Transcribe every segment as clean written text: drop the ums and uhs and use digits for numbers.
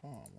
Come on.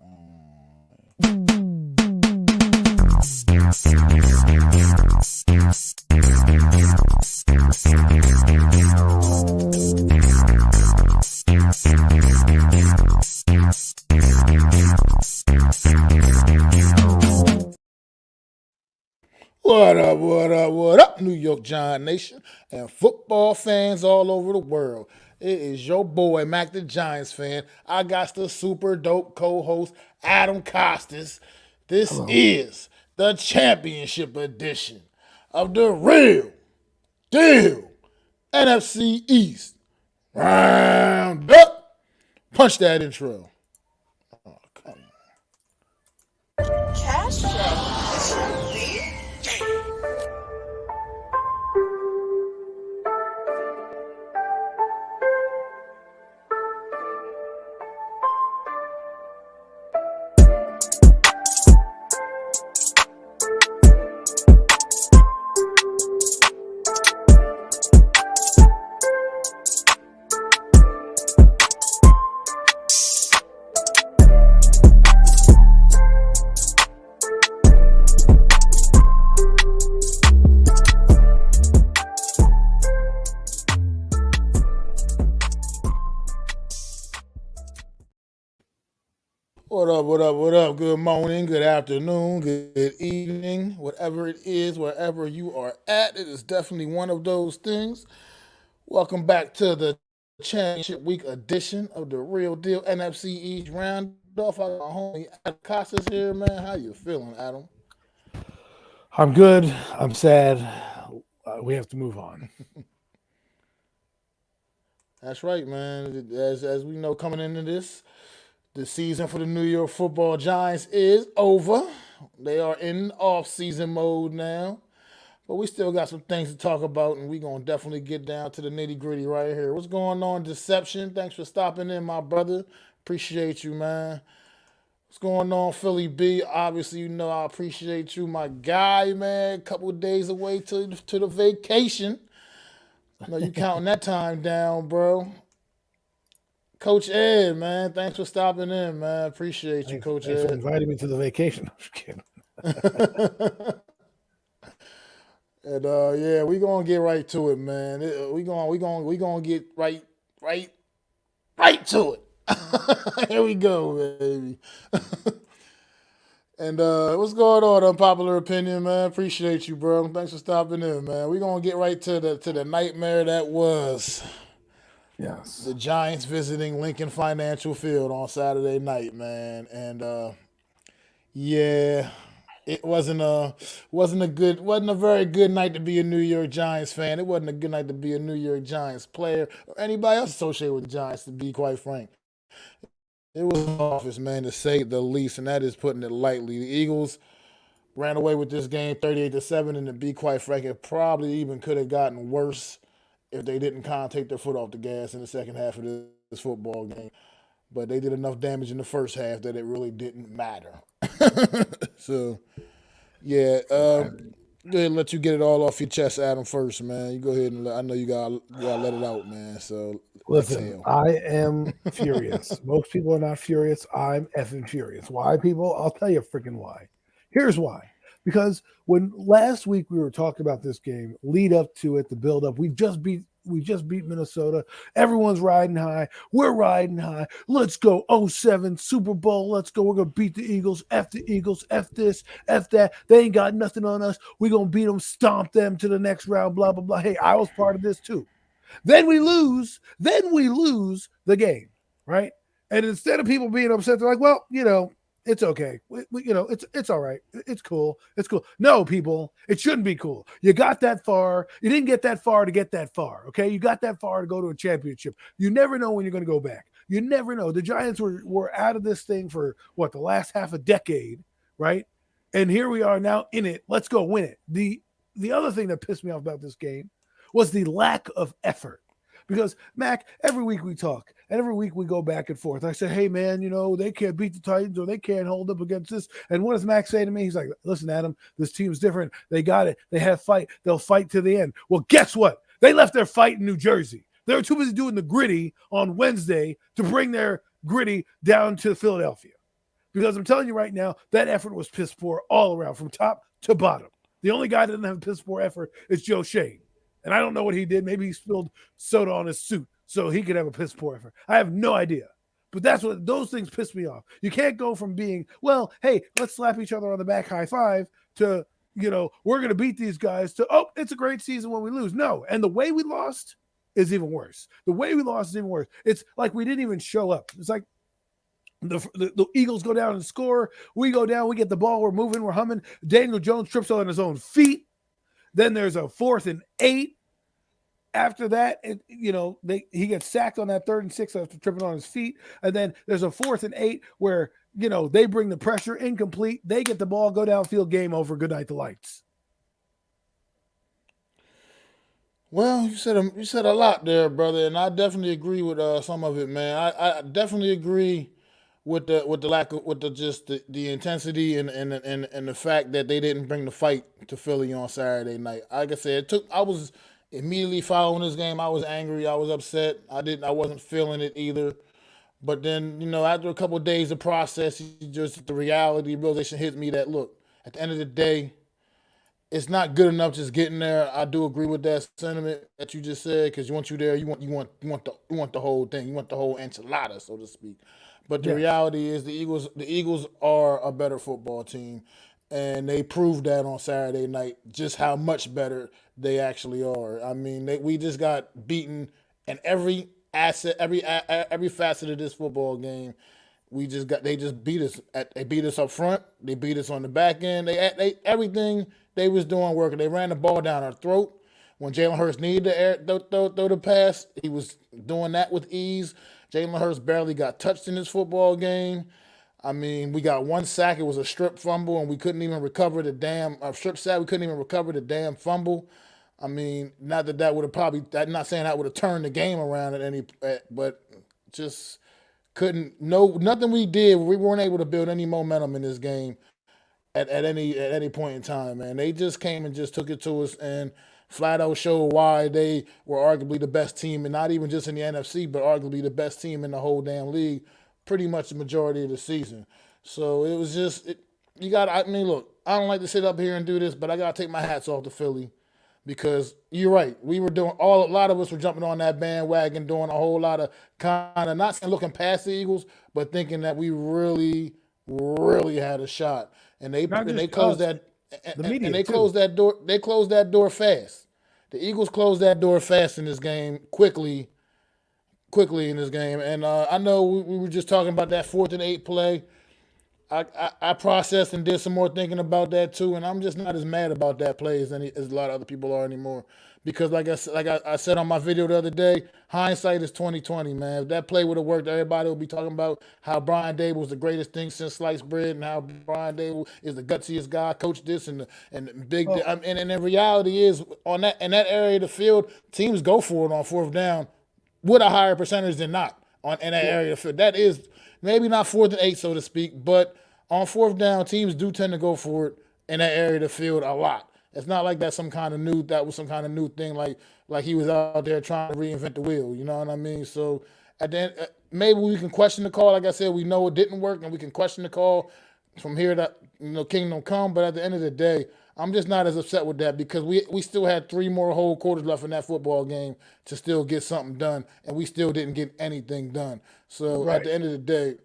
What up, what up, what up, New York Giant Nation and football fans all over the world. It is your boy, Mac the Giants fan. I got the super dope co-host, Adam Costas. This Hello. is the championship edition of the real deal NFC East. Round up. Punch that intro. Oh, come on. Cash flow is your lead. What up, what up, what up? Good morning, good afternoon, good evening, whatever it is, wherever you are at. It is definitely one of those things. Welcome back to the championship week edition of the Real Deal NFC East Roundoff. I got my homie Adam Costas here, man. How you feeling, Adam? I'm good. I'm sad. We have to move on. That's right, man. As we know, coming into this, the season for the New York Football Giants is over. They are in off-season mode now. But we still got some things to talk about, and we're going to definitely get down to the nitty-gritty right here. What's going on, Deception? Thanks for stopping in, my brother. Appreciate you, man. What's going on, Philly B? Obviously, you know I appreciate you, my guy, man. Couple of days away to the vacation. I know you counting that time down, bro. Coach Ed, man, thanks for stopping in, man. Appreciate you, Coach Thanks for Ed. inviting me to the vacation. I'm just kidding. And yeah, we gonna get right to it, man. We gonna get right to it. Here we go, baby. And what's going on, Unpopular Opinion, man? Appreciate you, bro. Thanks for stopping in, man. We gonna get right to the nightmare that was Yes. the Giants visiting Lincoln Financial Field on Saturday night, man. And yeah, it wasn't a very good night to be a New York Giants fan. It wasn't a good night to be a New York Giants player or anybody else associated with the Giants, to be quite frank. It was an office, man, to say the least, and that is putting it lightly. The Eagles ran away with this game 38-7, and to be quite frank, it probably even could have gotten worse if they didn't kind of take their foot off the gas in the second half of this football game. But they did enough damage in the first half that it really didn't matter. So, yeah, go ahead and let you get it all off your chest, Adam, first, man. You go ahead and I know you gotta let it out, man. So, Listen, I am furious. Most people are not furious. I'm effing furious. Why, people? I'll tell you freaking why. Here's why. Because when last week we were talking about this game, lead up to it, the build up, we just beat Minnesota. Everyone's riding high. We're riding high. Let's go 07 Super Bowl. Let's go. We're going to beat the Eagles. F the Eagles. F this. F that. They ain't got nothing on us. We're going to beat them, stomp them to the next round, blah, blah, blah. Hey, I was part of this too. Then we lose the game, right? And instead of people being upset, they're like, well, it's okay. It's all right. It's cool. It's cool. No, people, it shouldn't be cool. You got that far. You didn't get that far to get that far, okay? You got that far to go to a championship. You never know when you're going to go back. You never know. The Giants were out of this thing for, the last half a decade, right? And here we are now in it. Let's go win it. The other thing that pissed me off about this game was the lack of effort. Because, Mac, every week we talk, and every week we go back and forth. I say, hey, man, they can't beat the Titans or they can't hold up against this. And what does Mac say to me? He's like, listen, Adam, this team's different. They got it. They have fight. They'll fight to the end. Well, guess what? They left their fight in New Jersey. They were too busy doing the gritty on Wednesday to bring their gritty down to Philadelphia. Because I'm telling you right now, that effort was piss poor all around, from top to bottom. The only guy that didn't have a piss poor effort is Joe Shane. And I don't know what he did. Maybe he spilled soda on his suit so he could have a piss poor effort. I have no idea. But that's what those things piss me off. You can't go from being, well, hey, let's slap each other on the back, high five, to, we're going to beat these guys, to, oh, it's a great season when we lose. No. And the way we lost is even worse. The way we lost is even worse. It's like we didn't even show up. It's like the Eagles go down and score. We go down, we get the ball, we're moving, we're humming. Daniel Jones trips on his own feet. Then there's a 4th and 8. After that, he gets sacked on that 3rd and 6 after tripping on his feet. And then there's a 4th and 8 where, they bring the pressure, incomplete. They get the ball, go downfield, game over. Good night, the lights. Well, you said a lot there, brother, and I definitely agree with some of it, man. I definitely agree with the lack of, with the intensity and the fact that they didn't bring the fight to Philly on Saturday night. Like I said, I was immediately following this game. I was angry. I was upset. I wasn't feeling it either. But then, after a couple of days of process, the realization hit me that, look, at the end of the day, it's not good enough just getting there. I do agree with that sentiment that you just said, because once you're there, you want the whole thing. You want the whole enchilada, so to speak. But the reality is the Eagles are a better football team, and they proved that on Saturday night, just how much better they actually are. I mean, we just got beaten in every facet of this football game. They just beat us. They beat us up front. They beat us on the back end. They everything they was doing working. They ran the ball down our throat. When Jalen Hurts needed to throw the pass, he was doing that with ease. Jalen Hurts barely got touched in this football game. I mean, we got one sack. It was a strip fumble, and we couldn't even recover the damn strip sack. We couldn't even recover the damn fumble. I mean, not that would have probably. I'm not saying that would have turned the game around but just couldn't. Nothing we did. We weren't able to build any momentum in this game at any point in time. Man, they just came and just took it to us and flat out showed why they were arguably the best team, and not even just in the NFC, but arguably the best team in the whole damn league, pretty much the majority of the season. So it was just look, I don't like to sit up here and do this, but I gotta take my hats off to Philly. Because you're right, we were doing a lot of us were jumping on that bandwagon, doing a whole lot of kind of not saying looking past the Eagles, but thinking that we really, really had a shot. And they closed that door. They closed that door fast. The Eagles closed that door fast in this game, quickly in this game. And I know we were just talking about that 4th and 8 play. I processed and did some more thinking about that too, and I'm just not as mad about that play as a lot of other people are anymore. Because like I said on my video the other day, hindsight is 20/20, man. If that play would have worked, everybody would be talking about how Brian Dable was the greatest thing since sliced bread, and how Brian Dable is the gutsiest guy, coach this and big. And the reality is in that area of the field, teams go for it on 4th down with a higher percentage than not in that area of the field. That is maybe not 4th and 8, so to speak, but on 4th down, teams do tend to go for it in that area of the field a lot. It's not like that was some kind of new thing, like he was out there trying to reinvent the wheel. You know what I mean? So at the end, maybe we can question the call. Like I said, we know it didn't work, and we can question the call from here to kingdom come. But at the end of the day, I'm just not as upset with that, because we still had 3 more whole quarters left in that football game to still get something done, and we still didn't get anything done. So At the end of the day,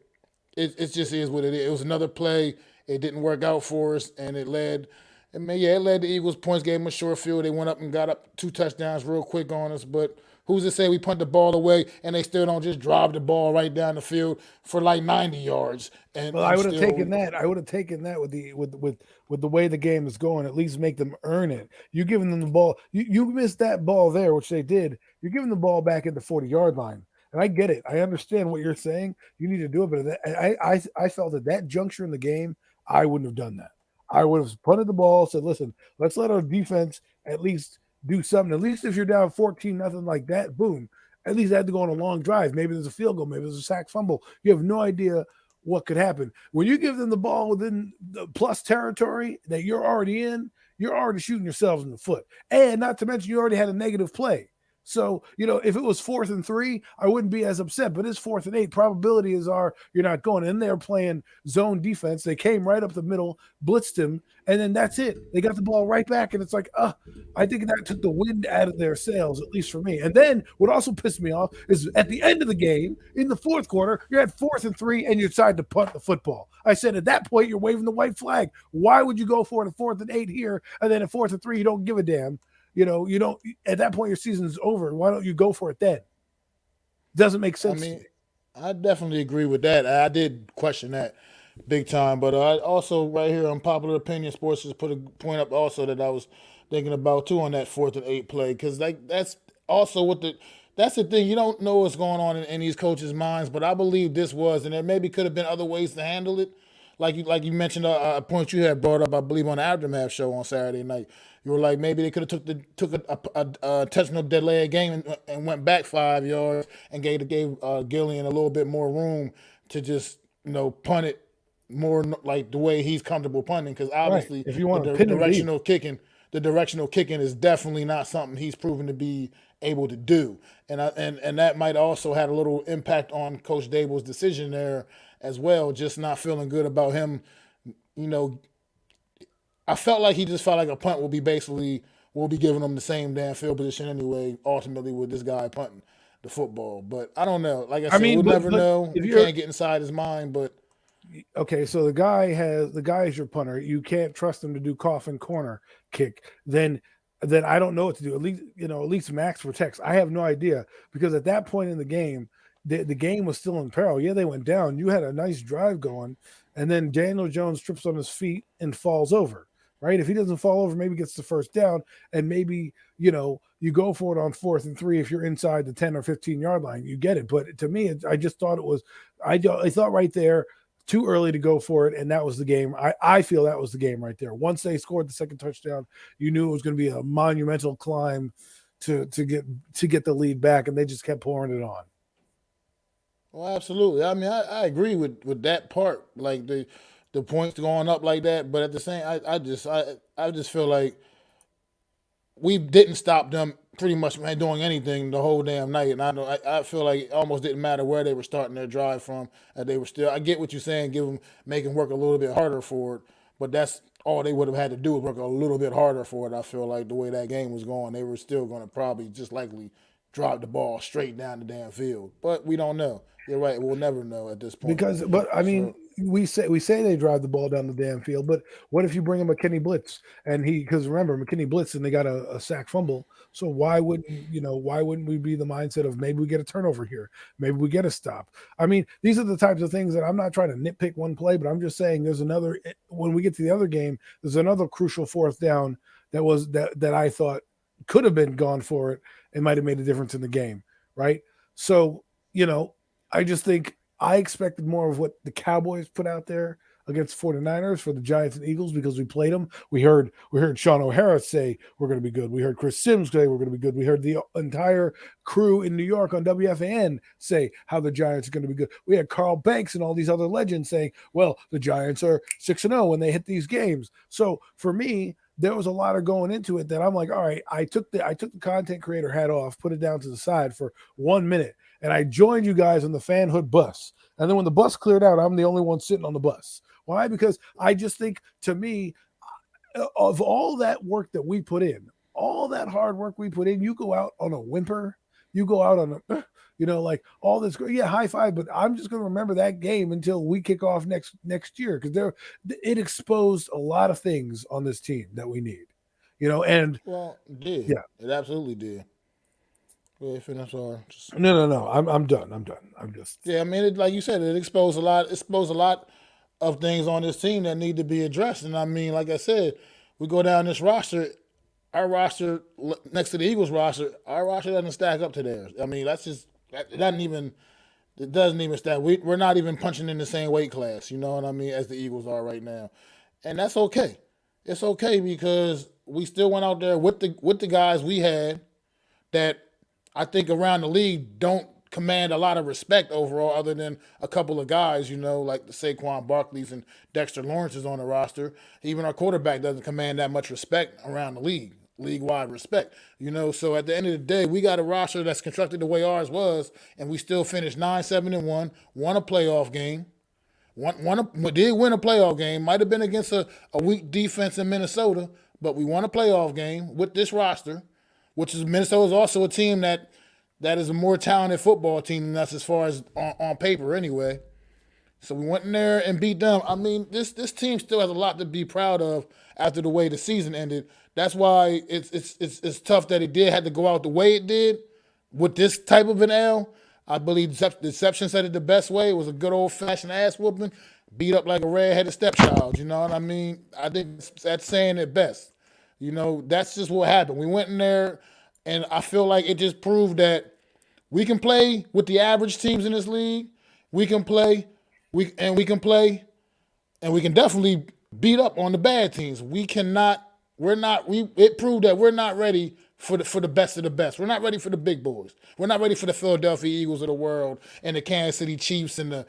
it just is what it is. It was another play. It didn't work out for us, and it led the Eagles points, gave them a short field. They went up and got up 2 touchdowns real quick on us. But who's to say we punt the ball away and they still don't just drive the ball right down the field for like 90 yards? I would have taken that. I would have taken that with the way the game is going. At least make them earn it. You giving them the ball. You missed that ball there, which they did. You're giving the ball back at the 40-yard line. And I get it. I understand what you're saying. You need to do it. But I felt at that juncture in the game, I wouldn't have done that. I would have punted the ball, said, listen, let's let our defense at least do something. At least if you're down 14-0 like that, boom. At least I had to go on a long drive. Maybe there's a field goal. Maybe there's a sack fumble. You have no idea what could happen. When you give them the ball within the plus territory that you're already in, you're already shooting yourselves in the foot. And not to mention, you already had a negative play. So, if it was 4th and 3, I wouldn't be as upset. But it's 4th and 8. Probabilities are you're not going in there playing zone defense. They came right up the middle, blitzed him, and then that's it. They got the ball right back, and it's like, I think that took the wind out of their sails, at least for me. And then what also pissed me off is at the end of the game, in the fourth quarter, you're at 4th and 3, and you decide to punt the football. I said at that point, you're waving the white flag. Why would you go for it at 4th and 8 here, and then at 4th and 3, you don't give a damn? You don't. At that point, your season's over. Why don't you go for it then? Doesn't make I sense to mean, me. I definitely agree with that. I did question that big time, but I also right here on Popular Opinion Sports just put a point up also that I was thinking about too on that 4th and 8 play because like that's also what that's the thing. You don't know what's going on in these coaches' minds, but I believe this was, and there maybe could have been other ways to handle it. Like you mentioned a point you had brought up, I believe on the Aftermath show on Saturday night. You were like maybe they could have took a intentional delay of game and went back 5 yards and gave Gillian a little bit more room to just punt it more like the way he's comfortable punting because Right. obviously If you want to pin and lead. the directional kicking is definitely not something he's proven to be able to do, and that might also had a little impact on Coach Dable's decision there as well. Just not feeling good about him. You know, I felt like he just felt like a punt will be giving him the same damn field position anyway. Ultimately, with this guy punting the football, but I don't know. Like I I said, mean, we'll but never know. if We you're can't get inside his mind, but okay, so the guy is your punter. You can't trust him to do coffin corner kick. Then I don't know what to do. At least Max protects. I have no idea because at that point in the game, the game was still in peril. Yeah, they went down. You had a nice drive going, and then Daniel Jones trips on his feet and falls over. Right? If he doesn't fall over, maybe gets the first down, and maybe you go for it on 4th and 3 if you're inside the 10 or 15 yard line. You get it. But to me, I just thought it was. I thought right there too early to go for it, and that was the game. I feel that was the game right there. Once they scored the second touchdown, you knew it was going to be a monumental climb to get the lead back, and they just kept pouring it on. well, absolutely. I mean, I agree with that part, like the points going up like that. But at the same, I just feel like we didn't stop them pretty much man, doing anything the whole damn night. And I feel like it almost didn't matter where they were starting their drive from. They were still. I get what you're saying. Make them work a little bit harder for it. But that's all they would have had to do was work a little bit harder for it. I feel like the way that game was going, they were still going to probably just likely drop the ball straight down the damn field. But we don't know. You're right. We'll never know at this point. But I mean, So we say they drive the ball down the damn field, but what if you bring him McKinney blitz and because remember McKinney blitz and they got a sack fumble, so why wouldn't we be the mindset of maybe we get a turnover here, maybe we get a stop? I mean, these are the types of things that I'm not trying to nitpick one play, but I'm just saying there's another when we get to the other game, there's another crucial fourth down that I thought could have been gone for it. It might have made a difference in the game, right? So I just think I expected more of what the Cowboys put out there against 49ers for the Giants and Eagles because we played them. We heard Sean O'Hara say we're going to be good. We heard Chris Sims say we're going to be good. We heard the entire crew in New York on WFAN say how the Giants are going to be good. We had Carl Banks and all these other legends saying, well, the Giants are 6-0 when they hit these games. So for me, there was a lot of going into it that I'm like, all right, I took the content creator hat off, put it down to the side for 1 minute, and I joined you guys on the fanhood bus. And then when the bus cleared out, I'm the only one sitting on the bus. Why? Because I just think, to me, of all that work that we put in, all that hard work we put in, you go out on a whimper, you go out on a, like all this, yeah, high five. But I'm just going to remember that game until we kick off next year because it exposed a lot of things on this team that we need, and well, it did. yeah. It absolutely did. Go ahead, finish or just No. I'm done. I'm just yeah. I mean, like you said, it exposed a lot. Exposed a lot of things on this team that need to be addressed. And I mean, like I said, we go down this roster. Our roster next to the Eagles roster, our roster doesn't stack up to theirs. I mean, it doesn't even stack. We're not even punching in the same weight class. You know what I mean? As the Eagles are right now, and that's okay. It's okay because we still went out there with the guys we had that I think around the league don't command a lot of respect overall, other than a couple of guys, like the Saquon Barkleys and Dexter Lawrence is on the roster. Even our quarterback doesn't command that much respect around the league. league-wide respect. So at the end of the day, we got a roster that's constructed the way ours was, and we still finished 9-7-1, won a playoff game. Did win a playoff game. Might have been against a weak defense in Minnesota, but we won a playoff game with this roster, which is Minnesota is also a team that is a more talented football team than us as far as on paper anyway. So we went in there and beat them. I mean, this team still has a lot to be proud of after the way the season ended. That's why it's tough that it had to go out the way it did with this type of an L. I believe Deception said it the best way. It was a good old-fashioned ass whooping, beat up like a red-headed stepchild, you know what I mean? I think that's saying it best. That's just what happened. We went in there, and I feel like it just proved that we can play with the average teams in this league. We can play, and we can definitely beat up on the bad teams. It proved that we're not ready for the best of the best. We're not ready for the big boys. We're not ready for the Philadelphia Eagles of the world and the Kansas City Chiefs and the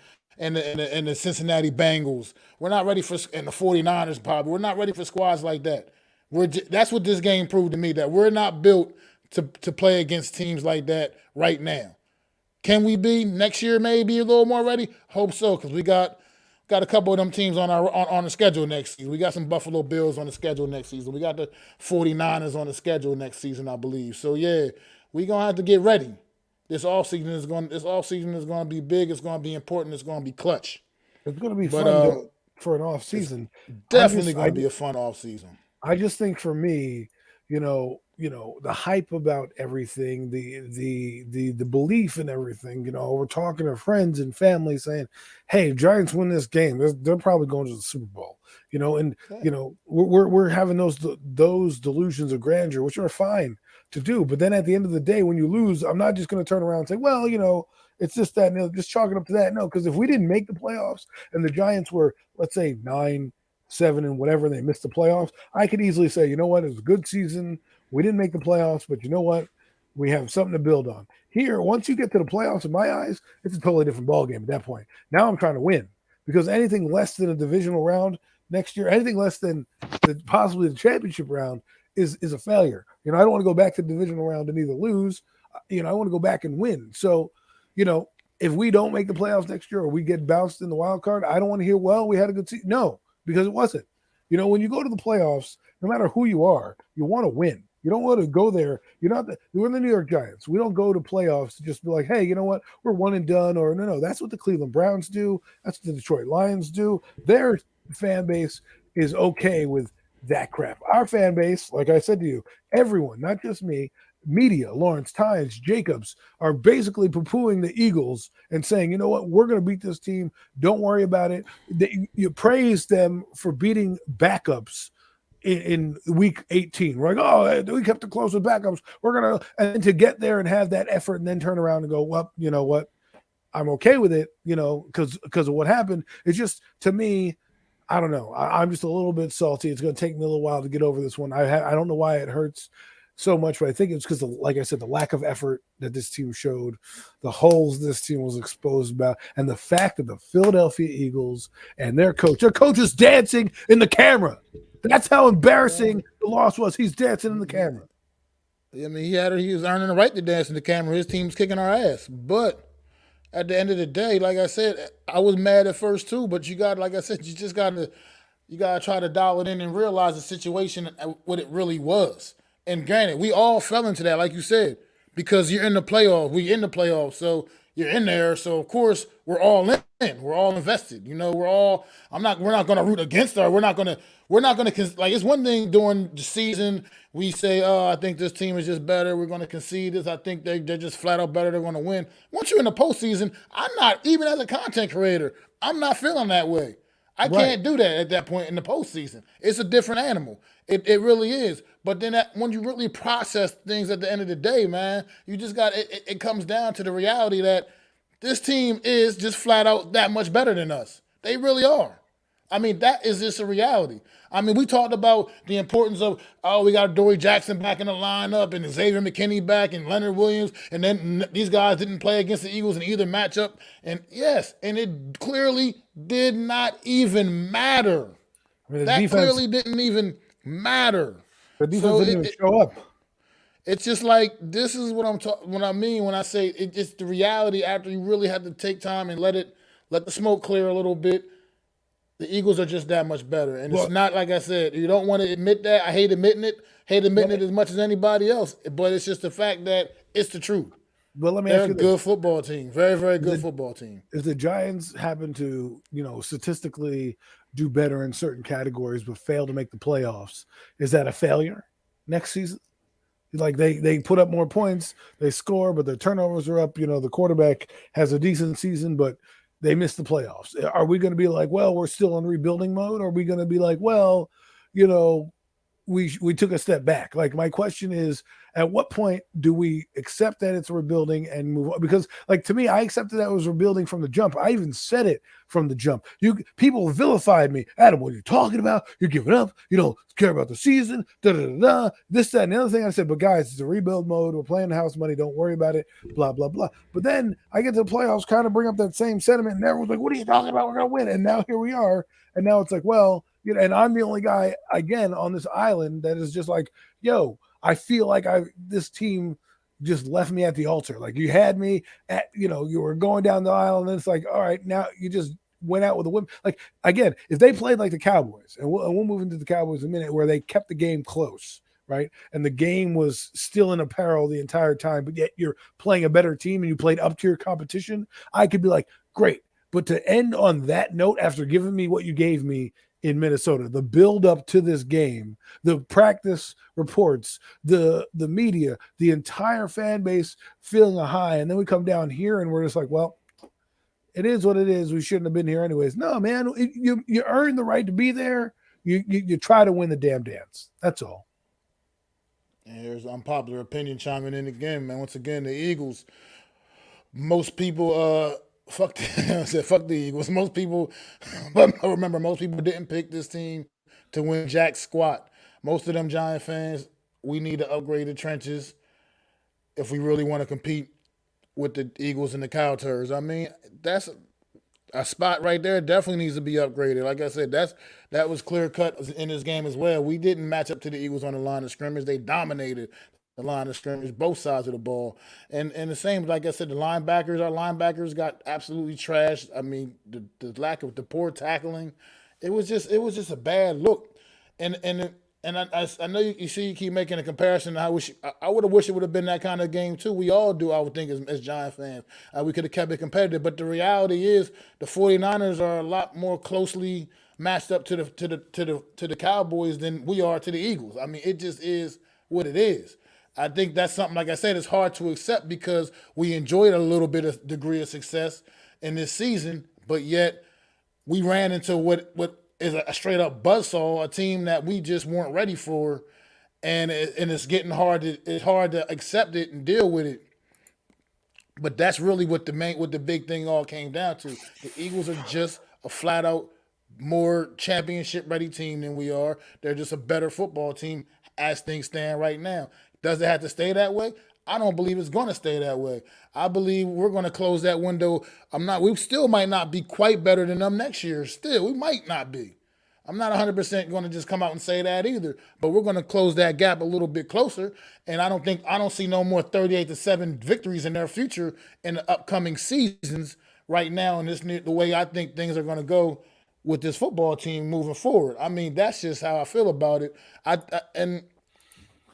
Cincinnati Bengals. We're not ready and the 49ers probably. We're not ready for squads like that. That's what this game proved to me, that we're not built to play against teams like that right now. Can we be next year maybe a little more ready? Hope so, because we got a couple of them teams on the schedule next season. We got some Buffalo Bills on the schedule next season. We got the 49ers on the schedule next season, I believe. So yeah, we're gonna have to get ready. This offseason is going to be big. It's going to be important. It's going to be clutch. It's going to be fun for an off season. Definitely going to be a fun off season. I just think for me, the hype about everything, the belief in everything, we're talking to friends and family saying, hey, Giants win this game, they're probably going to the Super Bowl, we're having those delusions of grandeur, which are fine to do. But then at the end of the day, when you lose, I'm not just going to turn around and say, well, it's just that, just chalk it up to that. No, because if we didn't make the playoffs and the Giants were, let's say, 9-7 and whatever, they missed the playoffs, I could easily say, you know what, it was a good season. We didn't make the playoffs, but you know what? We have something to build on. Here, once you get to the playoffs, in my eyes, it's a totally different ballgame at that point. Now I'm trying to win, because anything less than a divisional round next year, anything less than possibly the championship round is a failure. I don't want to go back to the divisional round and either lose. I want to go back and win. So, if we don't make the playoffs next year or we get bounced in the wild card, I don't want to hear, well, we had a good season. No, because it wasn't. When you go to the playoffs, no matter who you are, you want to win. You don't want to go there. We're the New York Giants. We don't go to playoffs to just be like, hey, you know what? We're one and done. Or no. That's what the Cleveland Browns do. That's what the Detroit Lions do. Their fan base is okay with that crap. Our fan base, like I said to you, everyone, not just me, media, Lawrence Tynes, Jacobs, are basically poo-pooing the Eagles and saying, you know what, we're going to beat this team. Don't worry about it. You praise them for beating backups in week 18. We're like, oh, we kept it close with backups. We're going to, and to get there and have that effort and then turn around and go, well, you know what, I'm okay with it, because of what happened. It's just, to me, I don't know. I'm just a little bit salty. It's going to take me a little while to get over this one. I don't know why it hurts so much, but I think it's because, like I said, the lack of effort that this team showed, the holes this team was exposed about, and the fact that the Philadelphia Eagles and their coach is dancing in the camera. That's how embarrassing the loss was. He's dancing in the camera. I mean, he was earning the right to dance in the camera. His team's kicking our ass. But at the end of the day, like I said, I was mad at first too, but you just got to try to dial it in and realize the situation, what it really was. And granted, we all fell into that, like you said, because you're in the playoffs. We in the playoffs, so you're in there. So of course we're all in. We're all invested. We're not going to root against her. We're not going to. Like, it's one thing during the season we say, oh, I think this team is just better. We're going to concede this. I think they're just flat out better. They're going to win. Once you're in the postseason, I'm not, even as a content creator, I'm not feeling that way. I can't do that at that point in the postseason. It's a different animal. It really is. But then when you really process things at the end of the day, man, you just got it comes down to the reality that this team is just flat out that much better than us. They really are. I mean, that is just a reality. I mean, we talked about the importance of, we got Dory Jackson back in the lineup and Xavier McKinney back and Leonard Williams, and then these guys didn't play against the Eagles in either matchup. And yes, and it clearly did not even matter. I mean, that clearly didn't even matter. The defense So didn't even show up. it's just like this is what I mean when I say it's the reality. After you really have to take time and let the smoke clear a little bit, the Eagles are just that much better. And it's Well, not like I said, you don't want to admit that. I hate admitting it. Hate admitting it as much as anybody else. But it's just the fact that it's the truth. but let me They're ask a you good this: football team. Very, very good football team. if the Giants happen to, statistically do better in certain categories but fail to make the playoffs, is that a failure next season? Like they put up more points, they score, but their turnovers are up. The quarterback has a decent season, but they miss the playoffs. Are we going to be like, well, we're still in rebuilding mode? Or are we going to be like, well, you know, we took a step back? Like, my question is, at what point do we accept that it's rebuilding and move on? Because, like, to me, I accepted that it was rebuilding from the jump. I even said it from the jump. People vilified me. Adam, what are you talking about? You're giving up. You don't care about the season. This, that, and the other thing. I said, but guys, it's a rebuild mode. We're playing house money. Don't worry about it. Blah, blah, blah. But then I get to the playoffs, kind of bring up that same sentiment, and everyone's like, what are you talking about? We're going to win. And now here we are. And now it's like, well, and I'm the only guy, again, on this island that is just like, yo, I feel like this team just left me at the altar. Like, you had me at, you were going down the aisle, and then it's like, all right, now you just went out with a win. Like, again, if they played like the Cowboys, and we'll move into the Cowboys in a minute, where they kept the game close, right? And the game was still in apparel the entire time, but yet you're playing a better team and you played up to your competition, I could be like, great. But to end on that note, after giving me what you gave me in Minnesota, the build up to this game, the practice reports, the media, the entire fan base feeling a high, and then we come down here and we're just like, well, it is what it is. We shouldn't have been here anyways. No, man, you earn the right to be there. You try to win the damn dance. That's all. And here's unpopular opinion chiming in again, man. Once again, the Eagles. Most people fuck the Eagles. Most people, remember, most people didn't pick this team to win jack squat. Most of them Giant fans, we need to upgrade the trenches if we really want to compete with the Eagles and the Cow Turds. I mean, that's a spot right there. Definitely needs to be upgraded. Like I said, that was clear cut in this game as well. We didn't match up to the Eagles on the line of scrimmage. They dominated the line of scrimmage, both sides of the ball. And the same, like I said, our linebackers got absolutely trashed. I mean, the lack of the poor tackling, it was just a bad look. And I know you see you keep making a comparison. I would have wished it would have been that kind of game too. We all do, I would think, as Giant fans. We could have kept it competitive. But the reality is the 49ers are a lot more closely matched up to the Cowboys than we are to the Eagles. I mean, it just is what it is. I think that's something, like I said, it's hard to accept because we enjoyed a little bit of degree of success in this season, but yet we ran into what is a straight up buzzsaw, a team that we just weren't ready for, and it's getting hard to accept it and deal with it. But that's really what the big thing all came down to. The Eagles are just a flat out more championship ready team than we are. They're just a better football team as things stand right now. Does it have to stay that way? I don't believe it's going to stay that way. I believe we're going to close that window. We still might not be quite better than them next year. Still, we might not be. I'm not 100% going to just come out and say that either. But we're going to close that gap a little bit closer. And I don't see no more 38-7 victories in their future in the upcoming seasons right now. And the way I think things are going to go with this football team moving forward. I mean, that's just how I feel about it. And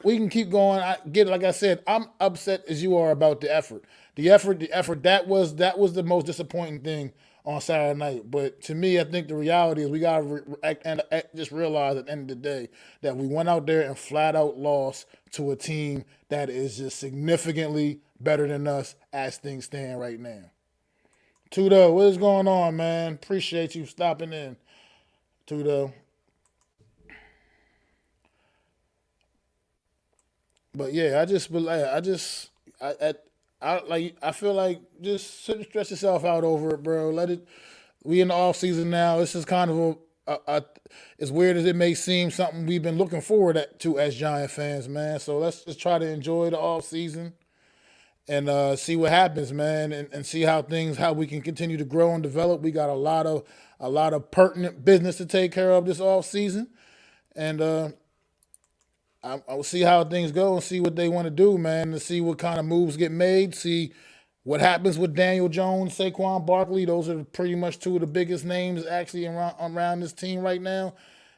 we can keep going. Like I said, I'm upset as you are about the effort. The effort. That was the most disappointing thing on Saturday night. But to me, I think the reality is we gotta just realize at the end of the day that we went out there and flat out lost to a team that is just significantly better than us as things stand right now. Tudo, what is going on, man? Appreciate you stopping in, Tudo. But yeah, I feel like just stress yourself out over it, bro. We in the off season now. This is kind of as weird as it may seem, something we've been looking forward to as Giant fans, man. So let's just try to enjoy the off season and see what happens, man, and see how we can continue to grow and develop. We got a lot of pertinent business to take care of this off season, and I'll see how things go and see what they want to do, man, to see what kind of moves get made, see what happens with Daniel Jones, Saquon Barkley. Those are pretty much two of the biggest names actually around this team right now.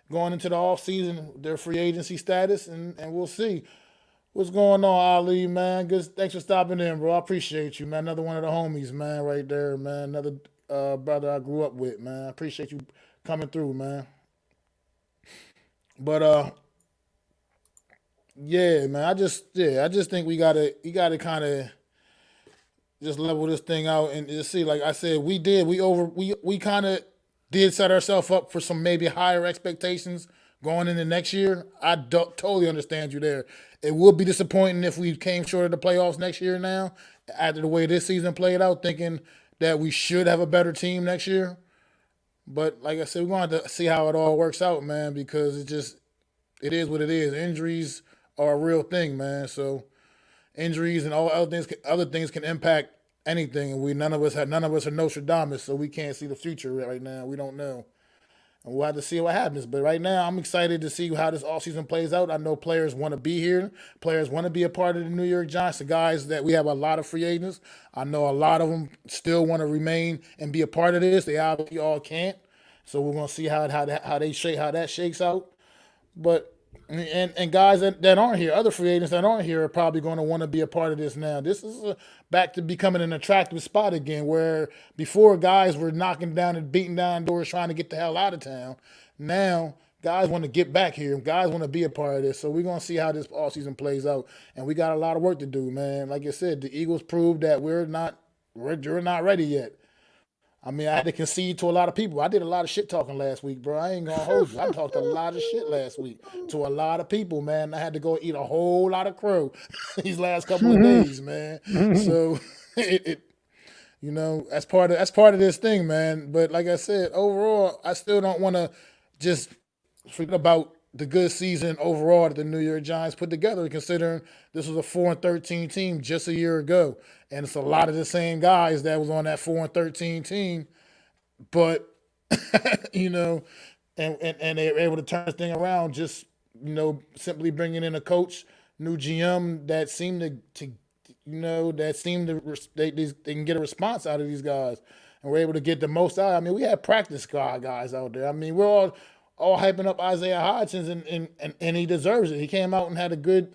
Going into the offseason, their free agency status, and we'll see. What's going on, Ali, man? Good. Thanks for stopping in, bro. I appreciate you, man. Another one of the homies, man, right there, man. Another brother I grew up with, man. I appreciate you coming through, man. But yeah, man. I just think we gotta kind of just level this thing out and just see. Like I said, we kind of did set ourselves up for some maybe higher expectations going into next year. Totally understand you there. It would be disappointing if we came short of the playoffs next year. Now, after the way this season played out, thinking that we should have a better team next year. But like I said, we're going to have to see how it all works out, man, because it is what it is. Injuries are a real thing, man. So injuries and all other things can impact anything, and none of us are Nostradamus, so we can't see the future right now. We don't know, and we'll have to see what happens. But right now, I'm excited to see how this offseason plays out. I know players want to be here. Players want to be a part of the New York Giants. The guys that we have a lot of free agents. I know a lot of them still want to remain and be a part of this. They obviously all can't. So we're gonna see how that shakes out. But and guys that aren't here, other free agents that aren't here, are probably going to want to be a part of this now. This is back to becoming an attractive spot again, where before guys were knocking down and beating down doors trying to get the hell out of town. Now guys want to get back here. Guys want to be a part of this. So we're going to see how this offseason plays out. And we got a lot of work to do, man. Like I said, the Eagles proved that we're not ready yet. I mean, I had to concede to a lot of people. I did a lot of shit talking last week, bro. I ain't gonna hold you. I talked a lot of shit last week to a lot of people, man. I had to go eat a whole lot of crow these last couple of days, man. So that's part of this thing, man. But like I said, overall, I still don't want to just forget about the good season overall that the New York Giants put together, considering this was a 4-13 team just a year ago, and it's a lot of the same guys that was on that 4-13 team. But you know, and they were able to turn this thing around, just simply bringing in a coach, new GM that seemed they can get a response out of these guys, and we're able to get the most out. I mean, we had practice squad guys out there. I mean, we're all hyping up Isaiah Hodgins, and he deserves it. He came out and had a good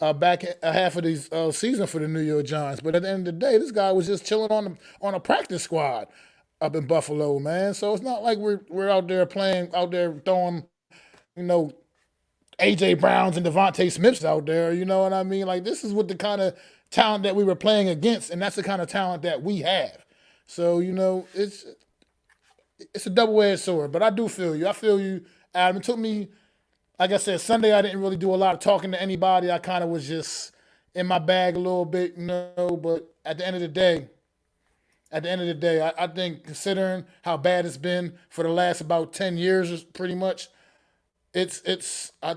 back half of this season for the New York Giants. But at the end of the day, this guy was just chilling on a practice squad up in Buffalo, man. So it's not like we're out there throwing, AJ Browns and Devontae Smiths out there. You know what I mean? Like, this is what the kind of talent that we were playing against, and that's the kind of talent that we have. So it's a double-edged sword, but I do feel you. I feel you, Adam. It took me, like I said, Sunday I didn't really do a lot of talking to anybody. I kind of was just in my bag a little bit, but at the end of the day, I think considering how bad it's been for the last about 10 years, pretty much, I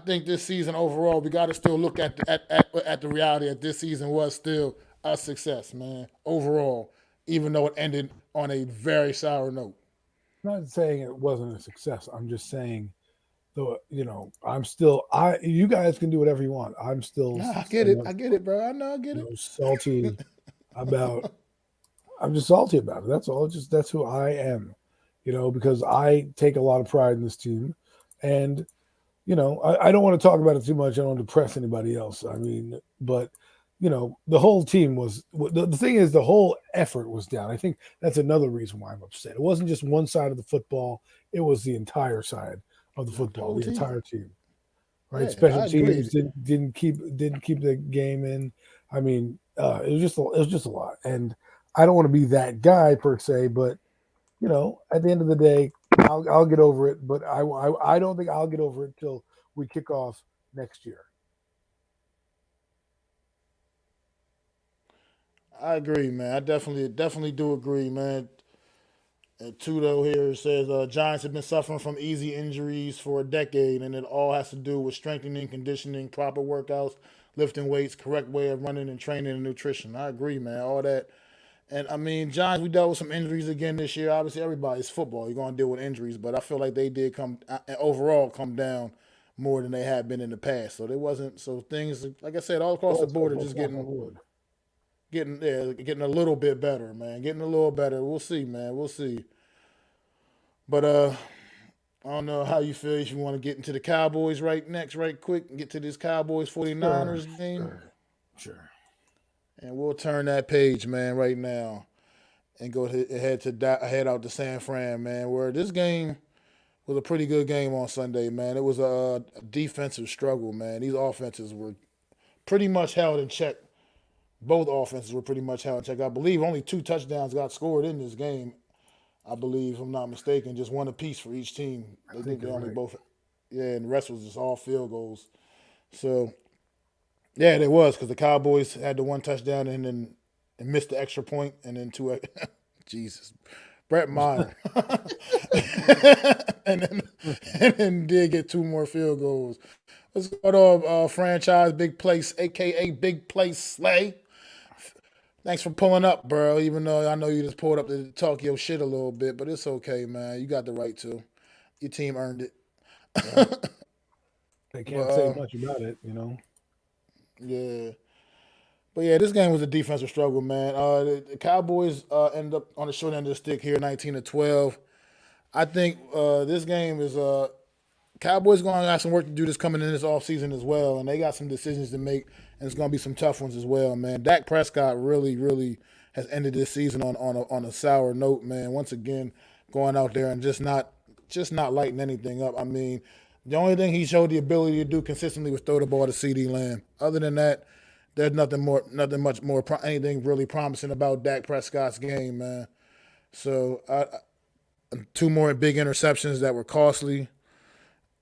think this season overall, we got to still look at the reality that this season was still a success, man, overall, even though it ended on a very sour note. I'm not saying it wasn't a success. I'm just saying, though, you guys can do whatever you want. I'm still. Nah, I get it, bro. I know, I get it. Salty about. I'm just salty about it. That's all. That's who I am, because I take a lot of pride in this team, and I don't want to talk about it too much. I don't want to depress anybody else. I mean, but the whole team was the thing is the whole effort was down. I think that's another reason why I'm upset. It wasn't just one side of the football; it was the entire side of the football, the entire team. Right? Yeah, Special teams didn't keep the game in. I mean, it was just a lot, and I don't want to be that guy per se, but at the end of the day, I'll get over it. But I don't think I'll get over it till we kick off next year. I agree, man. I definitely do agree, man. And Tudo here says Giants have been suffering from easy injuries for a decade, and it all has to do with strengthening, conditioning, proper workouts, lifting weights, correct way of running and training and nutrition. I agree, man. All that. And I mean, Giants, we dealt with some injuries again this year. Obviously, everybody's football. You're going to deal with injuries, but I feel like they did overall come down more than they have been in the past. So there wasn't so things like I said all across the board are just getting a little bit better, man. Getting a little better. We'll see, man. We'll see. But I don't know how you feel if you want to get into the Cowboys right quick, and get to this Cowboys 49ers game. Sure. And we'll turn that page, man, right now. And head out to San Fran, man, where this game was a pretty good game on Sunday, man. It was a defensive struggle, man. These offenses were pretty much held in check. Both offenses were pretty much held in check. I believe only 2 touchdowns got scored in this game. I believe, if I'm not mistaken, just one apiece for each team. They think they only both, and the rest was just all field goals. So, yeah, it was because the Cowboys had the 1 touchdown and missed the extra point, and then 2. Jesus, Brett Meyer, and then did get 2 more field goals. Let's go to franchise big place, aka Big Place Slay. Thanks for pulling up, bro. Even though I know you just pulled up to talk your shit a little bit, but it's okay, man. You got the right to. Your team earned it. They can't say much about it, Yeah. But yeah, this game was a defensive struggle, man. The Cowboys ended up on the short end of the stick here, 19-12. I think this game is Cowboys going to have some work to do this coming in this offseason as well, and they got some decisions to make, and it's going to be some tough ones as well, man. Dak Prescott really, really has ended this season on a sour note, man. Once again, going out there and just not lighting anything up. I mean, the only thing he showed the ability to do consistently was throw the ball to CeeDee Lamb. Other than that, there's anything really promising about Dak Prescott's game, man. So 2 more big interceptions that were costly.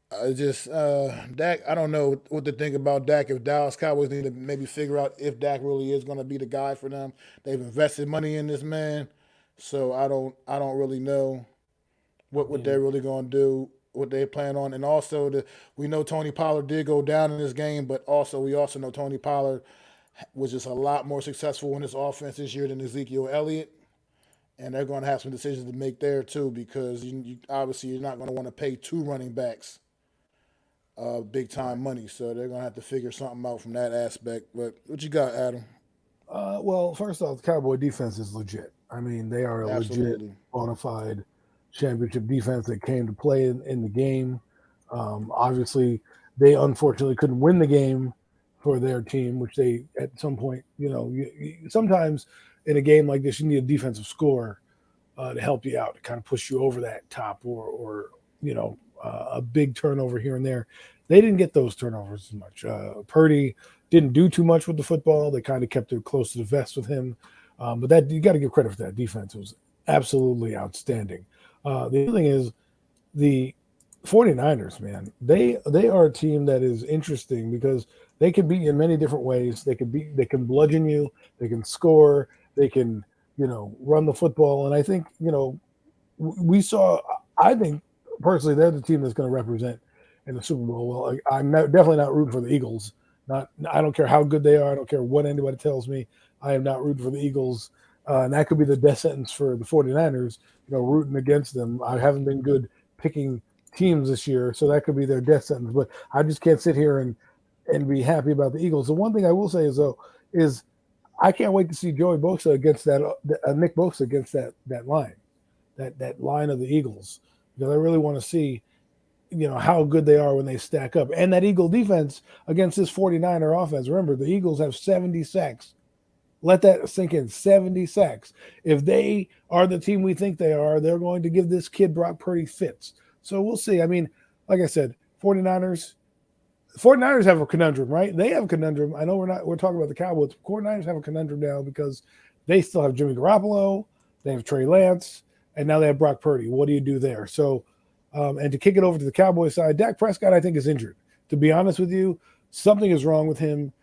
Dak, I don't know what to think about Dak. If Dallas Cowboys need to maybe figure out if Dak really is going to be the guy for them. They've invested money in this man, so I don't really know what they're really going to do, what they plan on. And also, we know Tony Pollard did go down in this game, but we also know Tony Pollard was just a lot more successful in this offense this year than Ezekiel Elliott. And they're going to have some decisions to make there, too, because obviously you're not going to want to pay 2 running backs big-time money. So they're going to have to figure something out from that aspect. But what you got, Adam? Well, first off, the Cowboy defense is legit. I mean, they are a legit, bona fide championship defense that came to play in the game. Obviously, they unfortunately couldn't win the game for their team, which they, at some point, sometimes in a game like this, you need a defensive score to help you out, to kind of push you over that top or a big turnover here and there. They didn't get those turnovers as much. Purdy didn't do too much with the football. They kind of kept it close to the vest with him. But that you got to give credit for that. Defense was absolutely outstanding. The other thing is the 49ers, man. They are a team that is interesting because they can beat you in many different ways. They can bludgeon you. They can score. They can, run the football. And I think, we saw. I think personally they're the team that's going to represent in the Super Bowl. Well, I'm definitely not rooting for the Eagles. I don't care how good they are. I don't care what anybody tells me. I am not rooting for the Eagles. And that could be the death sentence for the 49ers, rooting against them. I haven't been good picking teams this year, so that could be their death sentence. But I just can't sit here and be happy about the Eagles. The one thing I will say is I can't wait to see Joey Bosa against Nick Bosa against that line, that line of the Eagles, because I really want to see how good they are when they stack up. And that Eagle defense against this 49er offense. Remember, the Eagles have 70 sacks. Let that sink in, 70 sacks. If they are the team we think they are, they're going to give this kid Brock Purdy fits. So we'll see. I mean, like I said, 49ers have a conundrum, right? They have a conundrum. I know we're talking about the Cowboys. 49ers have a conundrum now because they still have Jimmy Garoppolo, they have Trey Lance, and now they have Brock Purdy. What do you do there? So, and to kick it over to the Cowboys side, Dak Prescott, I think, is injured. To be honest with you, something is wrong with him.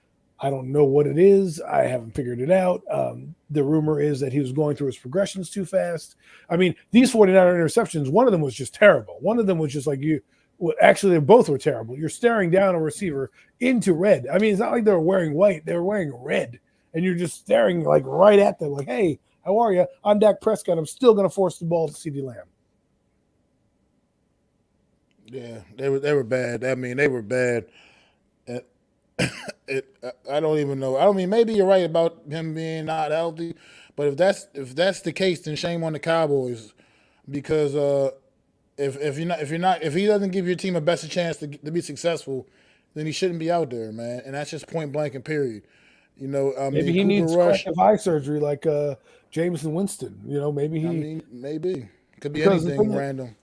I don't know what it is. I haven't figured it out. The rumor is that he was going through his progressions too fast. I mean, these 49er interceptions, one of them was just terrible. One of them was just like actually, they both were terrible. You're staring down a receiver into red. I mean, it's not like they were wearing white. They were wearing red. And you're just staring like right at them like, hey, how are you? I'm Dak Prescott. I'm still going to force the ball to CeeDee Lamb. Yeah, they were bad. I mean, they were bad. Uh, I don't even know. I mean, maybe you're right about him being not healthy, but if that's the case, then shame on the Cowboys because if he doesn't give your team a best chance to be successful, then he shouldn't be out there, man. And that's just point blank and period. I Maybe mean, he Cooper needs Rush. corrective eye surgery like Jameson Winston. Maybe I he mean, maybe could be because the anything thing random.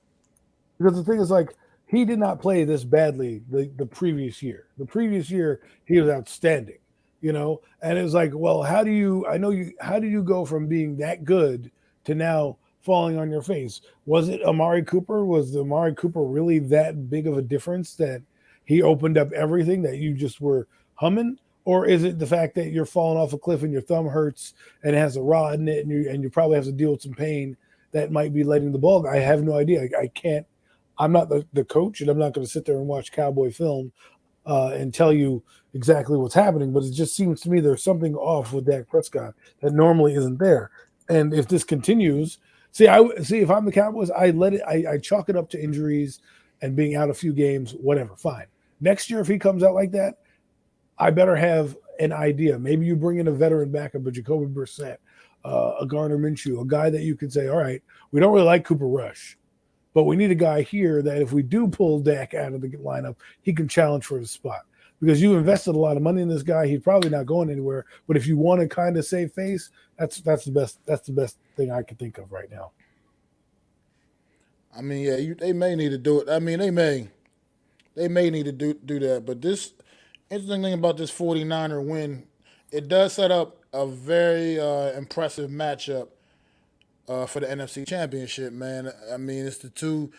because the thing is like he did not play this badly the previous year. The previous year he was outstanding, and it was like, well, how do you go from being that good to now falling on your face? Was it Amari Cooper? Was Amari Cooper really that big of a difference that he opened up everything that you just were humming? Or is it the fact that you're falling off a cliff and your thumb hurts and it has a rod in it and you probably have to deal with some pain that might be letting the ball go? I have no idea. I can't. I'm not the coach, and I'm not going to sit there and watch Cowboy film and tell you exactly what's happening. But it just seems to me there's something off with Dak Prescott that normally isn't there. And if this continues, see if I'm the Cowboys, I let it. I chalk it up to injuries and being out a few games, whatever. Fine. Next year, if he comes out like that, I better have an idea. Maybe you bring in a veteran backup, a Jacoby Brissett, a Garner Minshew, a guy that you can say, all right, we don't really like Cooper Rush. But we need a guy here that if we do pull Dak out of the lineup, he can challenge for his spot. Because you invested a lot of money in this guy, he's probably not going anywhere. But if you want to kind of save face, that's the best. That's the best thing I can think of right now. I mean, yeah, they may need to do it. I mean, they may need to do that. But this interesting thing about this 49er win, it does set up a very impressive matchup for the NFC Championship, man. I mean, it's the two.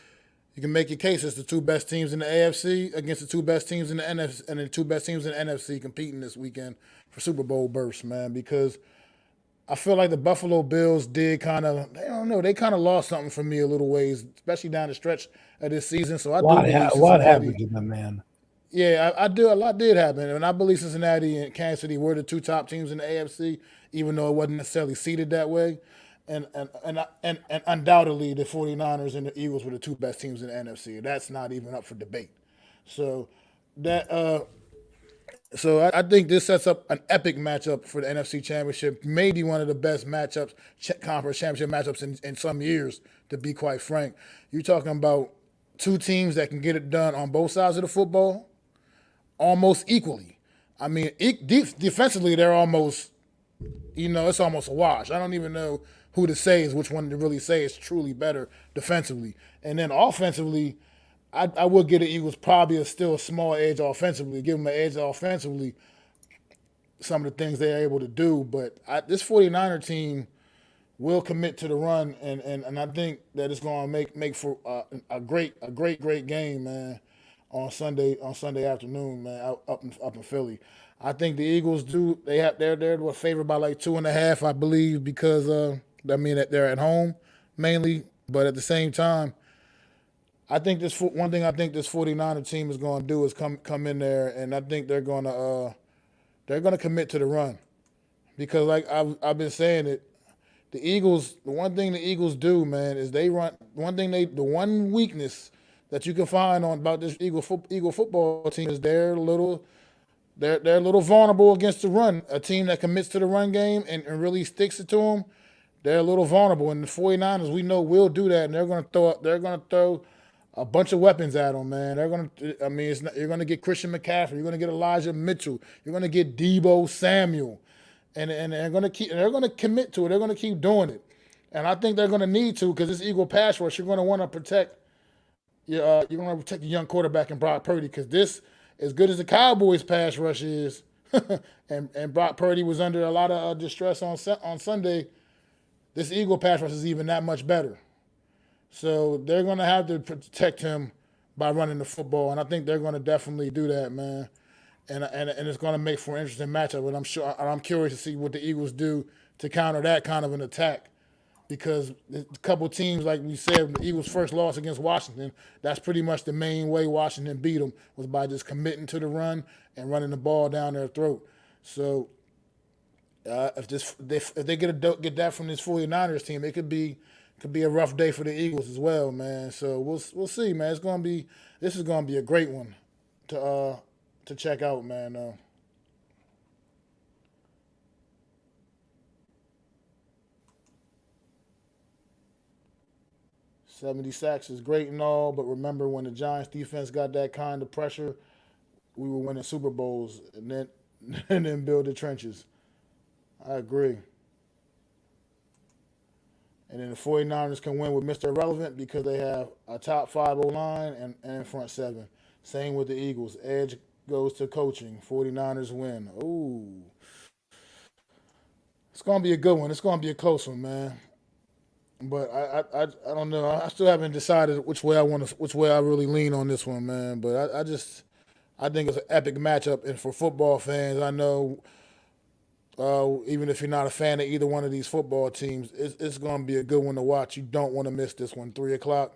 You can make your case. It's the two best teams in the AFC against the two best teams in the NFC, and the two best teams in the NFC competing this weekend for Super Bowl berths, man. Because I feel like the Buffalo Bills did kind of, I don't know, they kind of lost something for me a little ways, especially down the stretch of this season. So I do believe A lot happened Cincinnati. to them, man. Yeah, I do. A lot did happen, and I believe Cincinnati and Kansas City were the two top teams in the AFC, even though it wasn't necessarily seeded that way. And undoubtedly, the 49ers and the Eagles were the two best teams in the NFC. That's not even up for debate. So that I think this sets up an epic matchup for the NFC Championship. Maybe one of the best matchups, conference championship matchups in some years. To be quite frank, you're talking about two teams that can get it done on both sides of the football almost equally. I mean, defensively, they're almost, it's almost a wash. I don't even know who to say is which one to really say is truly better defensively. And then offensively, I would give the Eagles probably still a small edge offensively, give them an edge offensively, some of the things they're able to do. But this 49er team will commit to the run, and I think that it's going to make for a great game, man, on Sunday afternoon, man, up in Philly. I think the Eagles they're favored by like 2.5, I believe, because they're at home mainly, but at the same time, I think this one thing I think this 49er team is going to do is come in there, and I think they're going to commit to the run because like I've been saying it. The one thing the Eagles do, man, is they run. The one weakness that you can find on about this Eagle football team is they're a little vulnerable against the run. A team that commits to the run game and really sticks it to them, they're a little vulnerable. And the 49ers, we know, will do that, and they're going to throw a bunch of weapons at them, man. You're going to get Christian McCaffrey, you're going to get Elijah Mitchell, you're going to get Debo Samuel. And they're going to commit to it. They're going to keep doing it, and I think they're going to need to because this Eagle pass rush. You're going to want to protect. You're going to protect the young quarterback in Brock Purdy because this, as good as the Cowboys pass rush is, and Brock Purdy was under a lot of distress on Sunday. This Eagle pass rush is even that much better. So they're going to have to protect him by running the football, and I think they're going to definitely do that, man. And it's going to make for an interesting matchup. And I'm curious to see what the Eagles do to counter that kind of an attack, because a couple teams, like we said, the Eagles' first loss against Washington, that's pretty much the main way Washington beat them was by just committing to the run and running the ball down their throat. So if they get that from this 49ers team, it could be could be a rough day for the Eagles as well, man. So we'll see, man. This is gonna be a great one to check out, man. 70 sacks is great and all, but remember when the Giants defense got that kind of pressure, we were winning Super Bowls and then and then build the trenches. I agree. And then the 49ers can win with Mr. Irrelevant because they have a top 5 O line and front 7. Same with the Eagles. Edge goes to coaching. 49ers win. Ooh. It's going to be a good one. It's going to be a close one, man. But I don't know. I still haven't decided which way I really lean on this one, man. But I think it's an epic matchup, and for football fans, I know even if you're not a fan of either one of these football teams, it's going to be a good one to watch. You don't want to miss this one. 3 o'clock.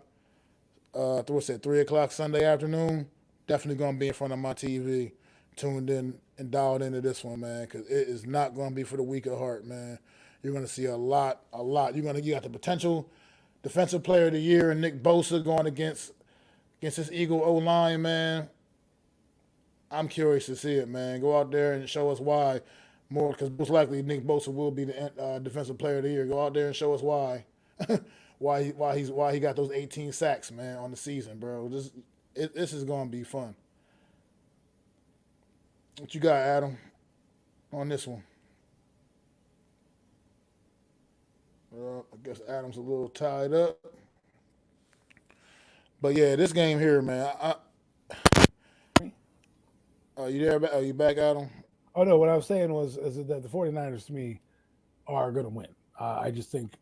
What's that? 3 o'clock Sunday afternoon. Definitely going to be in front of my TV, tuned in and dialed into this one, man, because it is not going to be for the weak of heart, man. You're going to see a lot. You got the potential defensive player of the year and Nick Bosa going against this Eagle O line, man. I'm curious to see it, man. Go out there and show us why more, because most likely Nick Bosa will be the defensive player of the year. Go out there and show us why, why he got those 18 sacks, man, on the season, bro. This is going to be fun. What you got, Adam, on this one? I guess Adam's a little tied up. But yeah, this game here, man. Are you there? Are you back, Adam? Oh, no, what I was saying is that the 49ers, to me, are going to win. I just think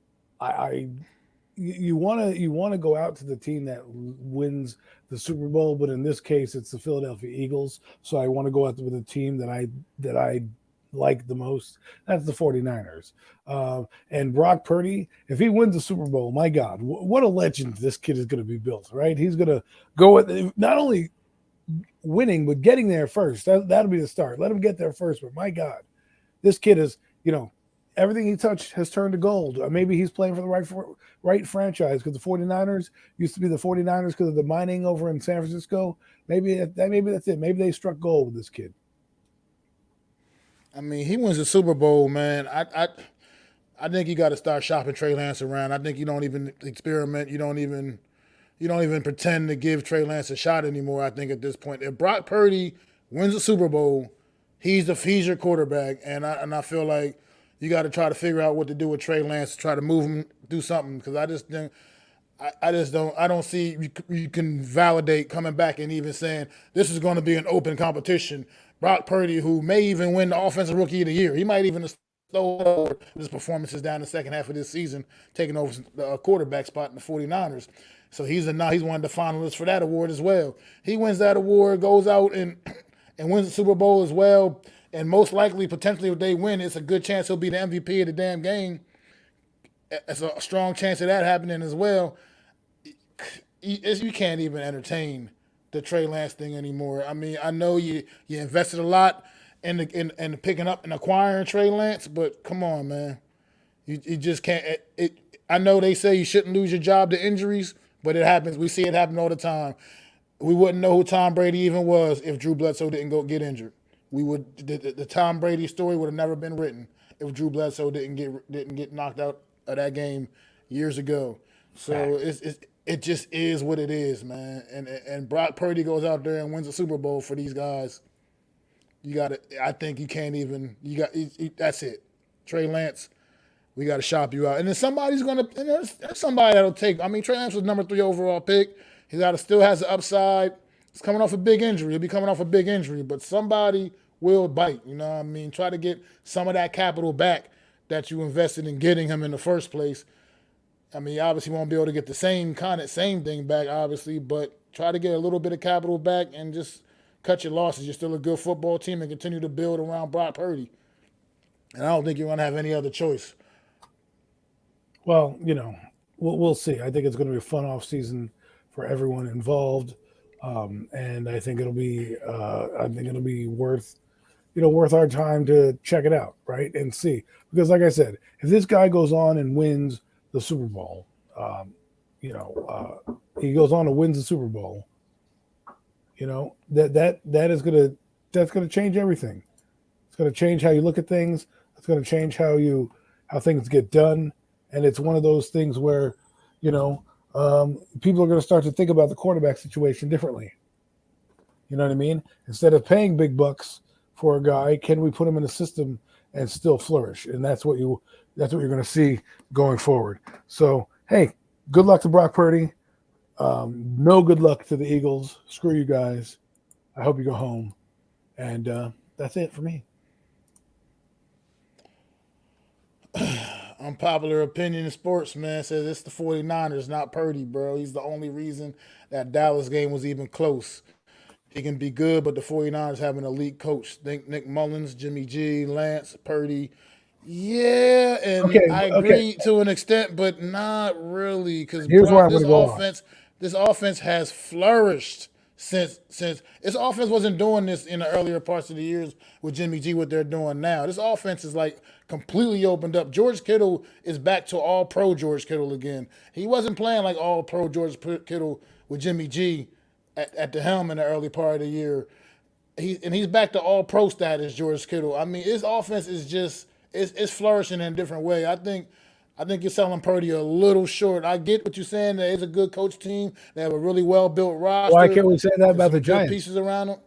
you want to go out to the team that wins the Super Bowl, but in this case, it's the Philadelphia Eagles. So I want to go out with a team that I like the most. That's the 49ers. And Brock Purdy, if he wins the Super Bowl, my God, what a legend this kid is going to be built, right? He's going to go with not only winning, but getting there first. That'll be the start. Let him get there first. But my God, this kid is, everything he touched has turned to gold. Maybe he's playing for the right franchise, because the 49ers used to be the 49ers because of the mining over in San Francisco. Maybe that's it. Maybe they struck gold with this kid. I mean, he wins the Super Bowl, man. I think you got to start shopping Trey Lance around. I think you don't even experiment. You don't even pretend to give Trey Lance a shot anymore. I think at this point, if Brock Purdy wins the Super Bowl, he's your quarterback, and I feel like you got to try to figure out what to do with Trey Lance to try to move him, do something, because I don't see you can validate coming back and even saying this is going to be an open competition. Brock Purdy, who may even win the Offensive Rookie of the Year, he might even stole his performances down the second half of this season, taking over the quarterback spot in the 49ers. So he's one of the finalists for that award as well. He wins that award, goes out and wins the Super Bowl as well, and most likely, potentially, if they win, it's a good chance he'll be the MVP of the damn game. It's a strong chance of that happening as well. You can't even entertain the Trey Lance thing anymore. I mean, I know you invested a lot in picking up and acquiring Trey Lance, but come on, man. You just can't. I know they say you shouldn't lose your job to injuries, but it happens. We see it happen all the time. We wouldn't know who Tom Brady even was if Drew Bledsoe didn't go get injured. The Tom Brady story would have never been written if Drew Bledsoe didn't get knocked out of that game years ago. So it just is what it is, man. And Brock Purdy goes out there and wins a Super Bowl for these guys. I think you can't even. That's it. Trey Lance, we got to shop you out. And then somebody's going to. There's somebody that'll take. I mean, Trey Lance was number 3 overall pick. He still has the upside. He's coming off a big injury. He'll be coming off a big injury, but somebody will bite. You know what I mean? Try to get some of that capital back that you invested in getting him in the first place. I mean, obviously won't be able to get the same thing back, obviously, but try to get a little bit of capital back and just cut your losses. You're still a good football team and continue to build around Brock Purdy. And I don't think you're going to have any other choice. Well, we'll see. I think it's going to be a fun off season for everyone involved, and I think it'll be worth our time to check it out, right, and see. Because, like I said, if this guy goes on and wins the Super Bowl, He goes on to wins the Super Bowl. That's gonna change everything. It's gonna change how you look at things. It's gonna change how things get done. And it's one of those things where, people are gonna start to think about the quarterback situation differently. You know what I mean? Instead of paying big bucks for a guy, can we put him in a system and still flourish? And that's what you're going to see going forward. So, hey, good luck to Brock Purdy. No good luck to the Eagles. Screw you guys. I hope you go home. And that's it for me. Unpopular opinion in sports, man, says it's the 49ers, not Purdy, bro. He's the only reason that Dallas game was even close. He can be good, but the 49ers have an elite coach. Think Nick Mullins, Jimmy G, Lance, Purdy. Yeah, and I Okay. agree to an extent, but not really, because Here's where I'm going This to go on. offense has flourished since this offense wasn't doing this in the earlier parts of the years with Jimmy G. What they're doing now, this offense is like completely opened up. George Kittle is back to all pro George Kittle again. He wasn't playing like all pro George Kittle with Jimmy G at the helm in the early part of the year. He's back to all pro status, George Kittle. I mean, his offense is just it's flourishing in a different way. I think you're selling Purdy a little short. I get what you're saying. That it's a good coach team. They have a really well built roster. Why can't we say that and about some the good Giants? pieces around them.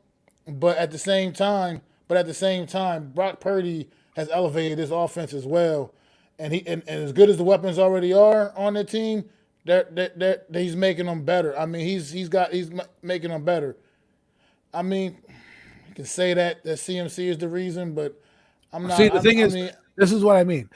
But at the same time, Brock Purdy has elevated this offense as well. And as good as the weapons already are on the team, he's making them better. I mean, he's making them better. I mean, you can say that CMC is the reason, but I'm not. See, the thing I is, mean, this is what I mean.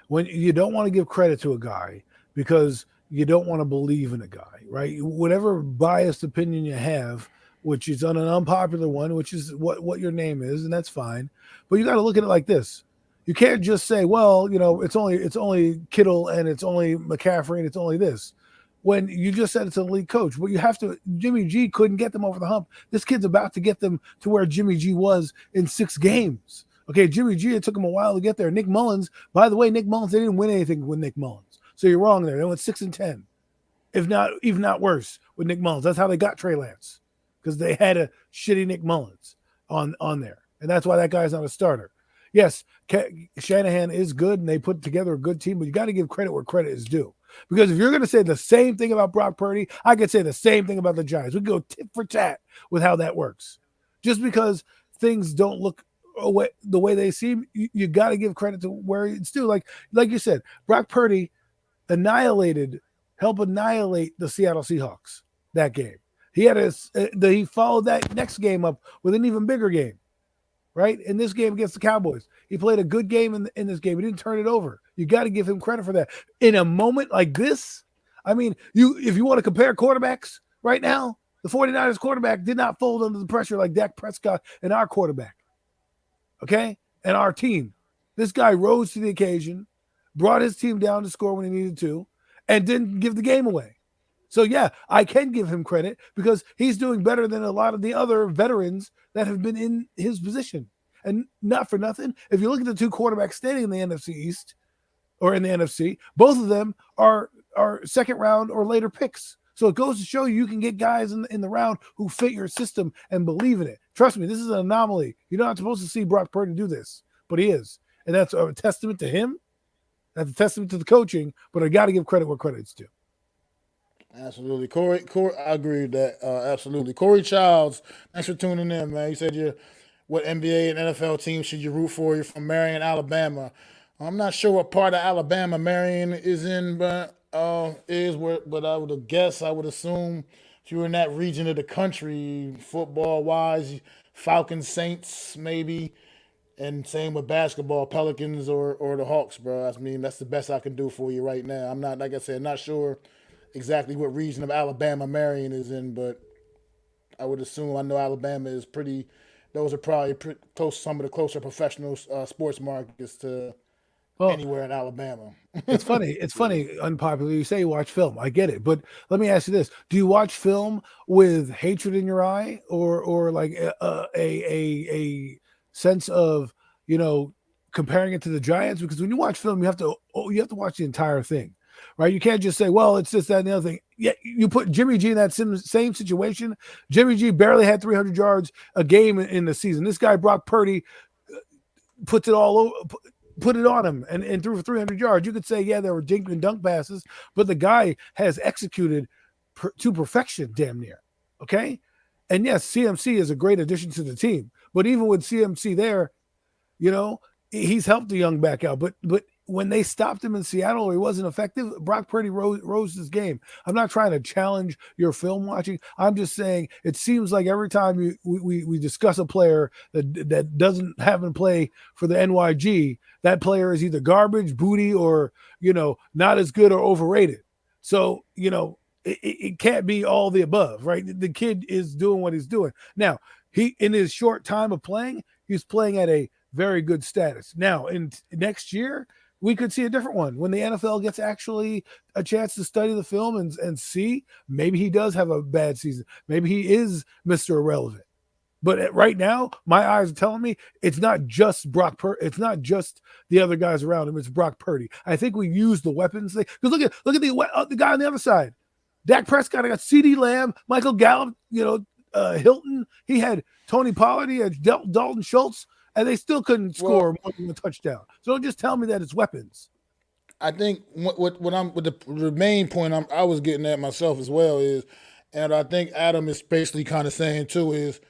When you don't want to give credit to a guy because you don't want to believe in a guy, right? Whatever biased opinion you have, which is on an unpopular one, which is what your name is, and that's fine. But you got to look at it like this. You can't just say, well, it's only Kittle and it's only McCaffrey and it's only this. When you just said it's an elite coach, but you have to. Jimmy G couldn't get them over the hump. This kid's about to get them to where Jimmy G was in 6 games. Okay, Jimmy G, it took him a while to get there. Nick Mullins, by the way, they didn't win anything with Nick Mullins. So you're wrong there. They went 6-10, if not worse with Nick Mullins. That's how they got Trey Lance, because they had a shitty Nick Mullins on there, and that's why that guy's not a starter. Yes, Shanahan is good, and they put together a good team, but you got to give credit where credit is due. Because if you're going to say the same thing about Brock Purdy, I could say the same thing about the Giants. We could go tit for tat with how that works. Just because things don't look the way they seem, you got to give credit to where it's due. Like you said, Brock Purdy helped annihilate the Seattle Seahawks that game. He followed that next game up with an even bigger game, right? In this game against the Cowboys, he played a good game in this game. He didn't turn it over. You got to give him credit for that. In a moment like this, I mean, if you want to compare quarterbacks right now, the 49ers quarterback did not fold under the pressure like Dak Prescott and our quarterback. Okay? And our team. This guy rose to the occasion, brought his team down to score when he needed to, and didn't give the game away. So, yeah, I can give him credit because he's doing better than a lot of the other veterans that have been in his position. And not for nothing, if you look at the 2 quarterbacks standing in the NFC East or in the NFC, both of them are second round or later picks. So it goes to show you can get guys in the round who fit your system and believe in it. Trust me, this is an anomaly. You're not supposed to see Brock Purdy do this, but he is. And that's a testament to him. That's a testament to the coaching, but I got to give credit where credit's due. absolutely, Corey. I agree with that. Absolutely, Corey Childs. Thanks for tuning in, man. You said what NBA and NFL teams should you root for? You're from Marion, Alabama. I'm not sure what part of Alabama Marion is in, but but I would assume if you were in that region of the country, football wise, Falcons, Saints, maybe, and same with basketball, Pelicans or the Hawks, bro. I mean, that's the best I can do for you right now. I'm not, like I said, not sure exactly what region of Alabama Marion is in, but I would assume I know Alabama is pretty. Those are probably close, some of the closer professional sports markets to Well, anywhere in Alabama. it's funny. It's funny, unpopular. You say you watch film. I get it. But let me ask you this. Do you watch film with hatred in your eye or like a sense of, comparing it to the Giants? Because when you watch film, you have to watch the entire thing. right? You can't just say, well, it's this, that, and the other thing. Yeah, you put Jimmy G in that same situation. Jimmy G barely had 300 yards a game in the season. This guy, Brock Purdy, puts it all over, put it on him and threw for 300 yards. You could say, yeah, there were dink and dunk passes, but the guy has executed to perfection, damn near. Okay. And yes, CMC is a great addition to the team, but even with CMC there, he's helped the young back out. But when they stopped him in Seattle or he wasn't effective, Brock Purdy rose his game. I'm not trying to challenge your film watching. I'm just saying it seems like every time we discuss a player that doesn't happen to play for the NYG, that player is either garbage, booty, or not as good or overrated. So it can't be all the above, right? The kid is doing what he's doing now. He in his short time of playing, he's playing at a very good status. Now in next year, we could see a different one when the NFL gets actually a chance to study the film and see maybe he does have a bad season. Maybe he is Mr. Irrelevant. But right now, my eyes are telling me it's not just Brock Purdy. It's not just the other guys around him. It's Brock Purdy. I think we use the weapons thing because look at the guy on the other side. Dak Prescott, I got CeeDee Lamb, Michael Gallup, Hilton. He had Tony Pollard. He had Dalton Schultz. And they still couldn't score more than a touchdown. So don't just tell me that it's weapons. I think what I'm with the main point I was getting at myself as well is, and I think Adam is basically kind of saying too, is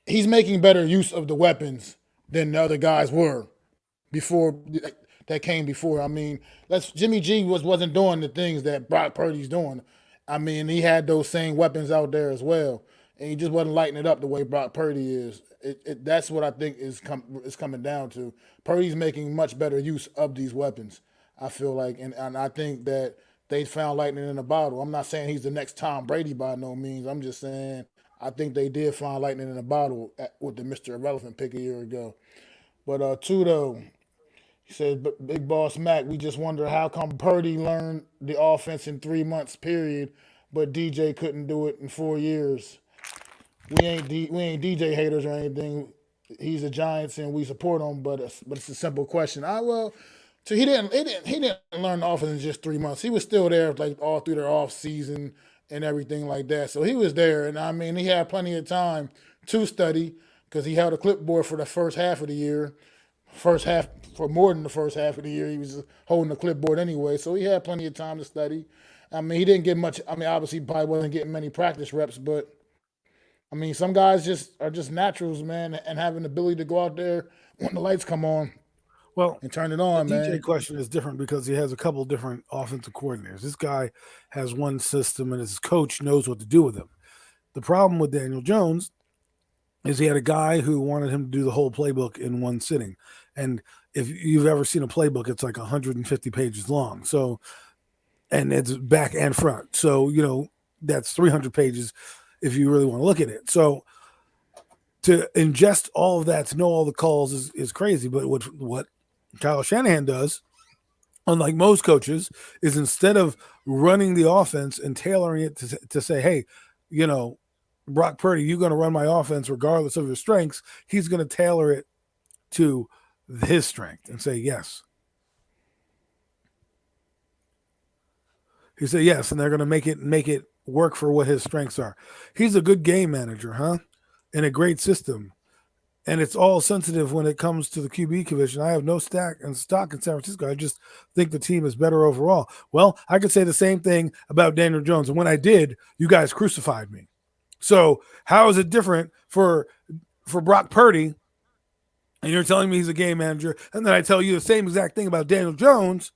he's making better use of the weapons than the other guys were before that came before. I mean, Jimmy G wasn't doing the things that Brock Purdy's doing. I mean, he had those same weapons out there as well, and he just wasn't lighting it up the way Brock Purdy is. That's what I think is coming down to. Purdy's making much better use of these weapons, I feel like, and I think that they found lightning in a bottle. I'm not saying he's the next Tom Brady by no means. I'm just saying I think they did find lightning in a bottle with the Mr. Irrelevant pick a year ago. But Tudo, he said, Big Boss Mac, we just wonder how come Purdy learned the offense in 3 months period, but DJ couldn't do it in 4 years. We ain't DJ haters or anything. He's a Giants and we support him, but it's a simple question. So he didn't learn the offense in just 3 months. He was still there like all through their off season and everything like that. So he was there, and I mean he had plenty of time to study because he held a clipboard for the first half of the year. For more than the first half of the year, he was holding the clipboard anyway. So he had plenty of time to study. I mean, he didn't get much. I mean, obviously, he probably wasn't getting many practice reps, but I mean, some guys are just naturals, man, and have an ability to go out there when the lights come on. Well, and turn it on, the man. DJ question is different because he has a couple different offensive coordinators. This guy has one system, and his coach knows what to do with him. The problem with Daniel Jones is he had a guy who wanted him to do the whole playbook in one sitting. And if you've ever seen a playbook, it's like 150 pages long. So, and it's back and front. So, that's 300 pages if you really want to look at it. So to ingest all of that, to know all the calls is crazy. But what Kyle Shanahan does, unlike most coaches, is instead of running the offense and tailoring it to say, hey, Brock Purdy, you're going to run my offense regardless of your strengths, he's going to tailor it to his strength and say yes. He said yes, and they're going to make it work for what his strengths are. He's a good game manager, huh? And a great system. And it's all sensitive when it comes to the QB division. I have no stock in San Francisco. I just think the team is better overall. Well, I could say the same thing about Daniel Jones. And when I did, you guys crucified me. So how is it different for Brock Purdy? And you're telling me he's a game manager. And then I tell you the same exact thing about Daniel Jones,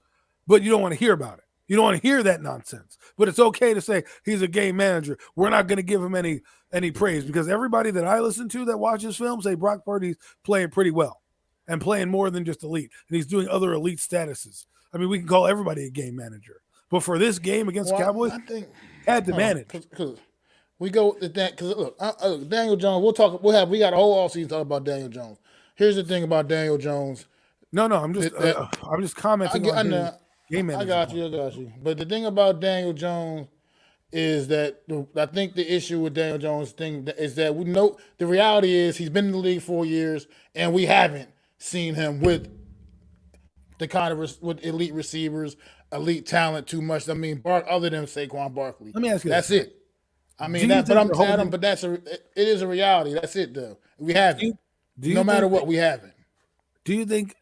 but you don't want to hear about it. You don't want to hear that nonsense. But it's okay to say he's a game manager. We're not going to give him any praise because everybody that I listen to that watches film say Brock Purdy's playing pretty well and playing more than just elite. And he's doing other elite statuses. I mean, we can call everybody a game manager. But for this game against the Cowboys, I think had to manage. Because we go with that. Because look, Daniel Jones. We got a whole offseason to talk about Daniel Jones. Here's the thing about Daniel Jones. No, I'm just commenting on his game manager. I got you. But the thing about Daniel Jones is that I think the issue with Daniel Jones thing is that we know the reality is he's been in the league 4 years and we haven't seen him with the kind of with elite receivers elite talent too much. I mean, other than Saquon Barkley, Let me ask you that's this. it. I Do mean you that, but think I'm they're Adam. holding? But it is a reality. That's it, though. We have Do it. you, do No you matter think? what, we have it. Do you think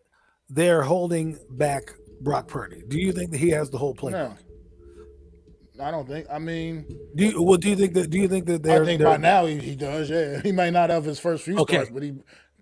they're holding back Brock Purdy? Do you think that he has the whole playbook? No, I don't think. I mean, Do you think that? Do you think that I they're think they're by now he does. Yeah, he may not have his first few okay? starts, but he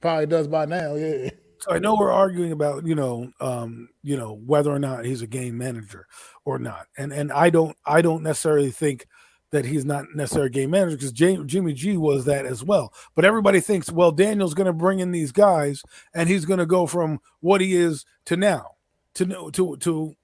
probably does by now. Yeah. So I know we're arguing about whether or not he's a game manager or not, and I don't necessarily think that he's not necessarily a game manager because Jimmy G was that as well. But everybody thinks, well, Daniel's going to bring in these guys and he's going to go from what he is to now to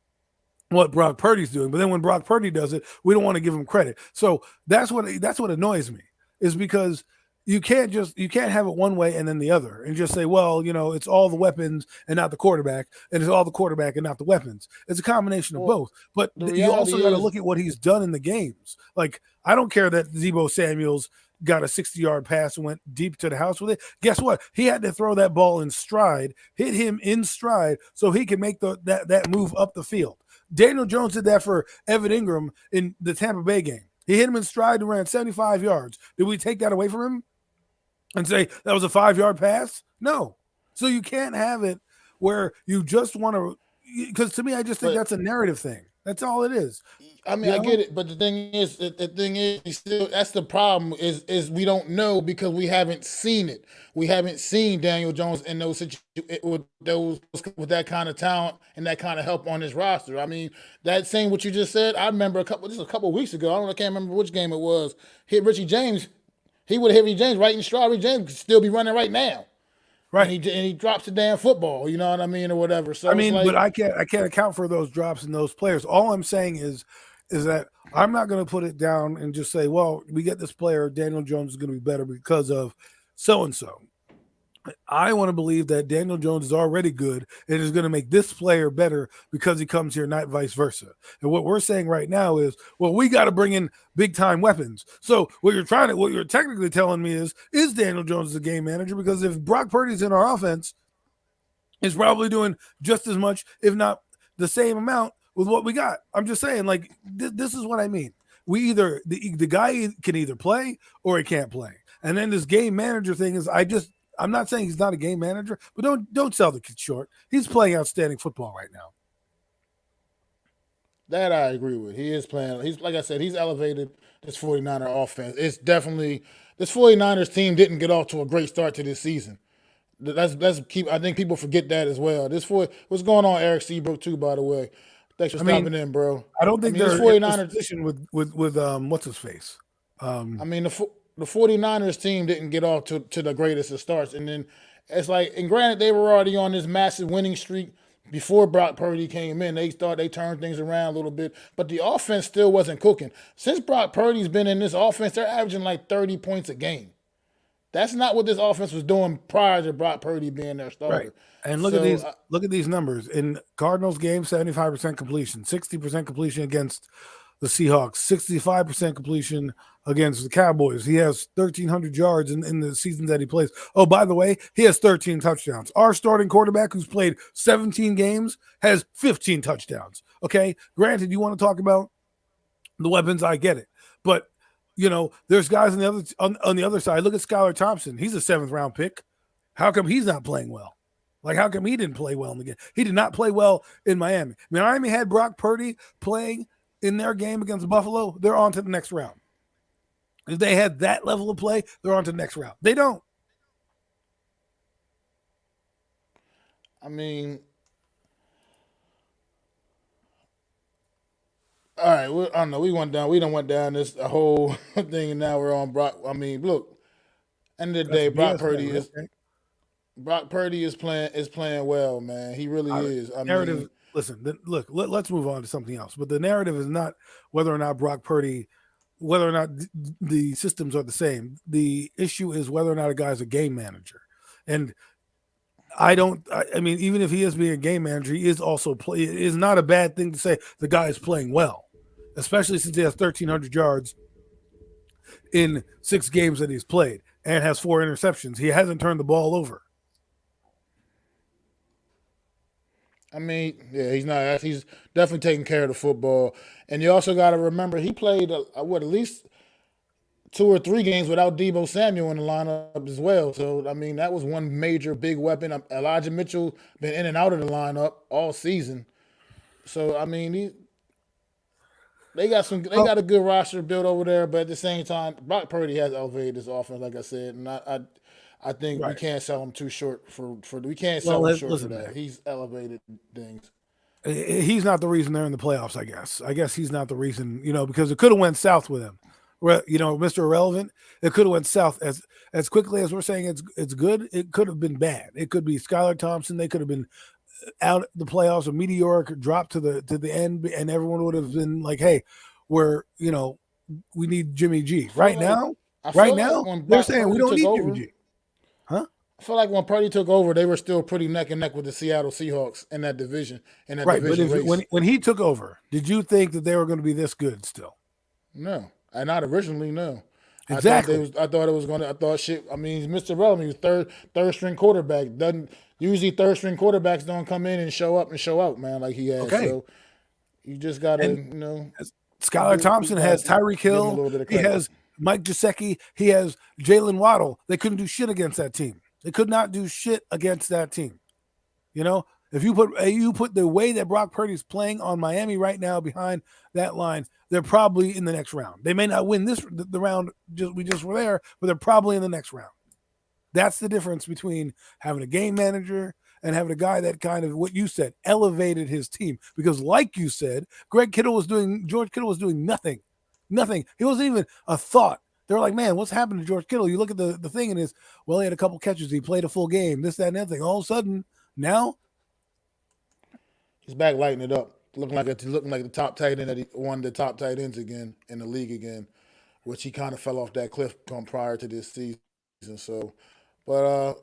what Brock Purdy's doing. But then when Brock Purdy does it, we don't want to give him credit. So that's what annoys me is because you can't have it one way and then the other and just say, well, it's all the weapons and not the quarterback, and it's all the quarterback and not the weapons. It's a combination of Well, both. But the you also reality got to is, look at what he's done in the games. Like I don't care that Debo Samuel's got a 60-yard pass and went deep to the house with it. Guess what? He had to throw that ball in stride, hit him in stride so he could make that move up the field. Daniel Jones did that for Evan Ingram in the Tampa Bay game. He hit him in stride and ran 75 yards. Did we take that away from him and say that was a 5-yard pass? No. So you can't have it where you just want to, because to me, I just think but that's a narrative thing. That's all it is. I mean, I get it, but the thing is, still, that's the problem. Is we don't know because we haven't seen it. We haven't seen Daniel Jones in those with that kind of talent and that kind of help on his roster. I mean, that same what you just said. I remember a couple of weeks ago. I can't remember which game it was. Hit Richie James. He would have hit Richie James right in stride. Richie James could still be running right now. Right. And he drops the damn football, you know what I mean, or whatever. So I it's mean, but like, I can't account for those drops in those players. All I'm saying is that I'm not going to put it down and just say, well, we get this player, Daniel Jones is going to be better because of so and so. I want to believe that Daniel Jones is already good and is going to make this player better because he comes here, not vice versa. And what we're saying right now is, well, we got to bring in big time weapons. So what you're technically telling me is Daniel Jones a game manager? Because if Brock Purdy's in our offense, he's probably doing just as much, if not the same amount with what we got. I'm just saying, like, this is what I mean. We either the guy can either play or he can't play. And then this game manager thing is, I'm not saying he's not a game manager, but don't sell the kid short. He's playing outstanding football right now. that I agree with. He is playing. He's like I said, he's elevated this 49er offense. It's definitely this 49ers team didn't get off to a great start to this season. Let's keep. I think people forget that as well. What's going on, Eric Seabrook too. By the way, thanks for stopping in, bro. I don't think this they're in this position with what's his face. I mean, the 49ers team didn't get off to the greatest of starts. And then it's like, and granted, they were already on this massive winning streak before Brock Purdy came in. They turned things around a little bit, but the offense still wasn't cooking. Since Brock Purdy's been in this offense, they're averaging like 30 points a game. That's not what this offense was doing prior to Brock Purdy being their starter. Right. And look at these numbers. In Cardinals game, 75% completion, 60% completion against the Seahawks, 65% completion against the Cowboys. He has 1,300 yards in the seasons that he plays. Oh, by the way, he has 13 touchdowns. Our starting quarterback, who's played 17 games, has 15 touchdowns. Okay, granted, you want to talk about the weapons, I get it. But, there's guys on the other side. Look at Skylar Thompson. He's a 7th-round pick. How come he's not playing well? Like, how come he didn't play well in the game? He did not play well in Miami. Miami had Brock Purdy playing in their game against Buffalo. They're on to the next round. If they had that level of play, they're on to the next round. They don't. I mean, all right. I don't know. We done went down this whole thing, and now we're on Brock. I mean, look. End of the day, Brock Purdy is playing well, man. He really is. Narrative. Listen, look. Let's move on to something else. But the narrative is not whether or not Brock Purdy, whether or not the systems are the same. The issue is whether or not a guy's a game manager, and I mean, even if he is being a game manager, he is also play. It is not a bad thing to say the guy is playing well, especially since he has 1,300 yards in 6 games that he's played and has 4 interceptions. He hasn't turned the ball over. I mean, yeah, he's not. He's definitely taking care of the football, and you also got to remember he played at least 2 or 3 games without Debo Samuel in the lineup as well. So I mean, that was one major big weapon. Elijah Mitchell been in and out of the lineup all season. So I mean, they got some. They Well, got a good roster built over there, but at the same time, Brock Purdy has elevated this offense, like I said, and I think we right. can't sell him too short for we can't Well, sell him short for listen, that. man. He's elevated things. He's not the reason they're in the playoffs. I guess he's not the reason. Because it could have went south with him. Mr. Irrelevant. It could have went south as quickly as we're saying it's good. It could have been bad. It could be Skylar Thompson. They could have been out the playoffs, a meteoric drop to the end, and everyone would have been like, "Hey, we need Jimmy G." I feel Right like now, I right feel like now, when they're Brock saying we Purdy don't took need Jimmy over, G. Huh? I feel like when Purdy took over, they were still pretty neck and neck with the Seattle Seahawks in that Right, but division if race. when he took over, did you think that they were going to be this good still? No, and not originally. No, Exactly. I thought it was going to. I thought shit. I mean, Mr. Relevant, he was third string quarterback. Doesn't usually third string quarterbacks don't come in and show up and show out, man, like he has. Okay. So you just gotta, And Skylar you Thompson has gotta Tyreek give him a Hill. little bit of He credit. has Mike Gesicki. He has Jalen Waddle. They couldn't do shit against that team. They could not do shit against that team. If you put the way that Brock Purdy's playing on Miami right now behind that line, they're probably in the next round. They may not win the round we just were there, but they're probably in the next round. That's the difference between having a game manager and having a guy that kind of what you said elevated his team. Because, like you said, George Kittle was doing nothing. Nothing. He wasn't even a thought. They're like, man, what's happened to George Kittle? You look at the thing and he had a couple catches. He played a full game, this, that, and that thing. All of a sudden, now, He's back lighting it up, looking like the top tight end one of the top tight ends again in the league again, which he kind of fell off that cliff prior to this season. So, but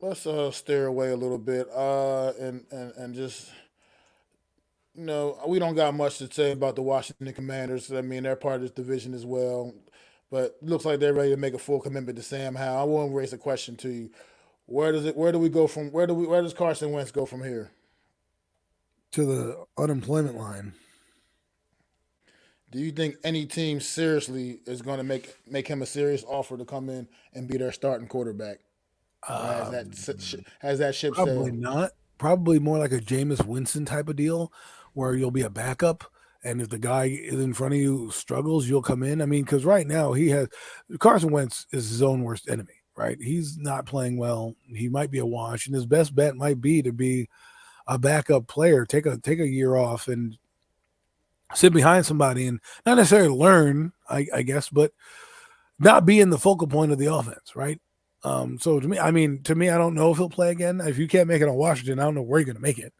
let's steer away a little bit and just we don't got much to say about the Washington Commanders. I mean, they're part of this division as well, but it looks like they're ready to make a full commitment to Sam Howell. I want to raise a question to you. Where do we go from? Where does Carson Wentz go from here? to the unemployment line. Do you think any team seriously is going to make him a serious offer to come in and be their starting quarterback? Or has that ship Probably sailed? not. Probably more like a Jameis Winston type of deal where you'll be a backup. And if the guy in front of you struggles, you'll come in. I mean, because right now Carson Wentz is his own worst enemy, right? He's not playing well. He might be a wash. And his best bet might be to be a backup player, take a year off and sit behind somebody and not necessarily learn, I guess, but not be in the focal point of the offense, right? So to me, I don't know if he'll play again. If you can't make it on Washington, I don't know where you're going to make it.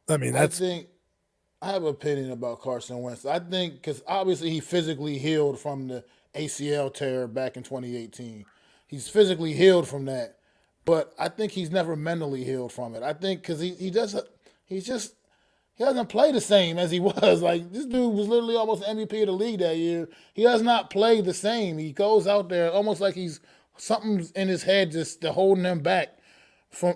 I mean, I that's think I have an opinion about Carson Wentz. I think because obviously he physically healed from the ACL tear back in 2018. He's physically healed from that, but I think he's never mentally healed from it. I think because he doesn't play the same as he was. Like this dude was literally almost MVP of the league that year. He does not play the same. He goes out there almost like he's something's in his head just holding him back.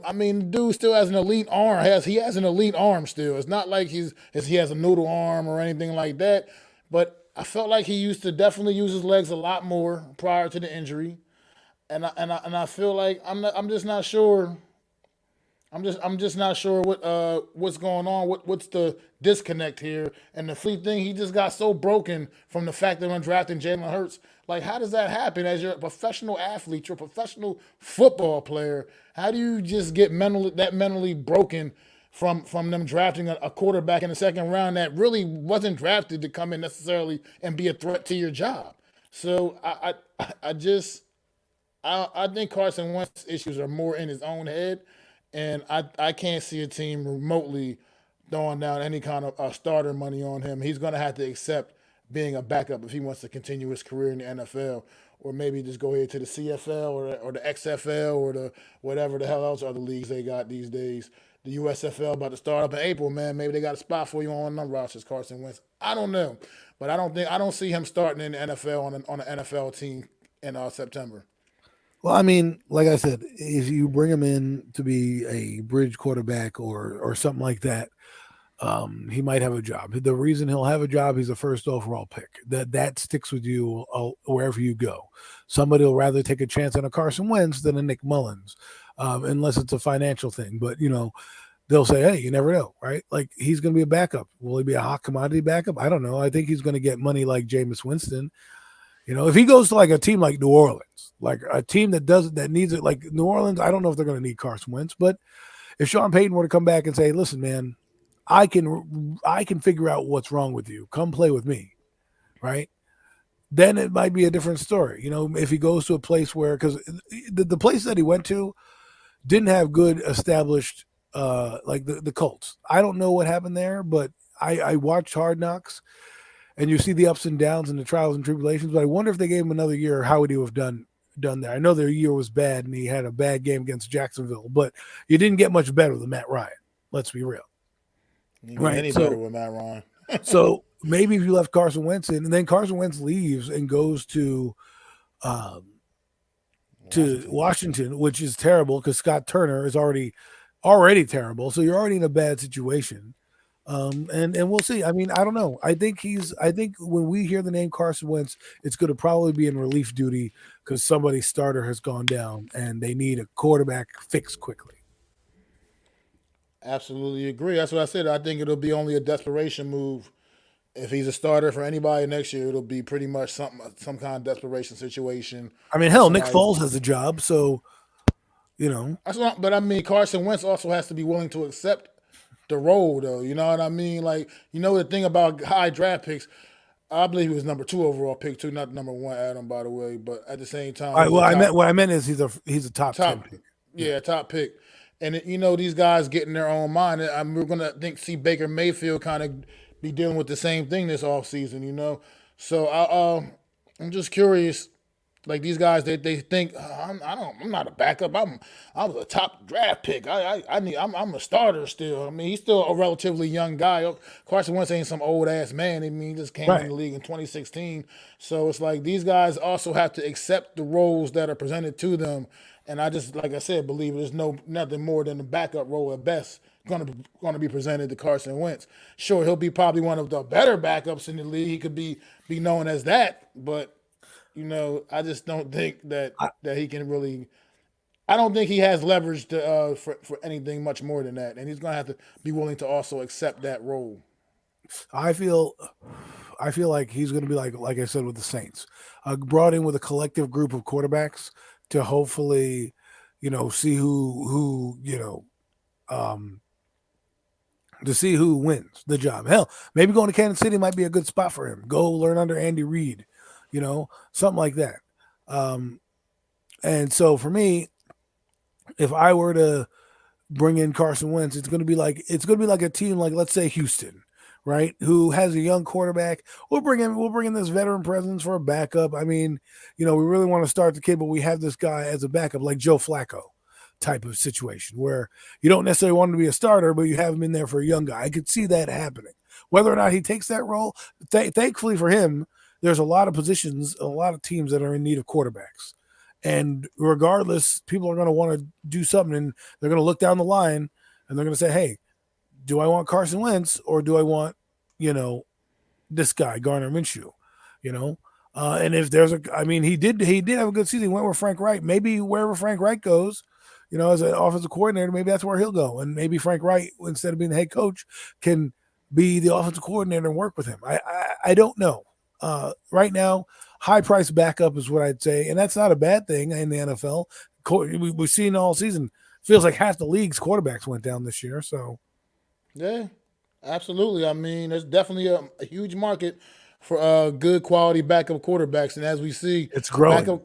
I mean, the dude still has an elite arm. He has an elite arm still. It's not like he has a noodle arm or anything like that. But I felt like he used to definitely use his legs a lot more prior to the injury, and I feel like I'm just not sure. I'm just not sure what's going on. What's the disconnect here? And the free thing, he just got so broken from the fact that I'm drafting Jalen Hurts. Like, how does that happen? As you're a professional athlete, you're a professional football player. How do you just get mentally broken from them drafting a quarterback in the second round that really wasn't drafted to come in necessarily and be a threat to your job? So I think Carson Wentz's issues are more in his own head, and I can't see a team remotely throwing down any kind of starter money on him. He's going to have to accept being a backup if he wants to continue his career in the NFL, or maybe just go ahead to the CFL or the XFL or the whatever the hell else other leagues they got these days. The USFL about to start up in April, man. Maybe they got a spot for you on them rosters, Carson Wentz. I don't know, but I don't see him starting in the NFL on an NFL team in September. Well, I mean, like I said, if you bring him in to be a bridge quarterback or something like that, he might have a job. The reason he'll have a job, he's a first overall pick. That sticks with you wherever you go. Somebody will rather take a chance on a Carson Wentz than a Nick Mullins, unless it's a financial thing. But they'll say, hey, you never know, right? Like he's going to be a backup. Will he be a hot commodity backup? I don't know. I think he's going to get money like Jameis Winston. If he goes to like a team like New Orleans, like a team that needs it, like New Orleans, I don't know if they're going to need Carson Wentz, but if Sean Payton were to come back and say, listen, man, I can figure out what's wrong with you. Come play with me, right? Then it might be a different story. If he goes to a place where, because the place that he went to didn't have good established, like the Colts. I don't know what happened there, but I watched Hard Knocks, and you see the ups and downs and the trials and tribulations. But I wonder if they gave him another year, how would he have done there? I know their year was bad, and he had a bad game against Jacksonville, but you didn't get much better than Matt Ryan. Let's be real. Right. Any better with Matt Ryan. So maybe if you left Carson Wentz in, and then Carson Wentz leaves and goes to Washington, which is terrible because Scott Turner is already terrible. So you're already in a bad situation. And we'll see. I mean, I don't know. I think when we hear the name Carson Wentz, it's going to probably be in relief duty because somebody's starter has gone down and they need a quarterback fixed quickly. Absolutely agree. That's what I said. I think it'll be only a desperation move. If he's a starter for anybody next year, it'll be pretty much some kind of desperation situation. I mean, hell, Nick Foles has a job, so That's not. But I mean, Carson Wentz also has to be willing to accept the role, though. You know what I mean? Like, the thing about high draft picks, I believe he was number 2 overall pick too, not number 1, Adam, by the way. But at the same time, what I meant is he's a top 10 pick. Yeah, top pick. And these guys get in their own mind. We're gonna see Baker Mayfield kind of be dealing with the same thing this offseason, So I'm just curious. Like these guys, they think I'm not a backup. I was a top draft pick. I'm a starter still. I mean, he's still a relatively young guy. Carson Wentz ain't some old ass man. I mean, he just came in the league in 2016. So it's like these guys also have to accept the roles that are presented to them. And I just, like I said, believe there's nothing more than a backup role at best going to be presented to Carson Wentz. Sure, he'll be probably one of the better backups in the league. He could be known as that, but I just don't think that he can really. I don't think he has leverage to for anything much more than that, and he's going to have to be willing to also accept that role. I feel like he's going to be like I said with the Saints, brought in with a collective group of quarterbacks to hopefully, see who to see who wins the job. Hell, maybe going to Kansas City might be a good spot for him. Go learn under Andy Reid, something like that. And so for me, if I were to bring in Carson Wentz, it's going to be like a team like, let's say, Houston, right? Who has a young quarterback. We'll bring in this veteran presence for a backup. I mean, we really want to start the kid, but we have this guy as a backup, like Joe Flacco type of situation where you don't necessarily want him to be a starter, but you have him in there for a young guy. I could see that happening. Whether or not he takes that role, thankfully for him, there's a lot of positions, a lot of teams that are in need of quarterbacks. And regardless, people are going to want to do something, and they're going to look down the line, and they're going to say, hey, do I want Carson Wentz or do I want, this guy, Gardner Minshew, and if there's he did have a good season. He went with Frank Reich. Maybe wherever Frank Reich goes, as an offensive coordinator, maybe that's where he'll go. And maybe Frank Reich, instead of being the head coach, can be the offensive coordinator and work with him. I don't know. Right now, high-priced backup is what I'd say, and that's not a bad thing in the NFL. We've seen all season. Feels like half the league's quarterbacks went down this year. So, yeah, absolutely. I mean, there's definitely a huge market for good quality backup quarterbacks, and as we see, it's growing.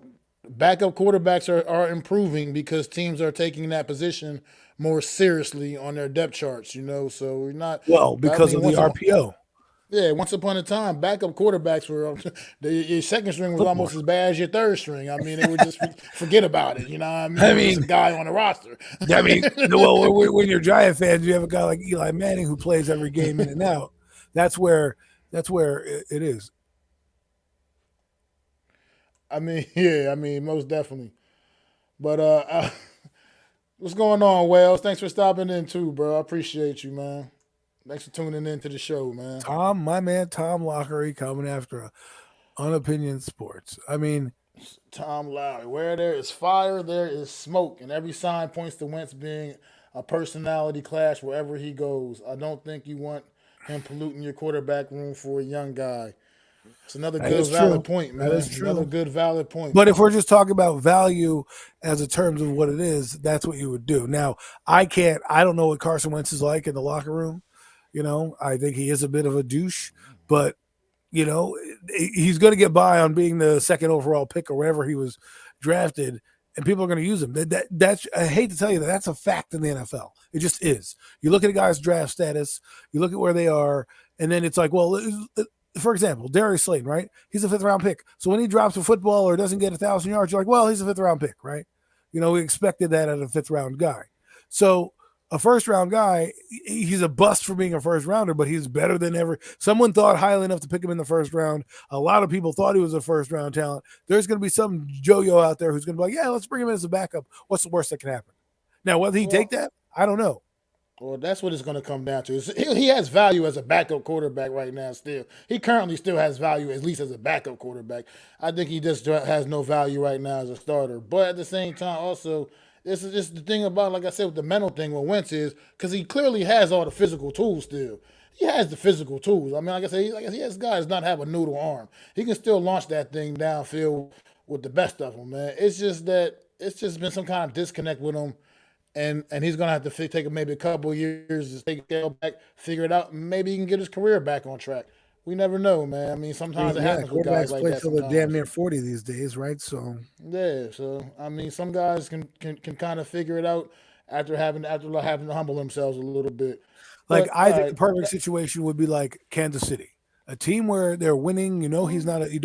Backup quarterbacks are improving because teams are taking that position more seriously on their depth charts. So we're not because of the RPO. Yeah, once upon a time, backup quarterbacks were your second string was almost as bad as your third string. I mean, they would just forget about it. I mean, a guy on the roster. I mean, when you're Giant fans, you have a guy like Eli Manning who plays every game in and out. That's where it is. I mean, yeah, most definitely. But what's going on, Wells? Thanks for stopping in too, bro. I appreciate you, man. Thanks for tuning in to the show, man. Tom, my man, Tom Lockery coming after unopinion sports. I mean, Tom Lowry. Where there is fire, there is smoke, and every sign points to Wentz being a personality clash wherever he goes. I don't think you want him polluting your quarterback room for a young guy. It's another that good is valid true. point, man. That is true. Another good valid point. But if we're just talking about value as a terms of what it is, that's what you would do. Now, I don't know what Carson Wentz is like in the locker room. I think he is a bit of a douche, but he's going to get by on being the second overall pick or wherever he was drafted, and people are going to use him. That's I hate to tell you that's a fact in the NFL. It just is. You look at a guy's draft status, you look at where they are, and then it's like, well, for example, Darius Slayton, right? He's a 5th round pick. So when he drops a football or doesn't get 1,000 yards, you're like, well, he's a 5th round pick, right? We expected that out of a 5th round guy. So a first round guy, he's a bust for being a first rounder, but he's better than ever. Someone thought highly enough to pick him in the first round. A lot of people thought he was a first round talent. There's going to be some yo-yo out there who's going to be like, yeah, let's bring him in as a backup. What's the worst that can happen? Now, whether he take that, I don't know. Well, that's what it's going to come down to. He has value as a backup quarterback right now still. He currently still has value, at least as a backup quarterback. I think he just has no value right now as a starter. But at the same time, also, this is just the thing about, like I said, with the mental thing with Wentz is because he clearly has all the physical tools still. He has the physical tools. I mean, like I said, this guy does not have a noodle arm. He can still launch that thing downfield with the best of them, man. It's just that it's just been some kind of disconnect with him. And he's going to have to take maybe a couple of years to take a scale back, figure it out, and maybe he can get his career back on track. We never know, man. I mean, sometimes it happens with guys like that. Till they're damn near 40 these days, right? So I mean, some guys can kind of figure it out after having to humble themselves a little bit. Like I think the perfect situation would be like Kansas City, a team where they're winning. He's not he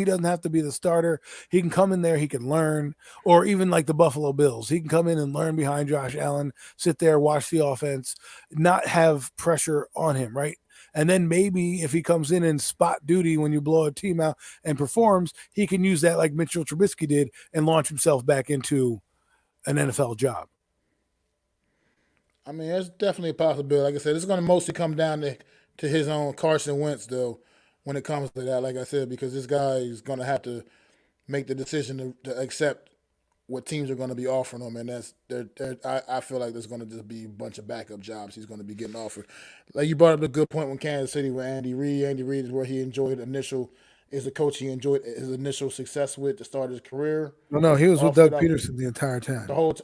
doesn't have to be the starter. He can come in there, he can learn, or even like the Buffalo Bills, he can come in and learn behind Josh Allen, sit there, watch the offense, not have pressure on him, right? And then maybe if he comes in spot duty when you blow a team out and performs, he can use that like Mitchell Trubisky did and launch himself back into an NFL job. I mean, there's definitely a possibility. Like I said, it's going to mostly come down to his own Carson Wentz, though, when it comes to that, like I said, because this guy is going to have to make the decision to accept what teams are going to be offering him, and I feel like there's going to just be a bunch of backup jobs he's going to be getting offered. Like you brought up a good point with Kansas City with Andy Reid. Andy Reid is where he enjoyed is the coach he enjoyed his initial success with to start his career. No, he was with Doug Peterson the entire time. The whole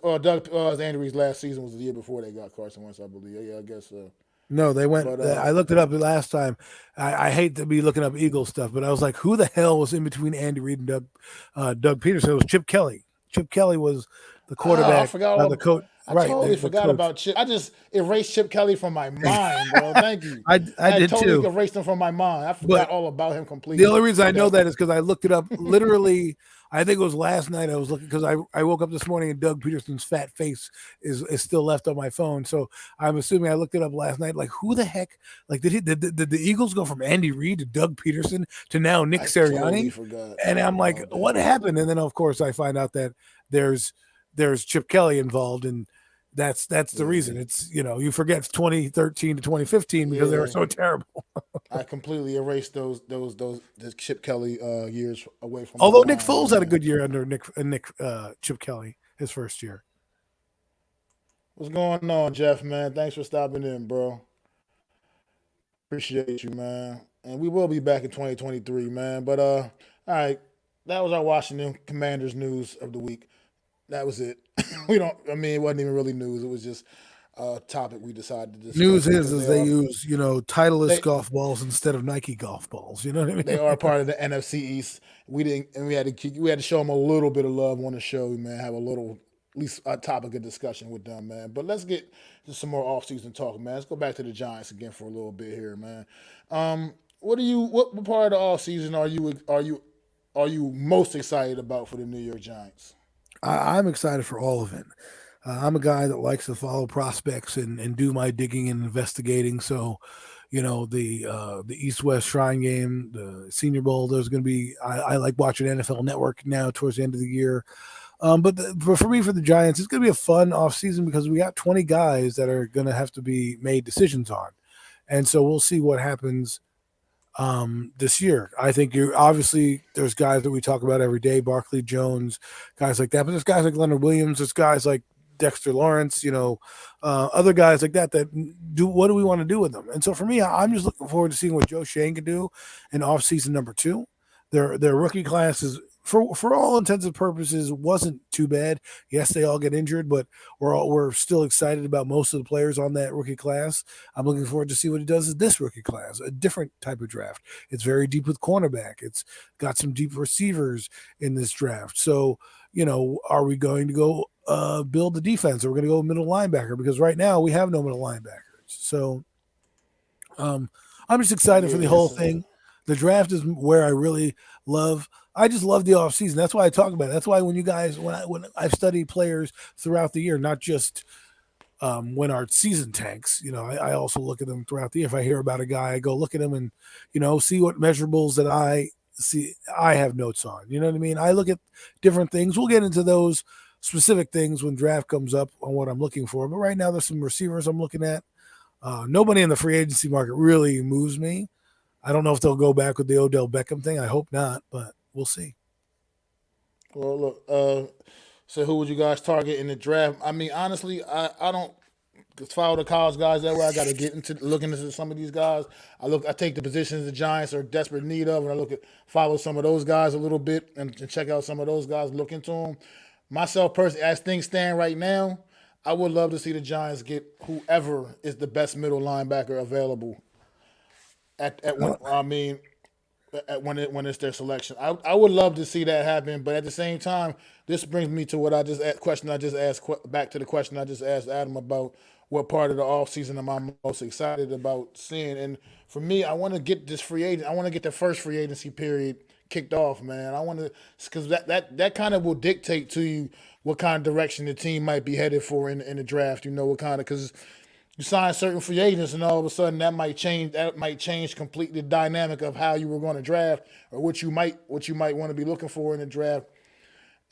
Andy Reid's last season was the year before they got Carson Wentz, I believe. Yeah, I guess so. No, they went. But, I looked it up last time. I hate to be looking up Eagles stuff, but I was like, who the hell was in between Andy Reid and Doug Peterson? It was Chip Kelly. Chip Kelly was the quarterback. I forgot the coach. I totally forgot about Chip. I just erased Chip Kelly from my mind, bro. Thank you. I did totally too. Erased him from my mind. I forgot all about him completely. The only reason I know that is because I looked it up literally. I think it was last night I was looking because I woke up this morning and Doug Peterson's fat face is still left on my phone. So I'm assuming I looked it up last night. Like, who the heck? Like, did the Eagles go from Andy Reid to Doug Peterson to now Nick Sirianni? Totally and I'm like, what happened? And then of course I find out that there's Chip Kelly involved, and that's the reason. It's you forget 2013 to 2015 because they were so terrible. I completely erased those Chip Kelly years away from. Although Nick Foles had a good year under Nick Chip Kelly his first year. What's going on, Jeff? Man, thanks for stopping in, bro. Appreciate you, man. And we will be back in 2023, man. But all right, that was our Washington Commanders news of the week. That was it. It wasn't even really news. It was just a topic we decided to discuss. News is they use, Titleist golf balls instead of Nike golf balls. You know what I mean? They are part of the NFC East. We had to show them a little bit of love on the show, man. Have at least a topic of discussion with them, man. But let's get to some more offseason talk, man. Let's go back to the Giants again for a little bit here, man. What part of the offseason are you most excited about for the New York Giants? I'm excited for all of it. I'm a guy that likes to follow prospects and do my digging and investigating. So, the East-West Shrine game, the Senior Bowl, there's going to be – I like watching NFL Network now towards the end of the year. But for me, for the Giants, it's going to be a fun offseason because we got 20 guys that are going to have to be made decisions on. And so we'll see what happens this year. I think there's guys that we talk about every day, Barkley Jones, guys like that. But there's guys like Leonard Williams, there's guys like Dexter Lawrence, other guys like that what do we want to do with them? And so for me, I'm just looking forward to seeing what Joe Shane can do in offseason number 2. Their rookie class is for all intents and purposes wasn't too bad. Yes, they all get injured, but we're still excited about most of the players on that rookie class. I'm looking forward to see what he does with this rookie class, a different type of draft. It's very deep with cornerback. It's got some deep receivers in this draft. So, are we going to go build the defense, or we're going to go middle linebacker? Because right now we have no middle linebackers. So I'm just excited for the whole thing. The draft is where I really love. I just love the offseason. That's why I talk about it. That's why when I've studied players throughout the year, not just when our season tanks, I also look at them throughout the year. If I hear about a guy, I go look at him and, see what measurables that I have notes on. You know what I mean? I look at different things. We'll get into those specific things when draft comes up on what I'm looking for. But right now there's some receivers I'm looking at. Nobody in the free agency market really moves me. I don't know if they'll go back with the Odell Beckham thing. I hope not, but we'll see. Well, look, so who would you guys target in the draft? I mean, honestly, I don't follow the college guys that way. I got to get into looking into some of these guys. I take the positions the Giants are desperate need of, and I follow some of those guys a little bit and check out some of those guys, look into them. Myself personally, as things stand right now, I would love to see the Giants get whoever is the best middle linebacker available. When it's their selection, I would love to see that happen. But at the same time, this brings me to what I just asked, back to the question I just asked Adam about what part of the offseason am I most excited about seeing. And for me, I want to get this free agent. I want to get the first free agency period kicked off, man. I want to, because that kind of will dictate to you what kind of direction the team might be headed for in the draft. What kind of, because you sign certain free agents, and all of a sudden that might change completely the dynamic of how you were going to draft, or what you might want to be looking for in the draft.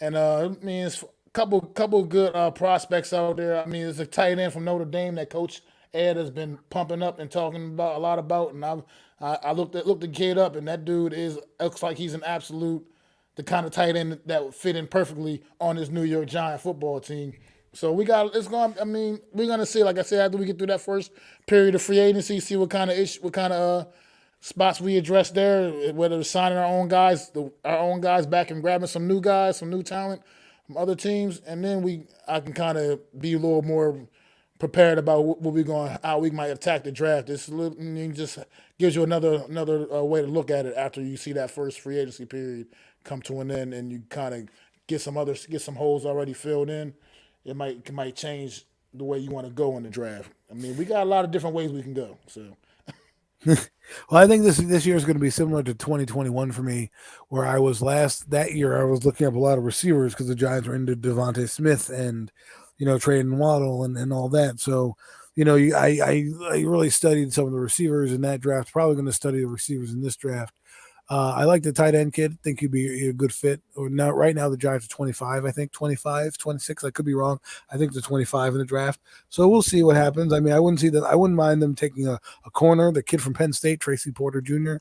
And it's a couple good prospects out there. I mean, there's a tight end from Notre Dame that Coach Ed has been pumping up and talking about a lot about, and I looked the kid up, and that dude looks like he's the kind of tight end that would fit in perfectly on this New York Giant football team. So we're gonna see, like I said, after we get through that first period of free agency, see what kind of spots we address there, whether it's signing our own guys back and grabbing some new guys, some new talent from other teams, and then I can kind of be a little more prepared about how we might attack the draft. This just gives you another way to look at it after you see that first free agency period come to an end, and you kind of get some holes already filled in. It might change the way you want to go in the draft. I mean, we got a lot of different ways we can go. So, well, I think this year is going to be similar to 2021 for me, where I was that year. I was looking up a lot of receivers because the Giants were into Devontae Smith and trading Waddle and all that. So, I really studied some of the receivers in that draft. Probably going to study the receivers in this draft. I like the tight end kid. Think he'd be a good fit. Or now, right now, the Giants are 25, I think, 25, 26. I could be wrong. I think they're 25 in the draft. So we'll see what happens. I mean, I wouldn't mind them taking a corner, the kid from Penn State, Tracy Porter Jr.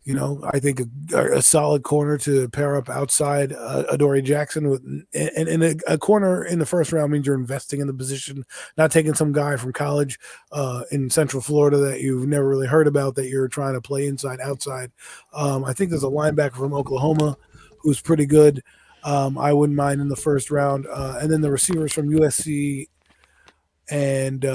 I think a solid corner to pair up outside Adoree Jackson with, and a corner in the first round means you're investing in the position, not taking some guy from college in Central Florida that you've never really heard about that you're trying to play inside, outside. I think there's a linebacker from Oklahoma who's pretty good. I wouldn't mind in the first round. And then the receivers from USC and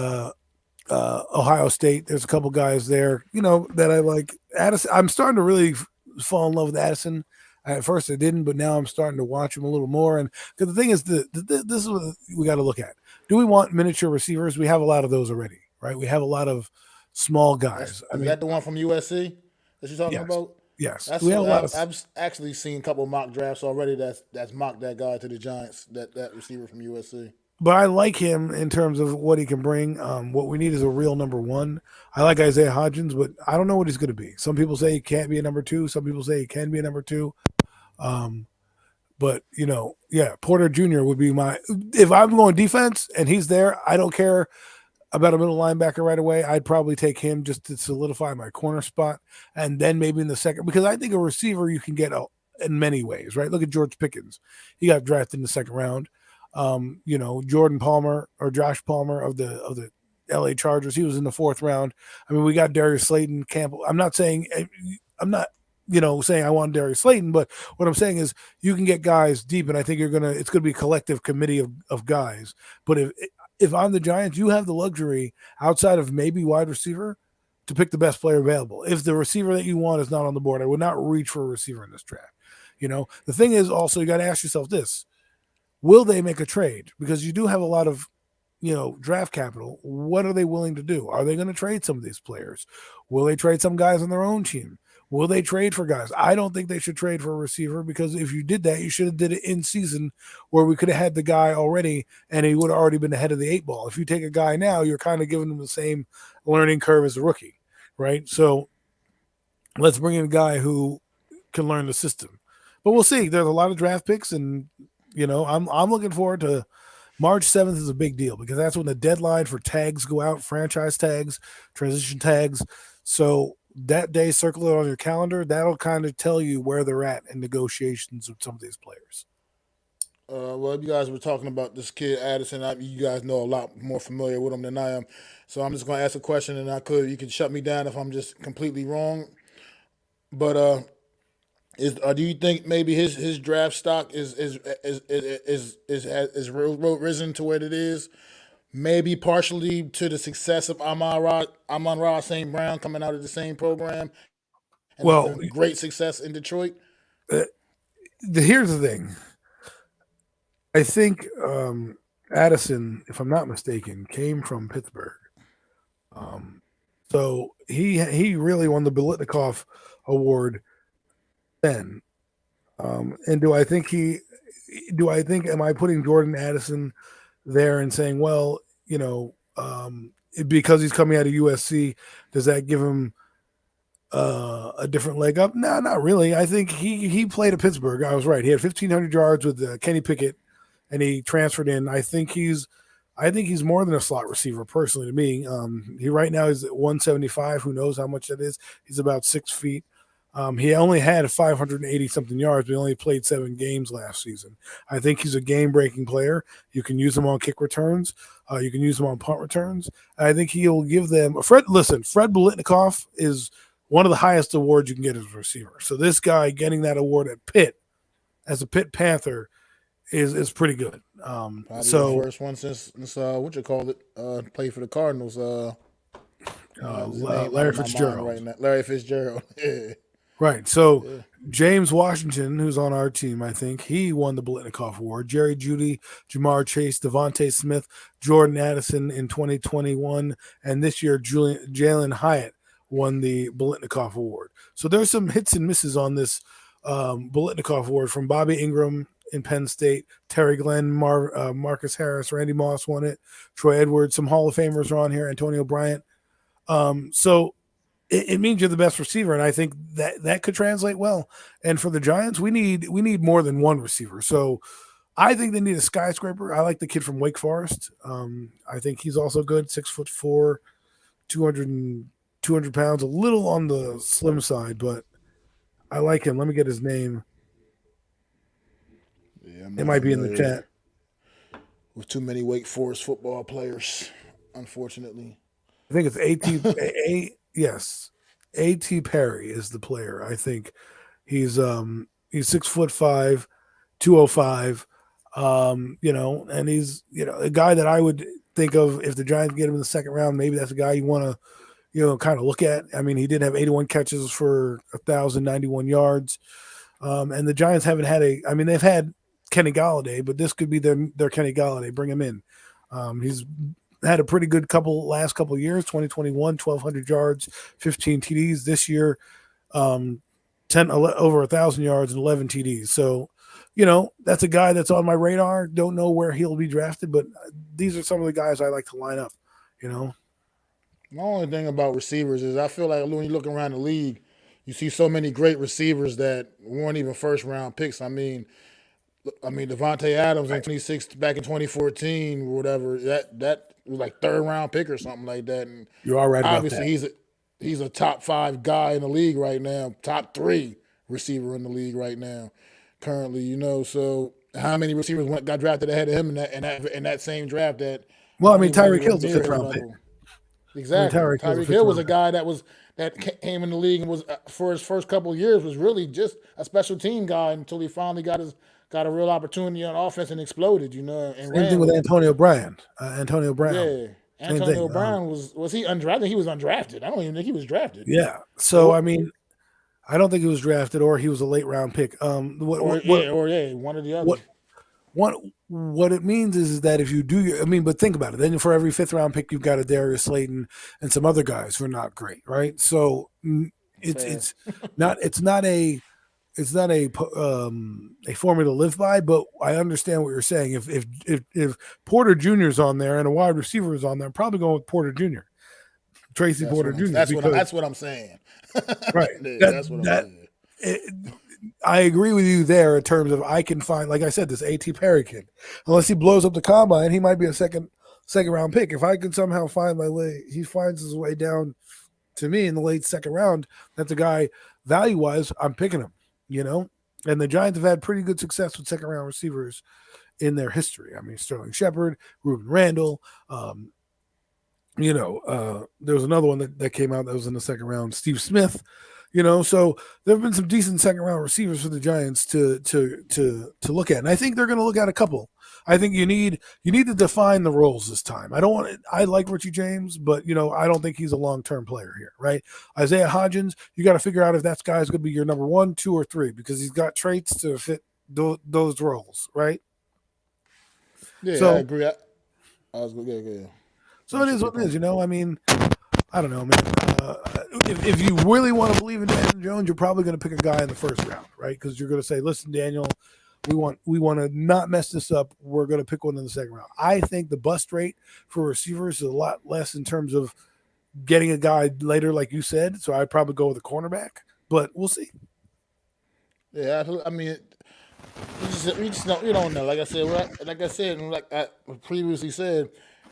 Ohio State. There's a couple guys there, that I like. Addison, I'm starting to really fall in love with Addison. At first I didn't, but now I'm starting to watch him a little more. And because the thing is, this is what we got to look at. Do we want miniature receivers? We have a lot of those already, right? We have a lot of small guys. Is that the one from USC that you're talking about? Yes. I've actually seen a couple of mock drafts already that's mocked that guy to the Giants, that receiver from USC. But I like him in terms of what he can bring. What we need is a real number one. I like Isaiah Hodgins, but I don't know what he's going to be. Some people say he can't be a number two. Some people say he can be a number two. But Porter Jr. would be my if I'm going defense and he's there. I don't care about a middle linebacker right away. I'd probably take him just to solidify my corner spot, and then maybe in the second because I think a receiver you can get in many ways, right? Look at George Pickens; he got drafted in the second round. Jordan Palmer or Josh Palmer of the LA Chargers, he was in the fourth round. I mean, we got Darius Slayton, Campbell. I'm not saying I want Darius Slayton, but what I'm saying is you can get guys deep, and I think it's gonna be a collective committee of guys. But if I'm the Giants, you have the luxury outside of maybe wide receiver to pick the best player available. If the receiver that you want is not on the board, I would not reach for a receiver in this draft. The thing is also you got to ask yourself this: will they make a trade? Because you do have a lot of draft capital. What are they willing to do? Are they going to trade some of these players? Will they trade some guys on their own team? Will they trade for guys? I don't think they should trade for a receiver because if you did that, you should have did it in season where we could have had the guy already and he would have already been ahead of the 8 ball. If you take a guy now, you're kind of giving him the same learning curve as a rookie, right? So let's bring in a guy who can learn the system. But we'll see. There's a lot of draft picks, and I'm looking forward to March 7th is a big deal because that's when the deadline for tags go out, franchise tags, transition tags. So that day, circle it on your calendar. That'll kind of tell you where they're at in negotiations with some of these players. Well, you guys were talking about this kid Addison. You guys know a lot more familiar with him than I am, so I'm just going to ask a question, and you can shut me down if I'm just completely wrong. But do you think maybe his draft stock is risen to what it is? Maybe partially to the success of Amon-Ra St. Brown coming out of the same program and Well, having great success in Detroit. Here's the thing. I think Addison, if I'm not mistaken, came from Pittsburgh. So he really won the Biletnikoff Award then. And do I think am I putting Jordan Addison there and saying, well, because he's coming out of USC, does that give him a different leg up? No, not really. I think he played at Pittsburgh. I was right. He had 1,500 yards with Kenny Pickett, and he transferred in. I think he's more than a slot receiver, personally, to me. He right now is at 175. Who knows how much that is? He's about 6 feet. He only had 580 something yards, but he only played 7 games last season. I think he's a game-breaking player. You can use him on kick returns. You can use him on punt returns. And I think he'll give them Fred Biletnikoff is one of the highest awards you can get as a receiver. So this guy getting that award at Pitt as a Pitt Panther is pretty good. Probably the first one since played for the Cardinals. Larry Fitzgerald. Right now. Larry Fitzgerald. Yeah. Right. So James Washington, who's on our team, I think he won the Biletnikoff Award. Jerry Jeudy, Jamar Chase, Devontae Smith, Jordan Addison in 2021, and this year Jalen Hyatt won the Biletnikoff Award. So there's some hits and misses on this Biletnikoff Award from Bobby Ingram in Penn State, Terry Glenn, Marcus Harris, Randy Moss won it, Troy Edwards, some Hall of Famers are on here, Antonio Bryant. So it means you're the best receiver, and I think that could translate well. And for the Giants, we need more than one receiver. So I think they need a skyscraper. I like the kid from Wake Forest. I think he's also good, 6'4", 200 pounds, a little on the slim side, but I like him. Let me get his name. Yeah, it might be in the chat. With too many Wake Forest football players, unfortunately. I think it's yes. A.T. Perry is the player. I think he's 6'5", 205. And he's a guy that I would think of if the Giants get him in the second round. Maybe that's a guy you want to kind of look at. I mean, he did have 81 catches for 1,091 yards. And the Giants haven't had they've had Kenny Golladay, but this could be their Kenny Golladay. Bring him in. He's had a pretty good last couple of years. 2021, 1,200 yards, 15 TDs. This year, over 1,000 yards and 11 TDs. So, that's a guy that's on my radar. Don't know where he'll be drafted, but these are some of the guys I like to line up. The only thing about receivers is I feel like when you look around the league, you see so many great receivers that weren't even first round picks. I mean, I mean, Devontae Adams in 26 back in 2014 or whatever. That was like third round pick or something like that. And You're all right about obviously, that. he's a top 5 guy in the league right now, top 3 receiver in the league right now, currently. So how many receivers got drafted ahead of him in that same draft that Well, I don't mean, even Tyreek anywhere Hill's a near his fifth-round pick. level? I mean, Exactly. Tyreek Hill's a Tyreek Hill was a fifth-round pick. guy that came in the league and was for his first couple of years was really just a special team guy until he finally got a real opportunity on offense and exploded, and Same thing ran with with it. Antonio Brown. Antonio Brown. Yeah. Same thing. Antonio Brown was he undrafted? I think he was undrafted. I don't even think he was drafted. Yeah. So, I mean, I don't think he was drafted or he was a late-round pick. One or the other. What it means is that if you do but think about it. Then for every fifth-round pick, you've got a Darius Slayton and some other guys who are not great, right? So it's not a formula to live by, but I understand what you're saying. If Porter Jr. is on there and a wide receiver is on there, I'm probably going with Porter Jr. Tracy Porter Jr. That's what I'm saying. Right. That's what I'm saying. I agree with you there in terms of I can find, like I said, this A.T. Perry kid. Unless he blows up the combine, he might be a second round pick. If I can somehow find my way, he finds his way down to me in the late second round. That's a guy value wise, I'm picking him. And the Giants have had pretty good success with second round receivers in their history. I mean, Sterling Shepard, Reuben Randall. There was another one that came out that was in the second round, Steve Smith. So there have been some decent second round receivers for the Giants to look at, and I think they're going to look at a couple. I think you need to define the roles this time. I like Richie James, but I don't think he's a long term player here, right? Isaiah Hodgins, you got to figure out if that guy's going to be your number 1, 2, or 3 because he's got traits to fit those roles, right? Yeah, so, I agree. I was good. So it is what it is, I mean, I don't know, man. If you really want to believe in Daniel Jones, you're probably going to pick a guy in the first round, right? Because you're going to say, listen, Daniel, we want to not mess this up. We're going to pick one in the second round. I think the bust rate for receivers is a lot less in terms of getting a guy later, like you said. So I'd probably go with a cornerback, but we'll see. Yeah, I mean, we don't know. Like I said, and like I previously said,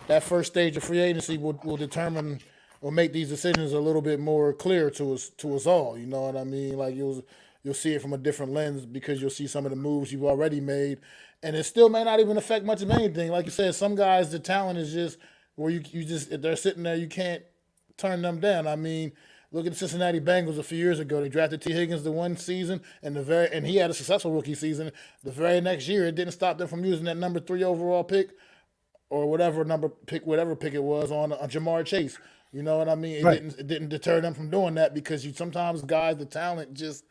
that first stage of free agency will determine or make these decisions a little bit more clear to us all. You know what I mean? Like you'll see it from a different lens because you'll see some of the moves you've already made, and it still may not even affect much of anything. Like you said, some guys the talent is just where you just if they're sitting there you can't turn them down. I mean, look at the Cincinnati Bengals a few years ago. They drafted T. Higgins the one season, and he had a successful rookie season. The very next year, it didn't stop them from using that number 3 overall pick or whatever pick it was on Jamar Chase. You know what I mean? It didn't deter them from doing that because sometimes guys the talent just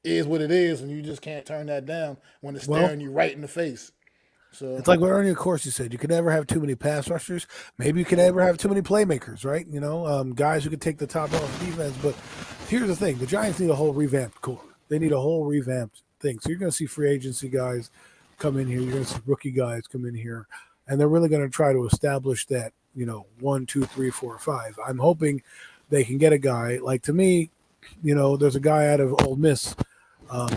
is what it is, and you just can't turn that down when it's staring you right in the face. So it's like what Ernie Accorsi said. You can never have too many pass rushers. Maybe you can never have too many playmakers, right? Guys who can take the top off defense. But here's the thing. The Giants need a whole revamped core. They need a whole revamped thing. So you're going to see free agency guys come in here. You're going to see rookie guys come in here. And they're really going to try to establish that, 1, 2, 3, 4, 5. I'm hoping they can get a guy. Like, to me, there's a guy out of Ole Miss. I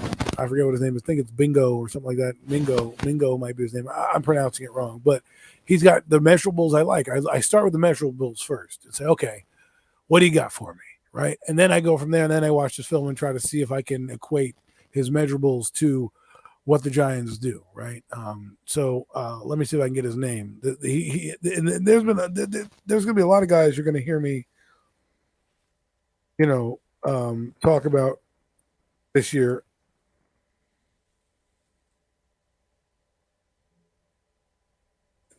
forget what his name is. I think it's Bingo or something like that. Mingo might be his name. I'm pronouncing it wrong. But he's got the measurables I like. I start with the measurables first and say, okay, what do you got for me, right? And then I go from there, and then I watch this film and try to see if I can equate his measurables to what the Giants do, right? So let me see if I can get his name. There's going to be a lot of guys you're going to hear me, talk about this year.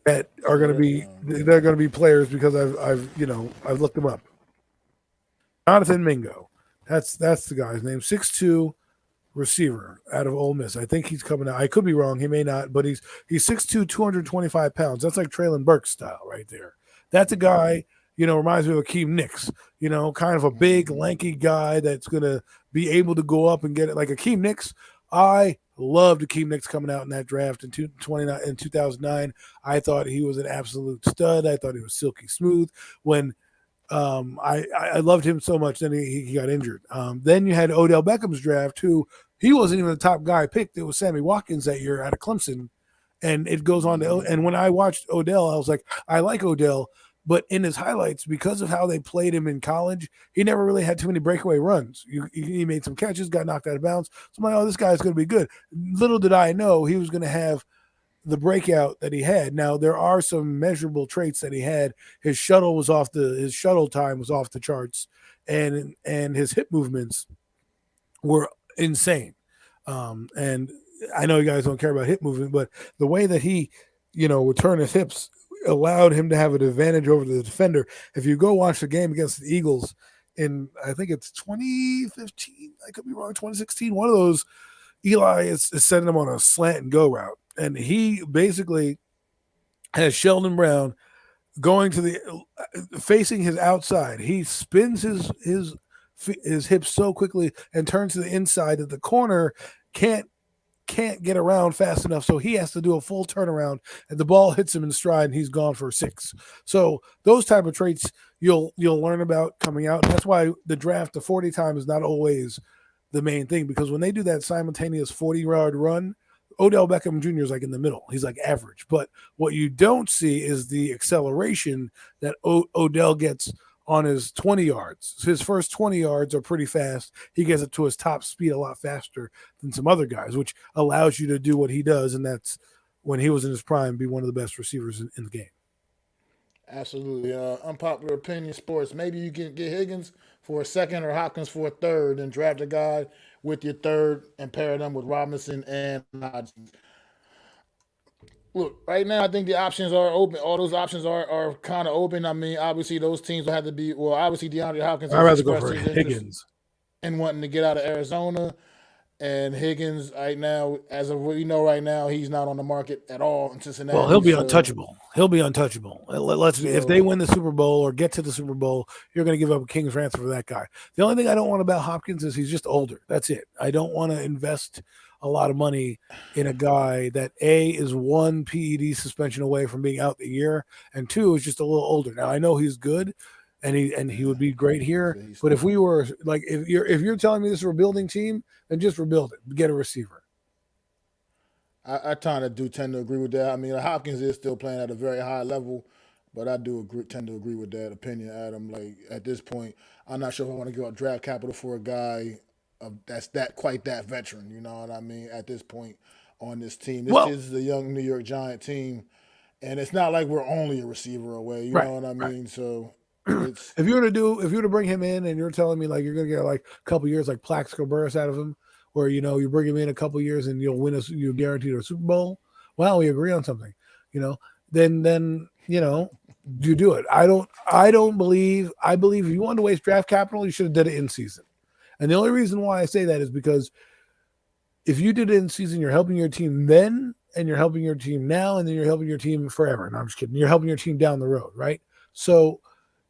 That are going to be they're going to be players because I've looked them up. Jonathan Mingo, that's the guy's name. 6'2" receiver out of Ole Miss. I think he's coming out. I could be wrong. He may not, but he's 6'2", 225 pounds. That's like Traylon Burks style right there. That's a guy, reminds me of Akeem Nicks, kind of a big, lanky guy that's going to be able to go up and get it. Like Akeem Nicks, I loved Akeem Nicks coming out in that draft in 2009. I thought he was an absolute stud. I thought he was silky smooth. When I loved him so much, then he got injured. Then you had Odell Beckham's draft, who he wasn't even the top guy picked. It was Sammy Watkins that year out of Clemson. And it goes on to, and when I watched Odell, I was like, I like Odell, but in his highlights, because of how they played him in college, he never really had too many breakaway runs. He made some catches, got knocked out of bounds. So I'm like, oh, this guy's going to be good. Little did I know he was going to have the breakout that he had. Now there are some measurable traits that he had. His shuttle time was off the charts, and his hip movements were insane. And I know you guys don't care about hip movement, but the way that he, would turn his hips allowed him to have an advantage over the defender. If you go watch the game against the Eagles in, I think it's 2015, I could be wrong, 2016, one of those, Eli is sending him on a slant and go route. And he basically has Sheldon Brown going to the facing his outside. He spins his hips so quickly and turns to the inside that the corner can't get around fast enough. So he has to do a full turnaround and the ball hits him in stride and he's gone for 6. So those type of traits you'll learn about coming out. And that's why the draft, the 40 time is not always the main thing, because when they do that simultaneous 40-yard run, Odell Beckham Jr. is like in the middle. He's like average. But what you don't see is the acceleration that Odell gets on his 20 yards. So his first 20 yards are pretty fast. He gets up to his top speed a lot faster than some other guys, which allows you to do what he does. And that's when he was in his prime, be one of the best receivers in the game. Absolutely. Unpopular opinion, sports. Maybe you can get Higgins for a second or Hopkins for a third and draft a guy with your third and pair them with Robinson and Hodgins. Look, right now I think the options are open. All those options are kind of open. I mean, obviously those teams will have to be. Well, obviously DeAndre Hopkins I'd has rather go expressed for his interest Higgins. in wanting to get out of Arizona. And Higgins, right now, as of what we know right now, he's not on the market at all in Cincinnati. Well, he'll be untouchable. He'll be untouchable. If they win the Super Bowl or get to the Super Bowl, you're going to give up a king's ransom for that guy. The only thing I don't want about Hopkins is he's just older. That's it. I don't want to invest a lot of money in a guy that A, is 1 PED suspension away from being out the year, and 2, is just a little older. Now I know he's good, and he would be great here. But if we were like, if you're telling me this is a rebuilding team, then just rebuild it. Get a receiver. I kind of do tend to agree with that. I mean, Hopkins is still playing at a very high level, but I do tend to agree with that opinion, Adam. Like at this point, I'm not sure if I want to give up draft capital for a guy that's quite that veteran. You know what I mean? At this point on this team, this is the young New York Giant team, and it's not like we're only a receiver away. You know what I mean? So. If you were to bring him in and you're telling me like you're gonna get like a couple years like Plaxico Burress out of him, where you bring him in a couple years and you're guaranteed a Super Bowl, well, we agree on something, then you do it. I believe if you wanted to waste draft capital, you should have done it in season. And the only reason why I say that is because if you did it in season, you're helping your team then, and you're helping your team now, and then you're helping your team forever. No, I'm just kidding. You're helping your team down the road, right? So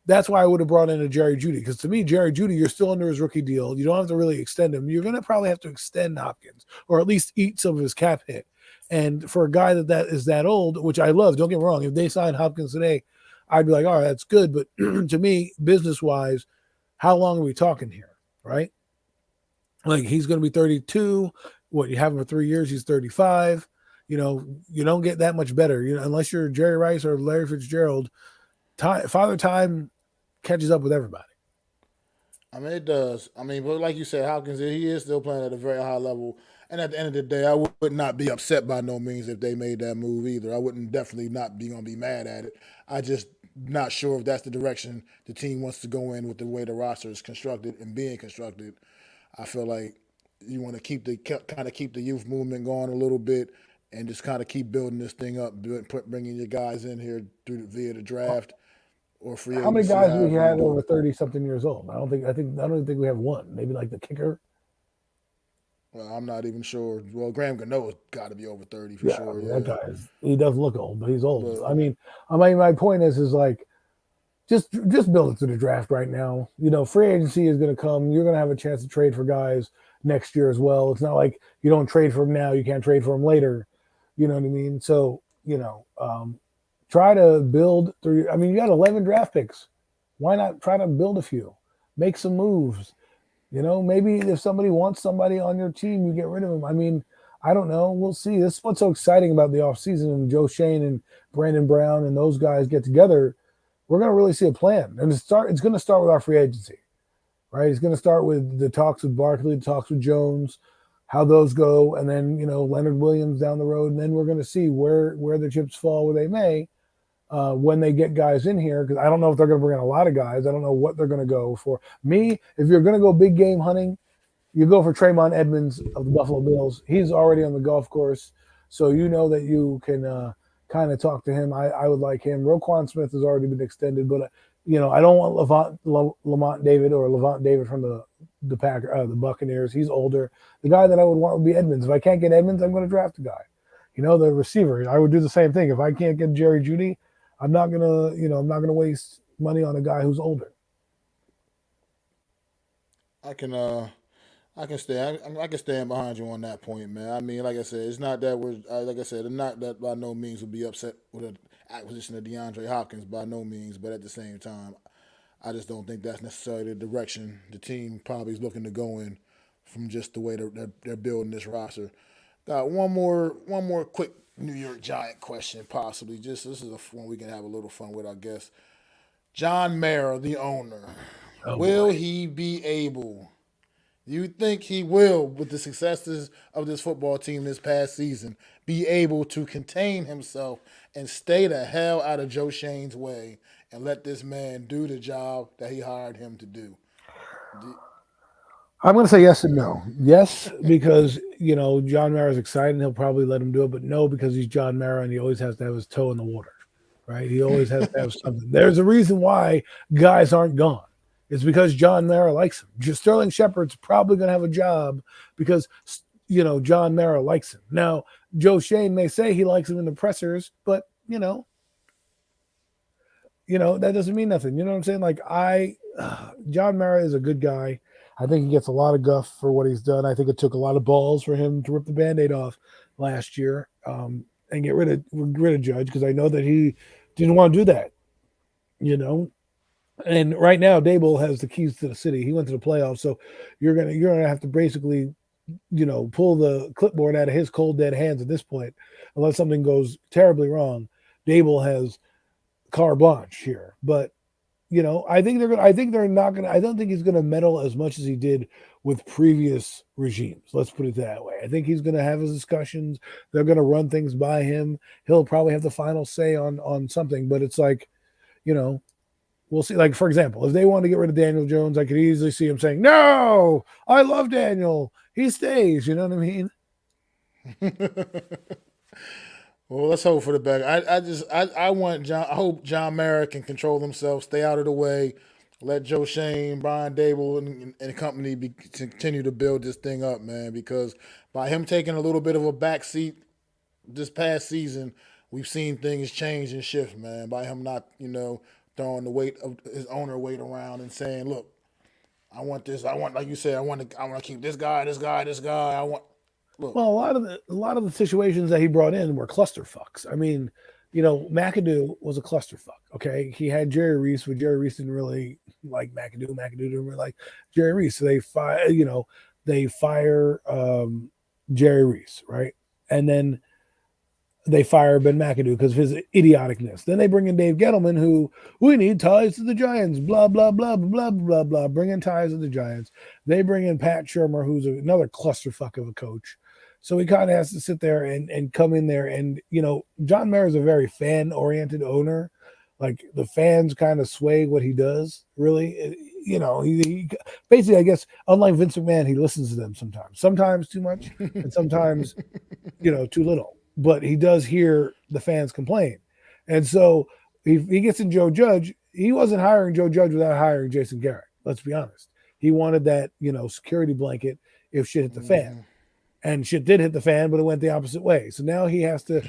that's why I would have brought in a Jerry Jeudy, because to me, Jerry Jeudy, you're still under his rookie deal. You don't have to really extend him. You're going to probably have to extend Hopkins, or at least eat some of his cap hit. And for a guy that is that old, which I love, don't get me wrong, if they signed Hopkins today, I'd be like, all right, that's good. But to me, business-wise, how long are we talking here, right? Like, he's going to be 32. What, you have him for 3 years, he's 35. You don't get that much better, unless you're Jerry Rice or Larry Fitzgerald. Father Time catches up with everybody. I mean, it does. I mean, but like you said, Hopkins, he is still playing at a very high level. And at the end of the day, I would not be upset by no means if they made that move either. I wouldn't definitely not be going to be mad at it. I just not sure if that's the direction the team wants to go in with the way the roster is constructed and being constructed. I feel like you want to keep the youth movement going a little bit and just kind of keep building this thing up, bringing your guys in here via the draft. Or free agency. How many guys do we have over 30-something years old? I don't even think we have one. Maybe like the kicker. Well, I'm not even sure. Well, Graham Gano's got to be over 30 for sure. Yeah, that guy he does look old, but he's old. But, I mean, my point is like, just build it to the draft right now. Free agency is going to come. You're going to have a chance to trade for guys next year as well. It's not like you don't trade for them now, you can't trade for them later. You know what I mean? So, try to build through. I mean, you got 11 draft picks. Why not try to build a few? Make some moves. Maybe if somebody wants somebody on your team, you get rid of them. I mean, I don't know. We'll see. This is what's so exciting about the offseason, and Joe Shane and Brandon Brown and those guys get together. We're going to really see a plan. And it's going to start with our free agency, right? It's going to start with the talks with Barkley, the talks with Jones, how those go, and then, Leonard Williams down the road. And then we're going to see where the chips fall where they may when they get guys in here, because I don't know if they're going to bring in a lot of guys. I don't know what they're going to go for. Me, if you're going to go big game hunting, you go for Traymon Edmonds of the Buffalo Bills. He's already on the golf course, so you know that you can kind of talk to him. I would like him. Roquan Smith has already been extended, but I don't want Lamont David or Levant David from the the Buccaneers. He's older. The guy that I would want would be Edmonds. If I can't get Edmonds, I'm going to draft a guy. The receiver. I would do the same thing. If I can't get Jerry Jeudy, I'm not gonna waste money on a guy who's older. I can I can stand behind you on that point, man. I mean, like I said, it's not that we're like I said, not that by no means would be upset with the acquisition of DeAndre Hopkins by no means, but at the same time, I just don't think that's necessarily the direction the team probably is looking to go in from just the way they're building this roster. Got one more quick New York Giant question, possibly. Just this is one we can have a little fun with, I guess. John Mara, the owner, Oh will boy. he be able? Do you think he will, with the successes of this football team this past season, be able to contain himself and stay the hell out of Joe Shane's way and let this man do the job that he hired him to do? Do- I'm going to say yes and no. Yes, because John Mara's excited and he'll probably let him do it, but no, because he's John Mara and he always has to have his toe in the water, right? He always has to have something. There's a reason why guys aren't gone. It's because John Mara likes him. Sterling Shepard's probably going to have a job because John Mara likes him. Now, Joe Shane may say he likes him in the pressers, but that doesn't mean nothing. You know what I'm saying? Like John Mara is a good guy. I think he gets a lot of guff for what he's done. I think it took a lot of balls for him to rip the Band-Aid off last year and get rid of Judge, because I know that he didn't want to do that. And right now, Dable has the keys to the city. He went to the playoffs, so you're gonna have to basically, pull the clipboard out of his cold dead hands at this point, unless something goes terribly wrong. Dable has carte blanche here, but I think they're gonna. I think they're not gonna. I don't think he's gonna meddle as much as he did with previous regimes. Let's put it that way. I think he's gonna have his discussions. They're gonna run things by him. He'll probably have the final say on something. But it's like, we'll see. Like, for example, if they want to get rid of Daniel Jones, I could easily see him saying, "No, I love Daniel. He stays." You know what I mean? Well, let's hope for the better. I want John. I hope John Mara can control himself, stay out of the way, let Joe Shane, Brian Dable, and company continue to build this thing up, man. Because by him taking a little bit of a back seat this past season, we've seen things change and shift, man. By him not, throwing the weight of his owner weight around and saying, "Look, I want this. I want, like you said, I want to keep this guy, this guy, this guy. I want." Look, Well, a lot of the situations that he brought in were clusterfucks. I mean, McAdoo was a clusterfuck. Okay, he had Jerry Reese, but Jerry Reese didn't really like McAdoo. McAdoo didn't really like Jerry Reese, so they fire Jerry Reese, right? And then they fire Ben McAdoo because of his idioticness. Then they bring in Dave Gettleman, who we need ties to the Giants, blah, blah, blah, blah, blah, blah, blah. Bring in ties to the Giants. They bring in Pat Shermer, who's another clusterfuck of a coach. So he kind of has to sit there and come in there. And, John Mayer is a very fan-oriented owner. Like, the fans kind of sway what he does, really. He basically, I guess, unlike Vince McMahon, he listens to them sometimes too much, and sometimes, too little. But he does hear the fans complain. And so if he gets in Joe Judge, he wasn't hiring Joe Judge without hiring Jason Garrett. Let's be honest. He wanted that, security blanket if shit hit the fan. And shit did hit the fan, but it went the opposite way. So now he has to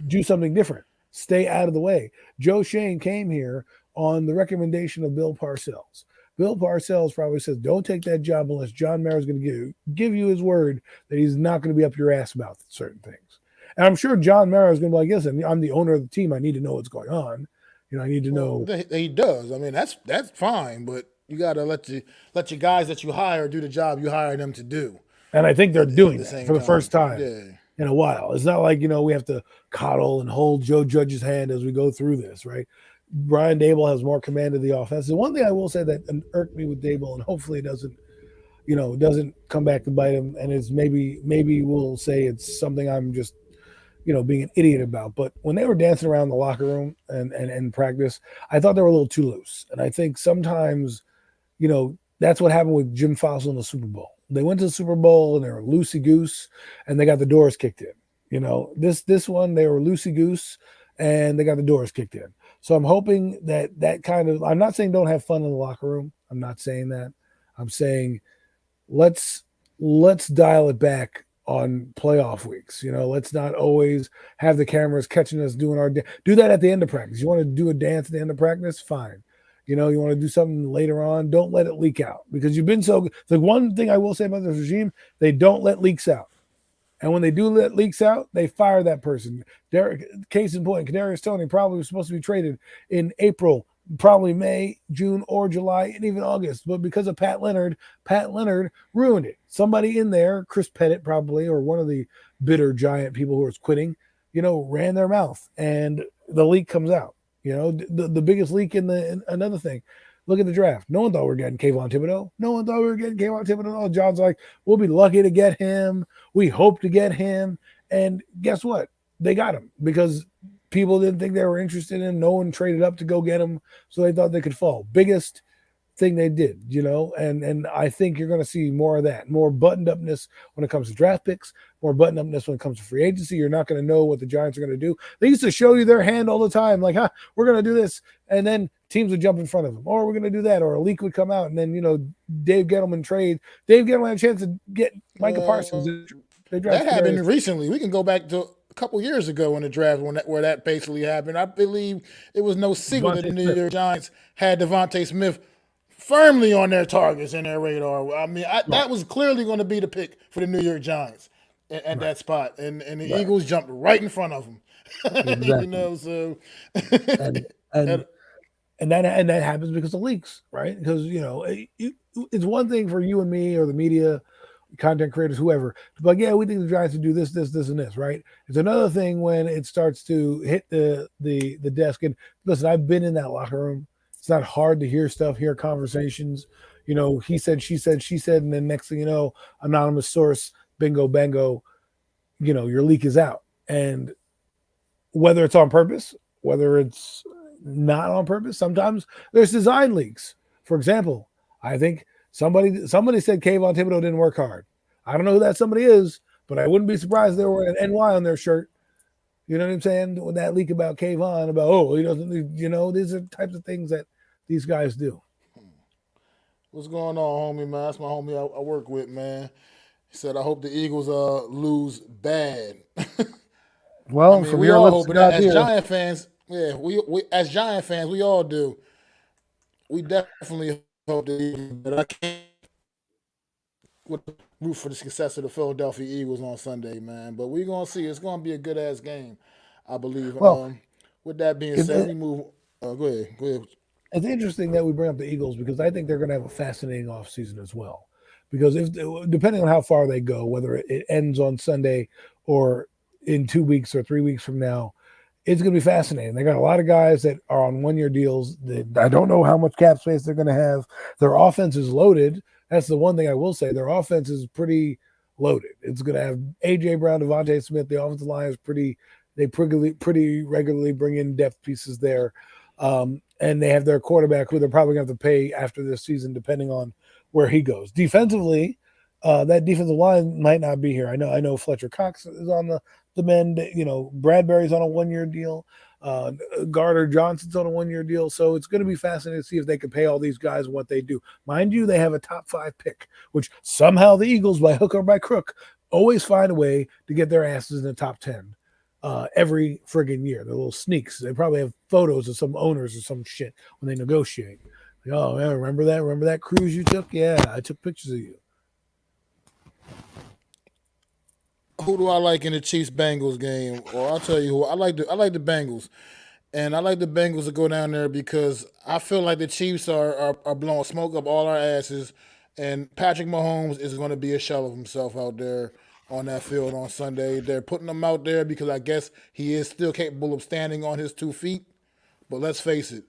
do something different. Stay out of the way. Joe Shane came here on the recommendation of Bill Parcells. Bill Parcells probably says, don't take that job unless John Mara is going to give you his word that he's not going to be up your ass about certain things. And I'm sure John Mara is going to be like, listen, I'm the owner of the team. I need to know what's going on. I need to know. He does. I mean, that's fine, but You gotta let your guys that you hire do the job you hire them to do. And I think they're At doing the that same for the first time, time yeah. in a while. It's not like, we have to coddle and hold Joe Judge's hand as we go through this, right? Brian Dable has more command of the offense. The one thing I will say that irked me with Dable, and hopefully it doesn't come back to bite him, and it's maybe we'll say it's something I'm just being an idiot about. But when they were dancing around the locker room and practice, I thought they were a little too loose. And I think sometimes, that's what happened with Jim Fossil in the Super Bowl. They went to the Super Bowl and they were loosey goose, and they got the doors kicked in. This one they were loosey goose, and they got the doors kicked in. So I'm hoping that kind of. I'm not saying don't have fun in the locker room. I'm not saying that. I'm saying let's dial it back on playoff weeks. Let's not always have the cameras catching us doing our do that at the end of practice. You want to do a dance at the end of practice? Fine. You want to do something later on, don't let it leak out, because you've been so good. The one thing I will say about this regime, they don't let leaks out. And when they do let leaks out, they fire that person. Case in point, Kadarius Toney probably was supposed to be traded in April, probably May, June, or July, and even August. But because of Pat Leonard ruined it. Somebody in there, Chris Pettit probably, or one of the bitter giant people who was quitting, ran their mouth, and the leak comes out. The biggest leak in another thing. Look at the draft. No one thought we were getting Kayvon Thibodeau. No one thought we were getting Kayvon Thibodeau. John's like, we'll be lucky to get him. We hope to get him. And guess what? They got him because people didn't think they were interested in him. No one traded up to go get him, so they thought they could fall. Biggest thing they did, and I think you're going to see more of that, more buttoned upness when it comes to draft picks, more buttoned upness when it comes to free agency. You're not going to know what the Giants are going to do. They used to show you their hand all the time, like, we're going to do this, and then teams would jump in front of them, or we're going to do that, or a leak would come out, and then Dave Gettleman had a chance to get Micah Parsons. That happened recently. We can go back to a couple years ago in the draft where that basically happened. I believe it was no secret that the New York Giants had Devontae Smith firmly on their targets and their radar. I mean, that was clearly going to be the pick for the New York Giants at that spot, and the Eagles jumped right in front of them. Exactly. So and that happens because of leaks, right? Because it's one thing for you and me or the media, content creators, whoever, but yeah, we think the Giants would do this, and this, right? It's another thing when it starts to hit the desk. And listen, I've been in that locker room. It's not hard to hear stuff, hear conversations. He said, she said, and then next thing you know, anonymous source, bingo, bango, your leak is out. And whether it's on purpose, whether it's not on purpose, sometimes there's design leaks. For example, I think somebody said Kayvon Thibodeau didn't work hard. I don't know who that somebody is, but I wouldn't be surprised if they were an NY on their shirt. You know what I'm saying? When that leak about Kayvon, about, he doesn't, these are types of things that these guys do. What's going on, homie, man? That's my homie I work with, man. He said, I hope the Eagles lose bad. Well, I mean, from we your all lips hope to that God's as ears. Giant fans, yeah, we as Giant fans, we all do. We definitely hope that I can't root for the success of the Philadelphia Eagles on Sunday, man. But we're gonna see. It's gonna be a good ass game, I believe. Well, With that being said, we move. Go ahead. It's interesting that we bring up the Eagles because I think they're going to have a fascinating offseason as well. Because depending on how far they go, whether it ends on Sunday or in 2 weeks or 3 weeks from now, it's going to be fascinating. They got a lot of guys that are on 1-year deals. I don't know how much cap space they're going to have. Their offense is loaded. That's the one thing I will say. Their offense is pretty loaded. It's going to have A.J. Brown, Devontae Smith. The offensive line is pretty regularly bring in depth pieces there. And they have their quarterback who they're probably going to have to pay after this season, depending on where he goes. Defensively, that defensive line might not be here. I know Fletcher Cox is on the mend. Bradbury's on a 1-year deal. Gardner Johnson's on a 1-year deal. So it's going to be fascinating to see if they can pay all these guys what they do. Mind you, they have a top 5 pick, which somehow the Eagles, by hook or by crook, always find a way to get their asses in the top 10. Every friggin' year. They're little sneaks. They probably have photos of some owners or some shit when they negotiate. Like, oh, yeah, remember that? Remember that cruise you took? Yeah, I took pictures of you. Who do I like in the Chiefs Bengals game? Well, I'll tell you who I like. I like the Bengals, And I like the Bengals to go down there because I feel like the Chiefs are blowing smoke up all our asses, and Patrick Mahomes is going to be a shell of himself out there on that field on Sunday. They're putting him out there because I guess he is still capable of standing on his 2 feet. But let's face it,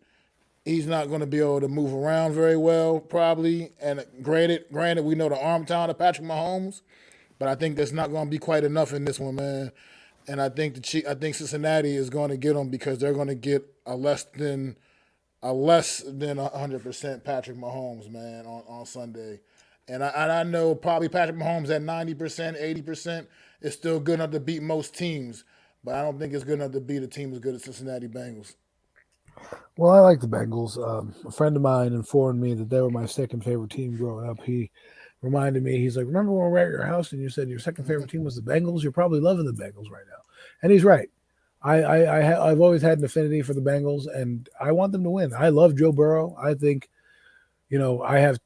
he's not going to be able to move around very well, probably. And granted, we know the arm talent of Patrick Mahomes, but I think that's not going to be quite enough in this one, man. And I think Cincinnati is going to get them because they're going to get a less than 100% Patrick Mahomes, man, on Sunday. And I know probably Patrick Mahomes at 90%, 80% is still good enough to beat most teams, but I don't think it's good enough to beat a team as good as Cincinnati Bengals. Well, I like the Bengals. A friend of mine informed me that they were my second favorite team growing up. He reminded me, he's like, remember when we were at your house and you said your second favorite team was the Bengals? You're probably loving the Bengals right now. And he's right. I've always had an affinity for the Bengals, and I want them to win. I love Joe Burrow. I think, I have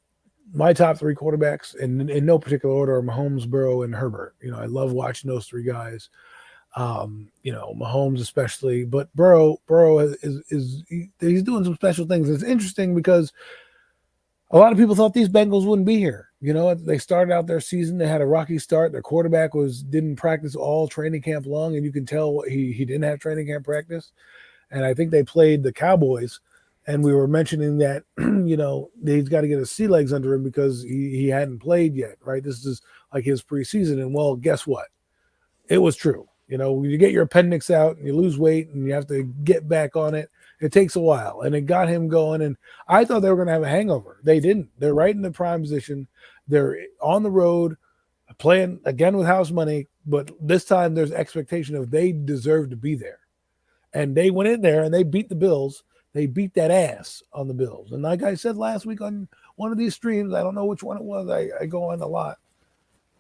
my top three quarterbacks in no particular order are Mahomes, Burrow, and Herbert. I love watching those three guys. Mahomes especially, but Burrow he's doing some special things. It's interesting because a lot of people thought these Bengals wouldn't be here. They started out their season, they had a rocky start. Their quarterback didn't practice all training camp long, and you can tell he didn't have training camp practice. And I think they played the Cowboys, and we were mentioning that he's got to get his sea legs under him because he hadn't played yet, right? This is like his preseason, and well, guess what? It was true. When you get your appendix out and you lose weight and you have to get back on it, it takes a while. And it got him going. And I thought they were going to have a hangover. They didn't. They're right in the prime position. They're on the road, playing again with house money. But this time there's expectation of they deserve to be there. And they went in there and they beat the Bills. They beat that ass on the Bills. And like I said last week on one of these streams, I don't know which one it was, I go on a lot,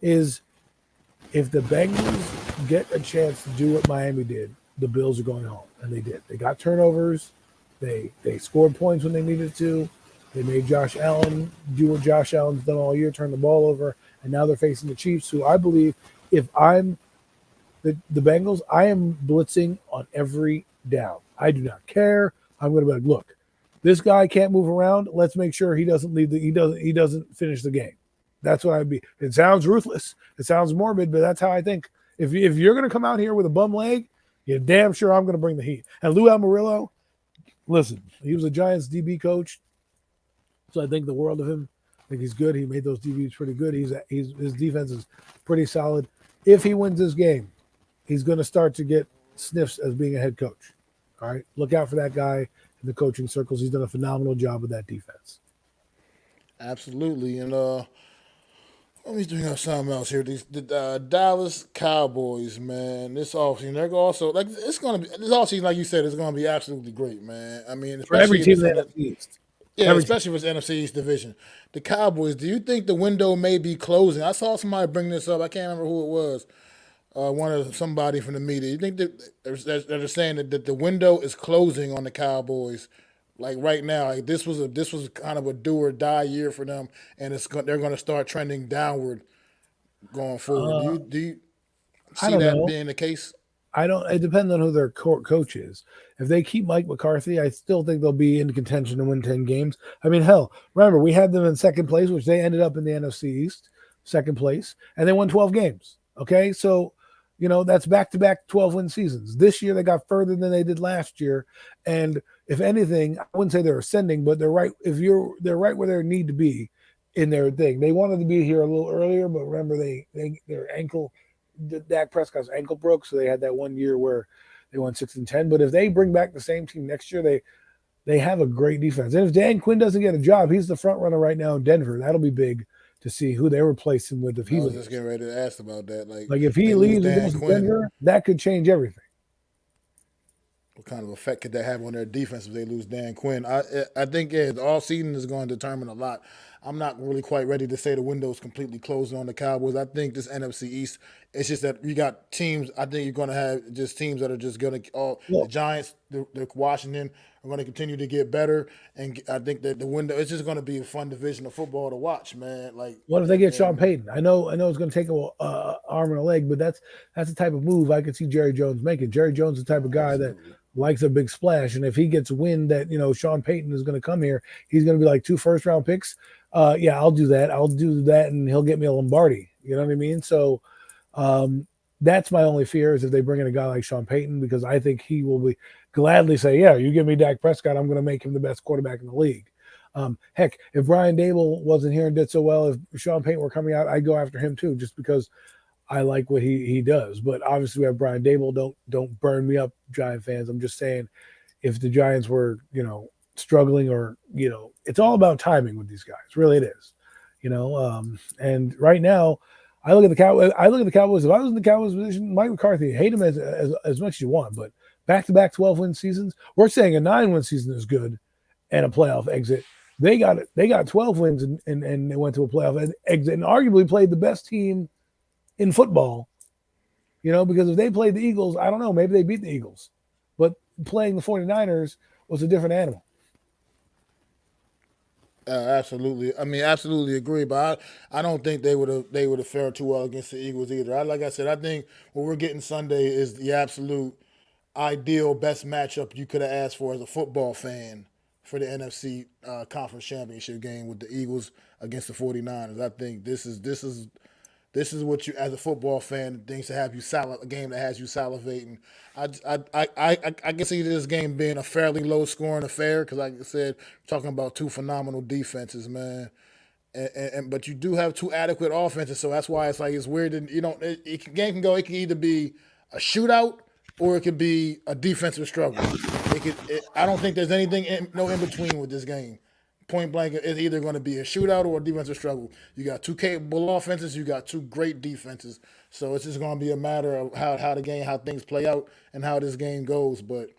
is if the Bengals get a chance to do what Miami did, the Bills are going home. And they did. They got turnovers. They scored points when they needed to. They made Josh Allen do what Josh Allen's done all year, turn the ball over. And now they're facing the Chiefs, who I believe, if I'm the Bengals, I am blitzing on every down. I do not care. I'm going to be like, look, this guy can't move around. Let's make sure he doesn't finish the game. That's what I'd be. It sounds ruthless. It sounds morbid, but that's how I think. If you're going to come out here with a bum leg, you're damn sure I'm going to bring the heat. And Lou Amarillo, listen, he was a Giants DB coach, so I think the world of him. I think he's good. He made those DBs pretty good. His defense is pretty solid. If he wins this game, he's going to start to get sniffs as being a head coach. All right, look out for that guy in the coaching circles. He's done a phenomenal job with that defense. Absolutely. And let me bring up something else here. The Dallas Cowboys, man. This offseason, they're also like it's gonna be this offseason, like you said, it's gonna be absolutely great, man. I mean, For every especially team in the NFC East. yeah, Every especially for the NFC East division. The Cowboys. Do you think the window may be closing? I saw somebody bring this up. I can't remember who it was. Somebody from the media. You think that they're saying that the window is closing on the Cowboys? Like right now, like this was kind of a do or die year for them, and they're going to start trending downward going forward. Do you I see don't that know. being the case? It depends on who their coach is. If they keep Mike McCarthy, I still think they'll be in contention to win 10 games. I mean, hell, remember, we had them in second place, which they ended up in the NFC East, second place, and they won 12 games. Okay, so, that's back-to-back 12-win seasons. This year, they got further than they did last year, and if anything, I wouldn't say they're ascending, but they're right. They're right where they need to be in their thing. They wanted to be here a little earlier, but remember, their ankle – Dak Prescott's ankle broke, so they had that 1 year where they won 6-10. But if they bring back the same team next year, they have a great defense. And if Dan Quinn doesn't get a job, he's the front runner right now in Denver. That'll be big to see who they replace him with if he I was leaves. just getting ready to ask about that. Like if he leaves and goes to Denver, that could change everything. What kind of effect could that have on their defense if they lose Dan Quinn? I think the all season is going to determine a lot. I'm not really quite ready to say the window's completely closing on the Cowboys. I think this NFC East, it's just that you got teams. I think you're going to have just teams that are just going to. The Well, Giants, the Washington are going to continue to get better, and I think that the window. It's just going to be a fun division of football to watch, man. Like, what if they get Sean and Payton? I know it's going to take a arm and a leg, but that's the type of move I could see Jerry Jones making. Jerry Jones is the type of guy that absolutely. likes a big splash, and if he gets wind that Sean Payton is going to come here, he's going to be like 2 first-round picks. Yeah, I'll do that. I'll do that, and he'll get me a Lombardi. You know what I mean? So that's my only fear is if they bring in a guy like Sean Payton, because I think he will be gladly say, yeah, you give me Dak Prescott, I'm going to make him the best quarterback in the league. Heck, if Brian Dable wasn't here and did so well, if Sean Payton were coming out, I'd go after him too, just because I like what he does. But obviously we have Brian Dable. Don't burn me up, Giant fans. I'm just saying if the Giants were, struggling or, it's all about timing with these guys. Really it is. And right now I look at the Cowboys. If I was in the Cowboys position, Mike McCarthy, hate him as much as you want, but back-to-back 12-win seasons, we're saying a 9-win season is good and a playoff exit. They got 12 wins and they went to a playoff exit and arguably played the best team in football, because if they played the Eagles, I don't know, maybe they beat the Eagles. But playing the 49ers was a different animal. Absolutely. I mean, absolutely agree. But I don't think they would have fared too well against the Eagles either. Like I said, I think what we're getting Sunday is the absolute ideal best matchup you could have asked for as a football fan for the NFC conference championship game with the Eagles against the 49ers. I think this is what you, as a football fan, things to have you a game that has you salivating. I can see this game being a fairly low scoring affair because, like I said, talking about 2 phenomenal defenses, man. But you do have 2 adequate offenses, so that's why it's weird. And game can go. It can either be a shootout or it could be a defensive struggle. I don't think there's no in between with this game. Point blank, it's either going to be a shootout or a defensive struggle. You got 2 capable offenses, you got 2 great defenses. So it's just going to be a matter of how things play out and how this game goes. But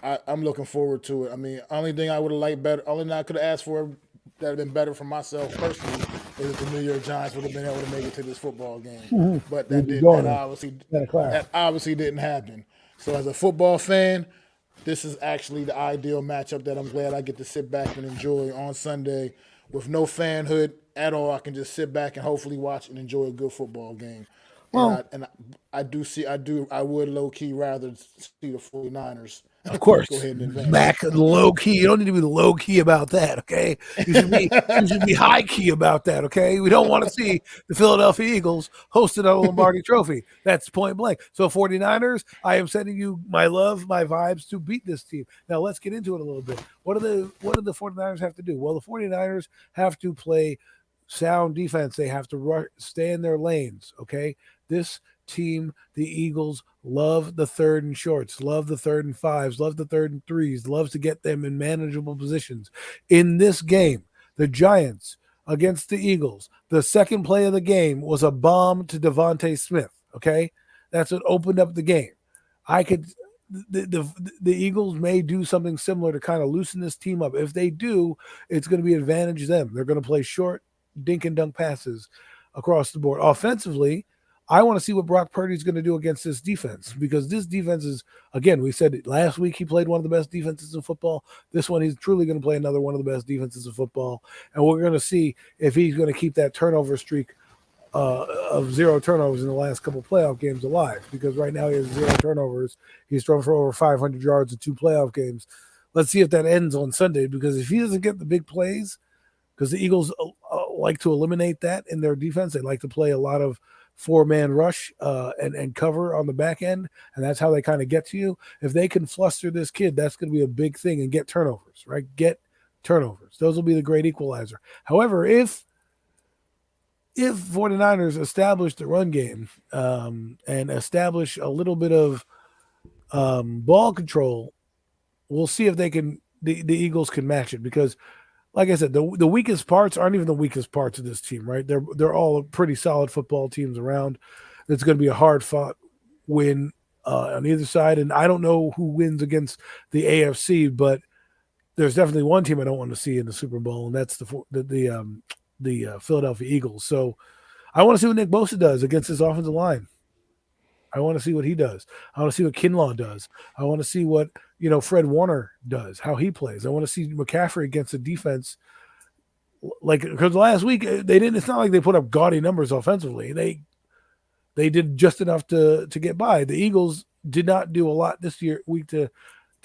I'm looking forward to it. I mean, only thing I would have liked better, only thing I could have asked for that would have been better for myself personally is if the New York Giants would have been able to make it to this football game. But that obviously didn't happen. So as a football fan, this is actually the ideal matchup that I'm glad I get to sit back and enjoy on Sunday with no fanhood at all. I can just sit back and hopefully watch and enjoy a good football game. Well, I would low key rather see the 49ers. of course, Go ahead and advance. Mac, low key. You don't need to be low key about that, okay? You should be high key about that, okay? We don't want to see the Philadelphia Eagles hosted on a Lombardi Trophy. That's point blank. So 49ers, I am sending you my love, my vibes to beat this team. Now let's get into it a little bit. What do the 49ers have to do? Well, the 49ers have to play sound defense. They have to stay in their lanes, okay? This team, the Eagles, love the 3rd and shorts, love the 3rd and 5s, love the 3rd and 3s, loves to get them in manageable positions. In this game, the Giants against the Eagles, the second play of the game was a bomb to Devontae Smith, okay? That's what opened up the game. The Eagles may do something similar to kind of loosen this team up. If they do, it's going to be advantage them. They're going to play short dink and dunk passes across the board. Offensively, I want to see what Brock Purdy's going to do against this defense because this defense is, again, we said it last week, he played one of the best defenses in football. This one, he's truly going to play another one of the best defenses in football. And we're going to see if he's going to keep that turnover streak of 0 turnovers in the last couple of playoff games alive because right now he has 0 turnovers. He's thrown for over 500 yards in 2 playoff games. Let's see if that ends on Sunday because if he doesn't get the big plays, because the Eagles like to eliminate that in their defense. They like to play a lot of 4-man rush and cover on the back end, and that's how they kind of get to you. If they can fluster this kid, that's going to be a big thing and get turnovers, right? Get turnovers. Those will be the great equalizer. However, if 49ers establish the run game and establish a little bit of ball control, we'll see if they can. The Eagles can match it because, like I said, the weakest parts aren't even the weakest parts of this team, right? They're all pretty solid football teams around. It's going to be a hard-fought win on either side, and I don't know who wins against the AFC, but there's definitely one team I don't want to see in the Super Bowl, and that's the Philadelphia Eagles. So I want to see what Nick Bosa does against his offensive line. I want to see what he does. I want to see what Kinlaw does. I want to see what Fred Warner does, how he plays. I want to see McCaffrey against a defense because last week they didn't. It's not like they put up gaudy numbers offensively. They did just enough to get by. The Eagles did not do a lot this week to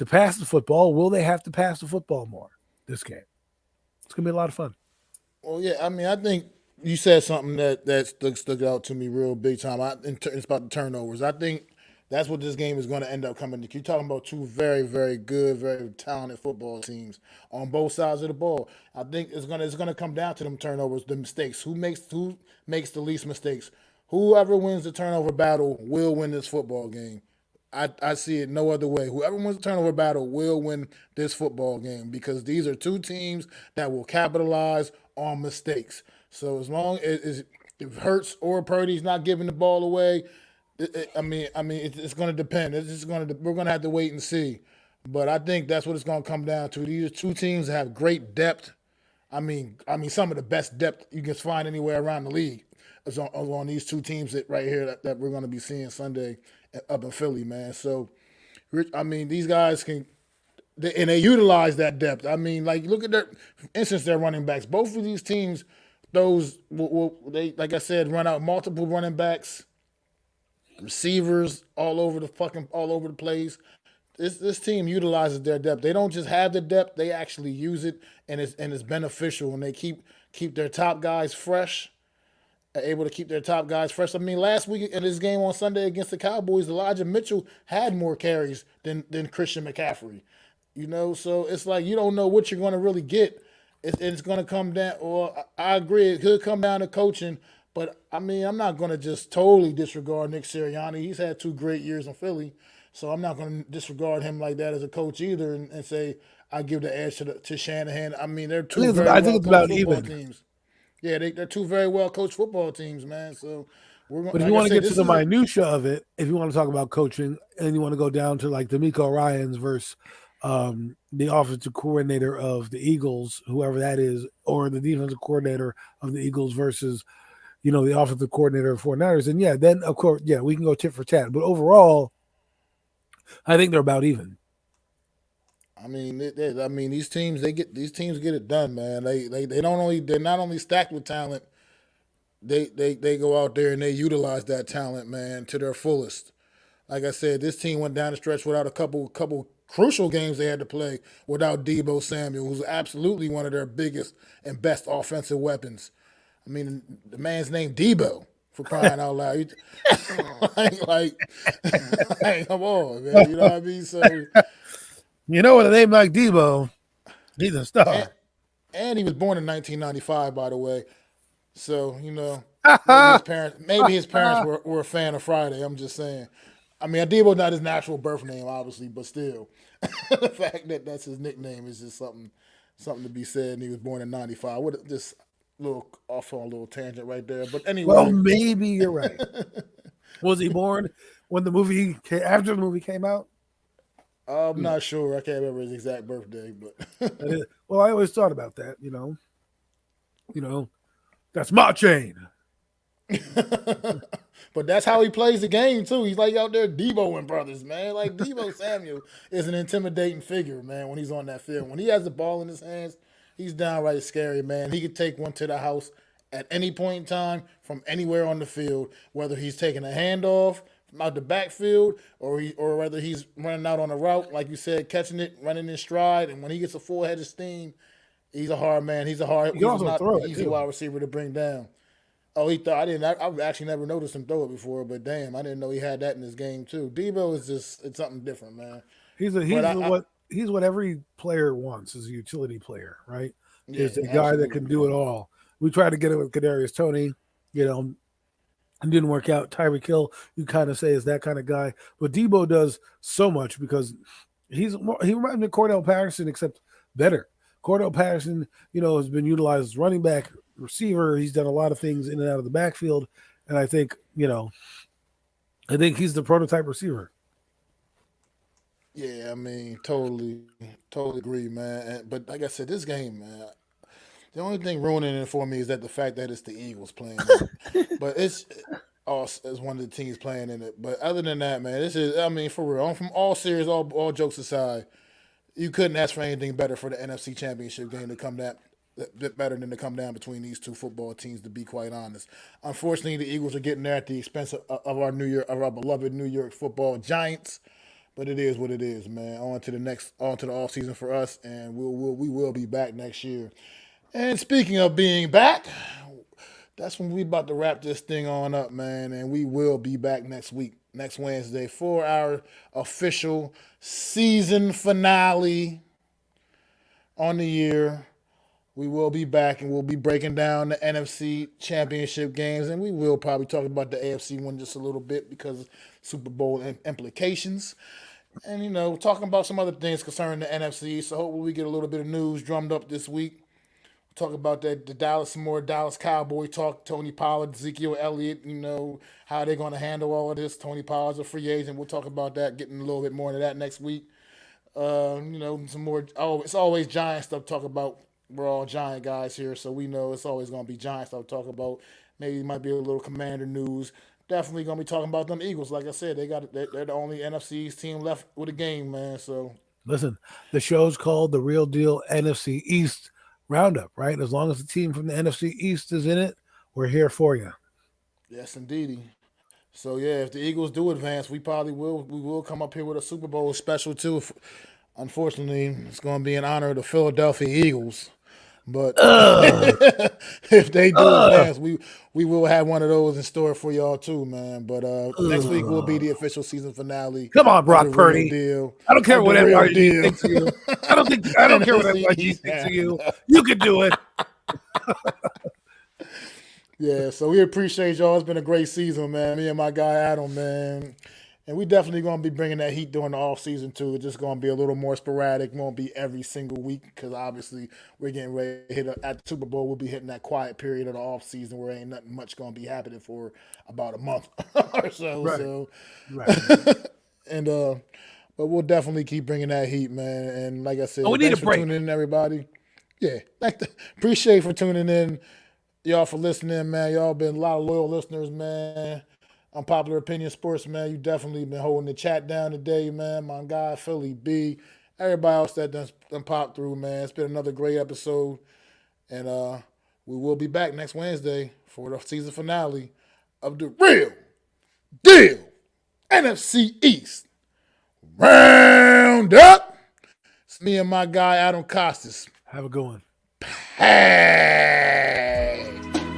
pass the football. Will they have to pass the football more this game? It's gonna be a lot of fun. Well, yeah, I mean, I think you said something that stuck out to me real big time. It's about the turnovers. I think that's what this game is going to end up coming to. You're talking about two very, very good, very talented football teams on both sides of the ball. I think it's gonna come down to them turnovers, the mistakes. Who makes the least mistakes? Whoever wins the turnover battle will win this football game. I see it no other way. Whoever wins the turnover battle will win this football game because these are two teams that will capitalize on mistakes. So as long as if Hurts or Purdy's not giving the ball away, it's going to depend. We're going to have to wait and see. But I think that's what it's going to come down to. These are two teams that have great depth. I mean, some of the best depth you can find anywhere around the league is on these two teams right here that we're going to be seeing Sunday up in Philly, man. So, these guys can, and they utilize that depth. I mean, like, look at their running backs. Both of these teams, they like I said, run out multiple running backs, receivers all over the place. This team utilizes their depth. They don't just have the depth; they actually use it, and it's beneficial. And they keep their top guys fresh. Able to keep their top guys fresh. I mean, last week in this game on Sunday against the Cowboys, Elijah Mitchell had more carries than Christian McCaffrey. So it's like you don't know what you're going to really get. It's going to come down, or I agree, it could come down to coaching, but I'm not going to just totally disregard Nick Sirianni. He's had 2 great years in Philly, so I'm not going to disregard him like that as a coach either and say I give the edge to Shanahan. I mean, they're two very well-coached football teams. Yeah, they're 2 very well-coached football teams, man. So but if you want to get to the minutia of it, if you want to talk about coaching, and you want to go down to like D'Amico Ryans versus the offensive coordinator of the Eagles, whoever that is, or the defensive coordinator of the Eagles versus, the offensive coordinator of 49ers, and then of course, we can go tit for tat. But overall, I think they're about even. I mean, these teams get it done, man. They're not only stacked with talent, they go out there and they utilize that talent, man, to their fullest. Like I said, this team went down the stretch without a couple crucial games they had to play without Deebo Samuel, who's absolutely one of their biggest and best offensive weapons. I mean, the man's named Deebo, for crying out loud. Come on, man. You know what I mean? So. With a name like Deebo, he's a star. And he was born in 1995, by the way. So, maybe his parents were a fan of Friday. I'm just saying. I mean, Deebo's not his natural birth name, obviously, but still. The fact that that's his nickname is just something to be said, and he was born in 95. What just off on a little tangent right there. But anyway. Well, maybe you're right. Was he born when after the movie came out? I'm not sure. I can't remember his exact birthday, but well, I always thought about that. That's my chain. But that's how he plays the game too. He's like out there Deebo and brothers, man. Like Deebo Samuel is an intimidating figure, man. When he's on that field, when he has the ball in his hands, he's downright scary, man. He could take one to the house at any point in time from anywhere on the field, whether he's taking a handoff out the backfield, or whether he's running out on a route, like you said, catching it, running in stride, and when he gets a full head of steam, he's a hard man. He's not an easy wide receiver to bring down. Oh, I've actually never noticed him throw it before, but damn, I didn't know he had that in his game too. Deebo it's something different, man. He's what every player wants is a utility player, right? Yeah, he's a guy that can do it all. We tried to get it with Kadarius Toney, it didn't work out. Tyreek Hill, you kind of say is that kind of guy, but Deebo does so much because he reminds me of Cordell Patterson, except better. Cordell Patterson, has been utilized as running back, receiver. He's done a lot of things in and out of the backfield, and I think he's the prototype receiver. Yeah, I mean, totally agree, man. But like I said, this game, man, the only thing ruining it for me is that the fact that it's the Eagles playing in it. But it's as one of the teams playing in it. But other than that, man, this is, I mean, for real, from all serious, all jokes aside, you couldn't ask for anything better for the NFC Championship game to come that bit better than to come down between these two football teams. To be quite honest, unfortunately, the Eagles are getting there at the expense of our beloved New York Football Giants. But it is what it is, man. On to the off season for us, and we will be back next year. And speaking of being back, that's when we about to wrap this thing on up, man. And we will be back next week, next Wednesday, for our official season finale on the year. We will be back and we'll be breaking down the NFC championship games. And we will probably talk about the AFC one just a little bit because of Super Bowl implications. And, talking about some other things concerning the NFC. So hopefully we get a little bit of news drummed up this week. Talk about that, some more Dallas Cowboy talk. Tony Pollard, Ezekiel Elliott, how they're going to handle all of this. Tony Pollard's a free agent. We'll talk about that, getting a little bit more into that next week. Some more. Oh, it's always Giant stuff to talk about. We're all Giant guys here, so we know it's always going to be Giant stuff to talk about. Maybe it might be a little Commander news. Definitely going to be talking about them Eagles. Like I said, they're the only NFC team left with a game, man. So listen, the show's called The Real Deal NFC East Roundup, right? As long as the team from the NFC East is in it, we're here for you. Yes, indeedy. So yeah, if the Eagles do advance, we will come up here with a Super Bowl special too. Unfortunately, it's going to be in honor of the Philadelphia Eagles. But if they do advance, we will have one of those in store for y'all too, man. But next week will be the official season finale. Come on, Brock Purdy. Deal. I don't care what NYG thinks of you. I don't care what NYG thinks of you. You can do it. Yeah, so we appreciate y'all. It's been a great season, man. Me and my guy Adam, man. And we definitely going to be bringing that heat during the off season too. It's just going to be a little more sporadic. Won't be every single week because obviously we're getting ready to hit at the Super Bowl. We'll be hitting that quiet period of the off season where ain't nothing much going to be happening for about a month or so. Right. So, right. And but we'll definitely keep bringing that heat, man. And like I said, we need thanks a break. for tuning in, everybody. Yeah, appreciate for tuning in, y'all for listening, man. Y'all been a lot of loyal listeners, man. Unpopular Opinion Sports, man. You definitely been holding the chat down today, man. My guy, Philly B. Everybody else that done popped through, man. It's been another great episode. And we will be back next Wednesday for the season finale of the Real Deal NFC East Roundup. It's me and my guy, Adam Costas. Have a good one. Hey!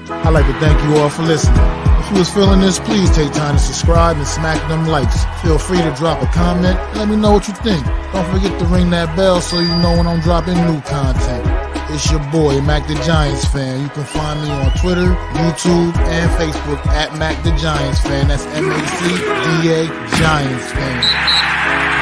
I'd like to thank you all for listening. If you was feeling this, please take time to subscribe and smack them likes. Feel free to drop a comment. Let me know what you think. Don't forget to ring that bell so you know when I'm dropping new content. It's your boy, MacDaGiantsFan. You can find me on Twitter, YouTube, and Facebook at MacDaGiantsFan. That's MacDa Giants Fan.